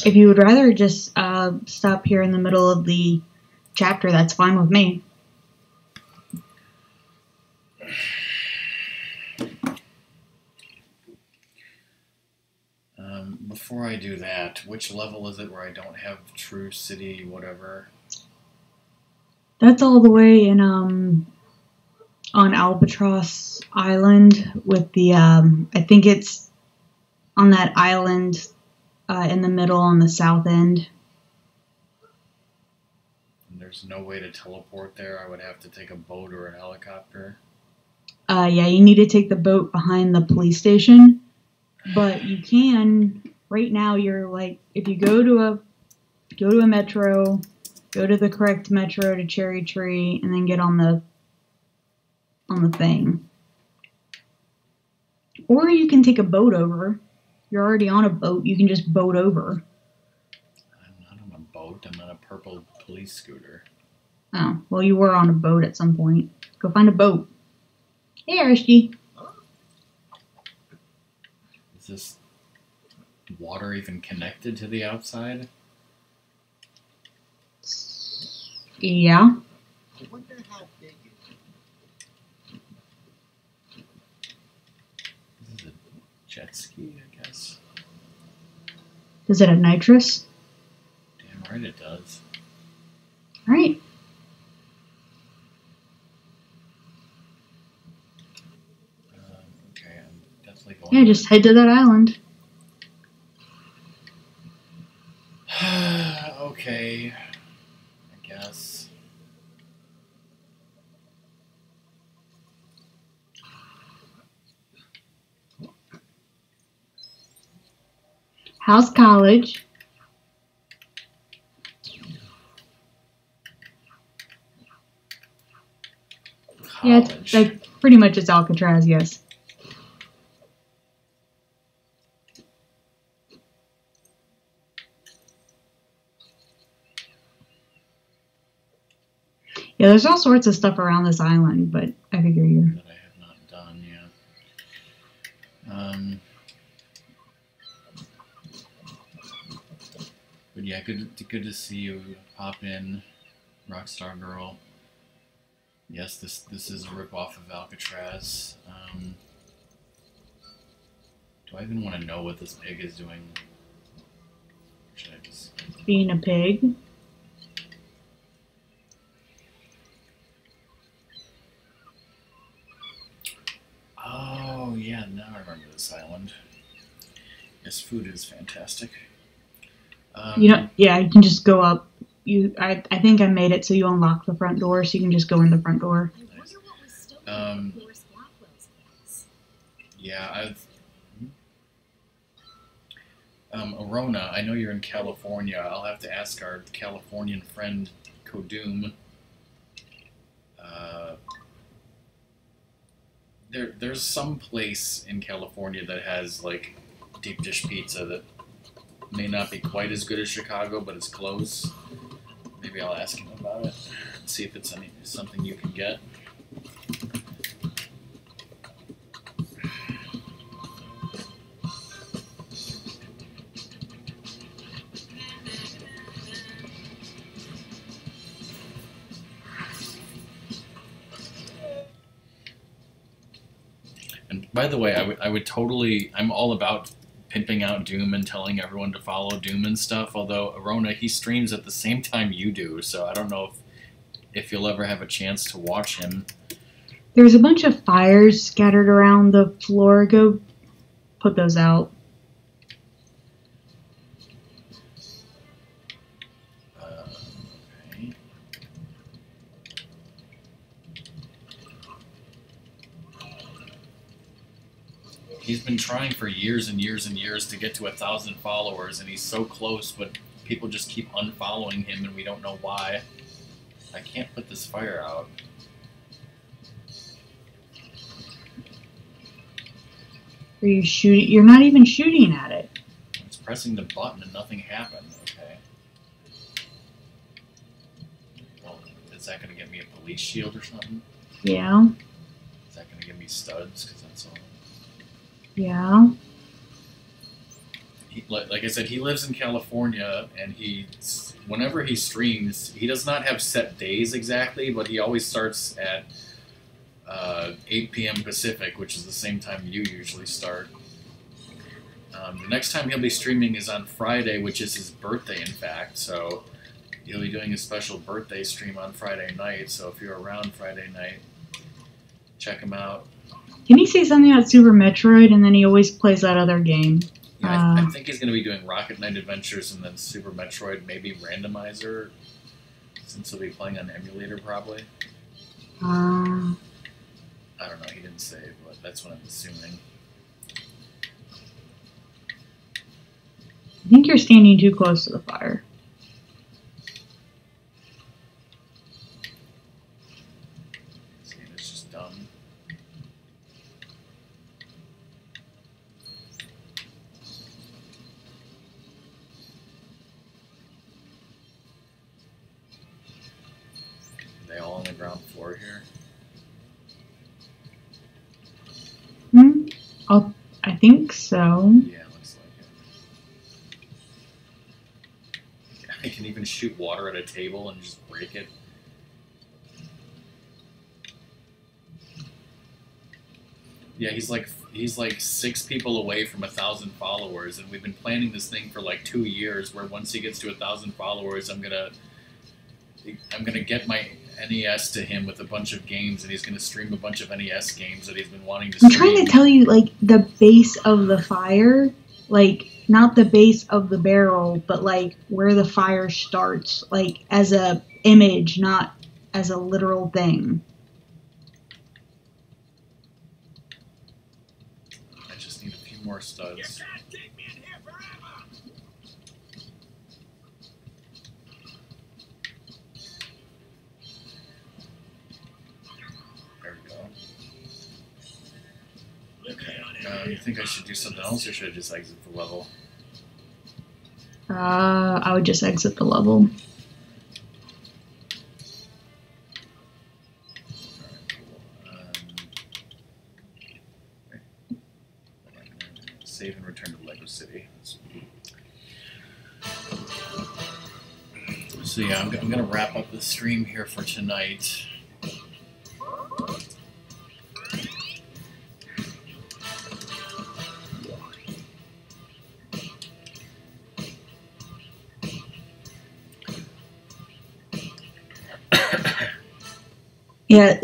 If you would rather just stop here in the middle of the chapter, that's fine with me. Before I do that, which level is it where I don't have True City, whatever? That's all the way in on Albatross Island with the I think it's on that island in the middle on the south end. And there's no way to teleport there. I would have to take a boat or a helicopter. Yeah, you need to take the boat behind the police station, but you can. Right now, you're like, if you go to a metro, go to the correct metro to Cherry Tree, and then get on the thing. Or you can take a boat over. You're already on a boat. You can just boat over. I'm not on a boat. I'm on a purple police scooter. Oh, well, you were on a boat at some point. Go find a boat. Hey, RSG. Is this water even connected to the outside? Yeah. I wonder how big it is. This is a jet ski, I guess. Does it have nitrous? Damn right it does. All right. Okay, I'm definitely going. Yeah, just head to that island. Okay, I guess. House College. Yeah, it's like pretty much it's Alcatraz, yes. Yeah, there's all sorts of stuff around this island, but I figure you're... That I have not done yet. But yeah, good to see you pop in, Rockstar Girl. Yes, this is a ripoff of Alcatraz. Do I even want to know what this pig is doing? Or should I just... Being a pig. Oh, yeah, now I remember this island. Yes, food is fantastic. You know, yeah, you can just go up. I think I made it so you unlock the front door, so you can just go in the front door. Yeah, Arona, I know you're in California. I'll have to ask our Californian friend, Kodoom. There's some place in California that has, like, deep dish pizza that may not be quite as good as Chicago, but it's close. Maybe I'll ask him about it and see if it's something you can get. And by the way, I would totally, I'm all about pimping out Doom and telling everyone to follow Doom and stuff, although Arona, he streams at the same time you do, so I don't know if you'll ever have a chance to watch him. There's a bunch of fires scattered around the floor. Go put those out. Okay. He's been trying for years and years and years to get to 1,000 followers, and he's so close, but people just keep unfollowing him, and we don't know why. I can't put this fire out. Are you shooting? You're not even shooting at it. I was pressing the button and nothing happened. Okay. Well, is that going to get me a police shield or something? Yeah. Is that going to give me studs? Because that's all. Yeah. Like I said, he lives in California, and whenever he streams, he does not have set days exactly, but he always starts at 8 p.m. Pacific, which is the same time you usually start. The next time he'll be streaming is on Friday, which is his birthday, in fact, so he'll be doing a special birthday stream on Friday night, so if you're around Friday night, check him out. Can he say something about Super Metroid, and then he always plays that other game? Yeah, I think he's going to be doing Rocket Knight Adventures and then Super Metroid, maybe Randomizer, since he'll be playing on emulator probably. I don't know, he didn't say, but that's what I'm assuming. I think you're standing too close to the fire. See, it's just dumb. Are they all on the ground floor here? I think so. Yeah, looks like it. I can even shoot water at a table and just break it. Yeah, he's like 6 people away from 1,000 followers, and we've been planning this thing for like 2 years. Where once he gets to 1,000 followers, I'm gonna get my NES to him with a bunch of games, and he's gonna stream a bunch of NES games that he's been wanting to I'm stream. trying to tell you, like, the base of the fire, like, not the base of the barrel, but, like, where the fire starts, like, as a image, not as a literal thing. I just need a few more studs. You think I should do something else, or should I just exit the level? I would just exit the level. Save and return to Lego City. So yeah, I'm going to wrap up the stream here for tonight. Yeah,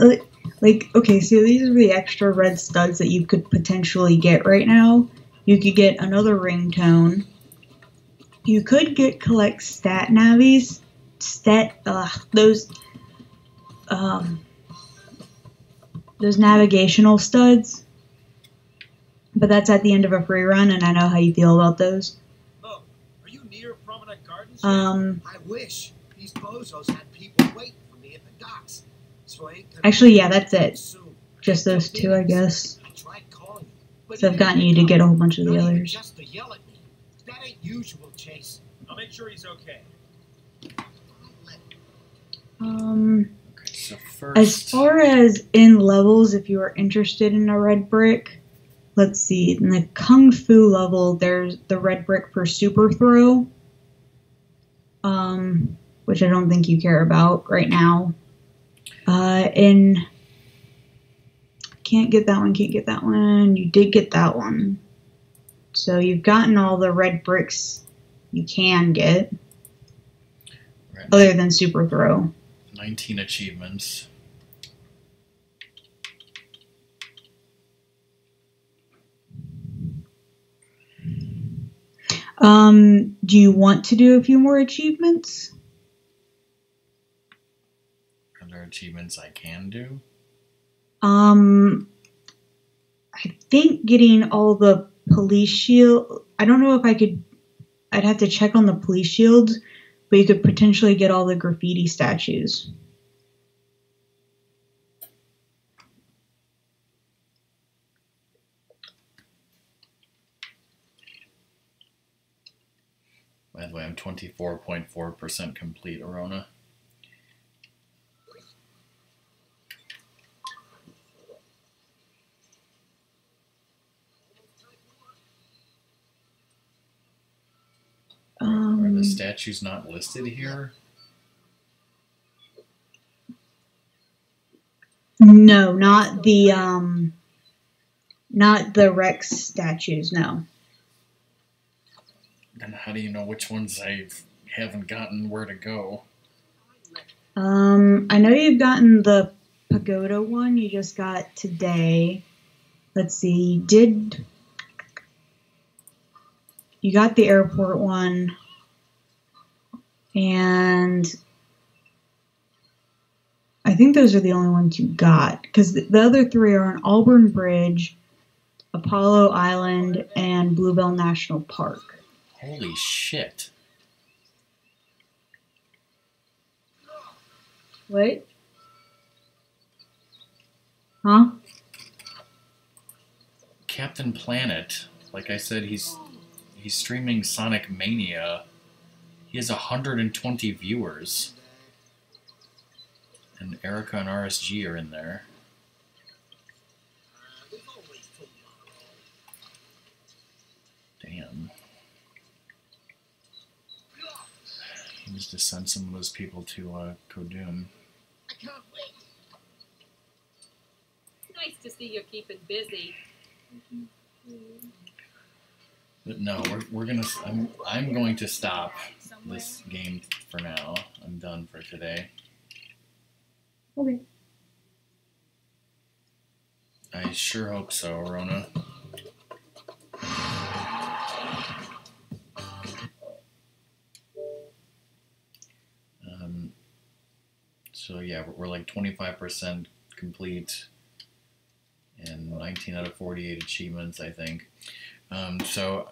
like, okay, so these are the extra red studs that you could potentially get right now. You could get another ringtone. You could collect stat navies. Those navigational studs. But that's at the end of a free run, and I know how you feel about those. Oh, are you near Promenade Gardens? I wish. These bozos had people waiting for me at the docks. So actually, yeah, that's it. Just those two, I guess. So I've gotten you to get a whole bunch of the others. Just to yell at me. That ain't usual, Chase. I'll make sure he's okay. Okay, so first, as far as in levels, if you are interested in a red brick, let's see. In the Kung Fu level, there's the red brick for super throw, which I don't think you care about right now. Can't get that one. You did get that one. So you've gotten all the red bricks you can get, other than super throw. 19 achievements. Do you want to do a few more achievements? Are there achievements I can do? I think getting all the police shield. I don't know if I could. I'd have to check on the police shields, but you could potentially get all the graffiti statues. By the way, I'm 24.4% complete, Arona. Are the statues not listed here? No, not the Rex statues. No. Then how do you know which ones I haven't gotten where to go? I know you've gotten the pagoda one. You just got today. Let's see. You got the airport one, and I think those are the only ones you got, because the other three are on Auburn Bridge, Apollo Island, and Bluebell National Park. Holy shit. What? Huh? Captain Planet, like I said, he's streaming Sonic Mania. He has 120 viewers. And Erica and RSG are in there. Damn. He needs to send some of those people to Kodum. I can't wait. Nice to see you're keeping busy. But no, we're gonna. I'm going to stop this game for now. I'm done for today. Okay. I sure hope so, Rona. So yeah, we're like 25% complete, and 19 out of 48 achievements, I think. So,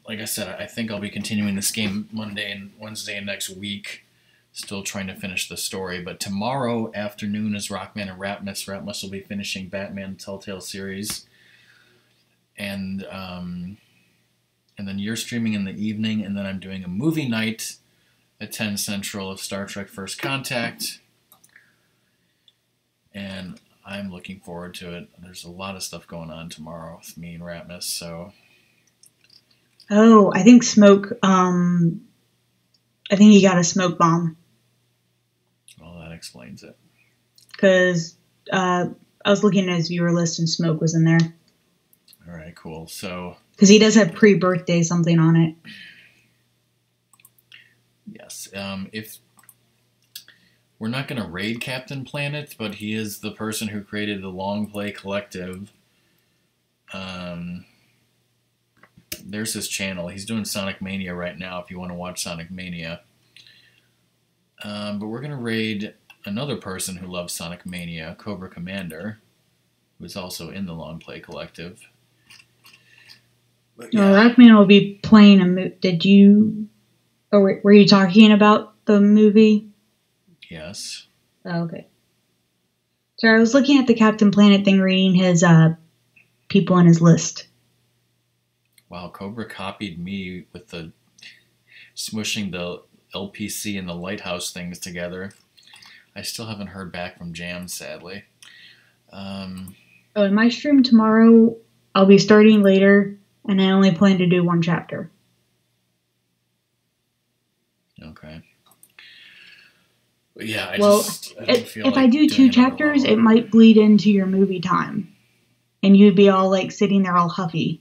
like I said, I think I'll be continuing this game Monday and Wednesday and next week. Still trying to finish the story, but tomorrow afternoon is Rockman and Ratmus. Ratmus will be finishing Batman Telltale series, and then you're streaming in the evening, and then I'm doing a movie night at 10 Central of Star Trek First Contact, and I'm looking forward to it. There's a lot of stuff going on tomorrow with me and Ratmus, so... Oh, I think Smoke, I think he got a smoke bomb. Well, that explains it. Because I was looking at his viewer list and Smoke was in there. All right, cool. So... Because he does have pre-birthday something on it. Yes. If... We're not going to raid Captain Planet, but he is the person who created the Long Play Collective. There's his channel. He's doing Sonic Mania right now if you want to watch Sonic Mania. But we're going to raid another person who loves Sonic Mania, Cobra Commander, who is also in the Long Play Collective. But, yeah. Rockman will be playing a movie. Did you... Or were you talking about the movie? Yes. Oh, okay. So I was looking at the Captain Planet thing, reading his people on his list. Wow, Cobra copied me with the smushing the LPC and the Lighthouse things together. I still haven't heard back from Jam, sadly. In my stream tomorrow, I'll be starting later, and I only plan to do one chapter. Okay. But yeah, I if I do 2 chapters, it might bleed into your movie time. And you'd be all like sitting there all huffy.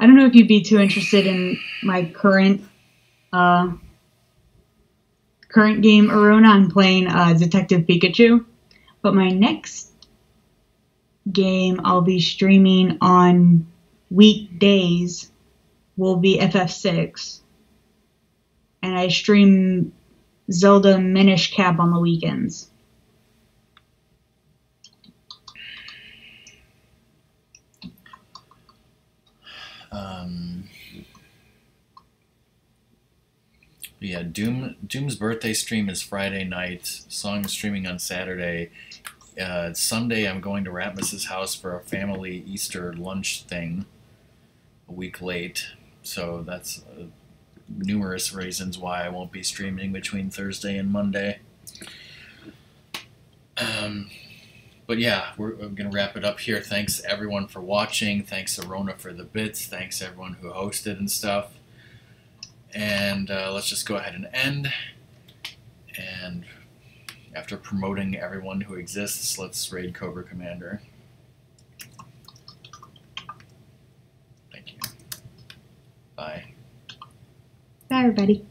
I don't know if you'd be too interested in my current game, Arona. I'm playing Detective Pikachu. But my next game I'll be streaming on weekdays will be FF6. And I stream Zelda Minish Cap on the weekends. Yeah, Doom's birthday stream is Friday night. Song streaming on Saturday. Sunday, I'm going to Ratmus's house for a family Easter lunch thing. A week late, so that's numerous reasons why I won't be streaming between Thursday and Monday. But yeah, we're going to wrap it up here. Thanks everyone for watching. Thanks Arona for the bits. Thanks everyone who hosted and stuff. And let's just go ahead and end. And after promoting everyone who exists, let's raid Cobra Commander. Thank you. Bye. Bye, everybody.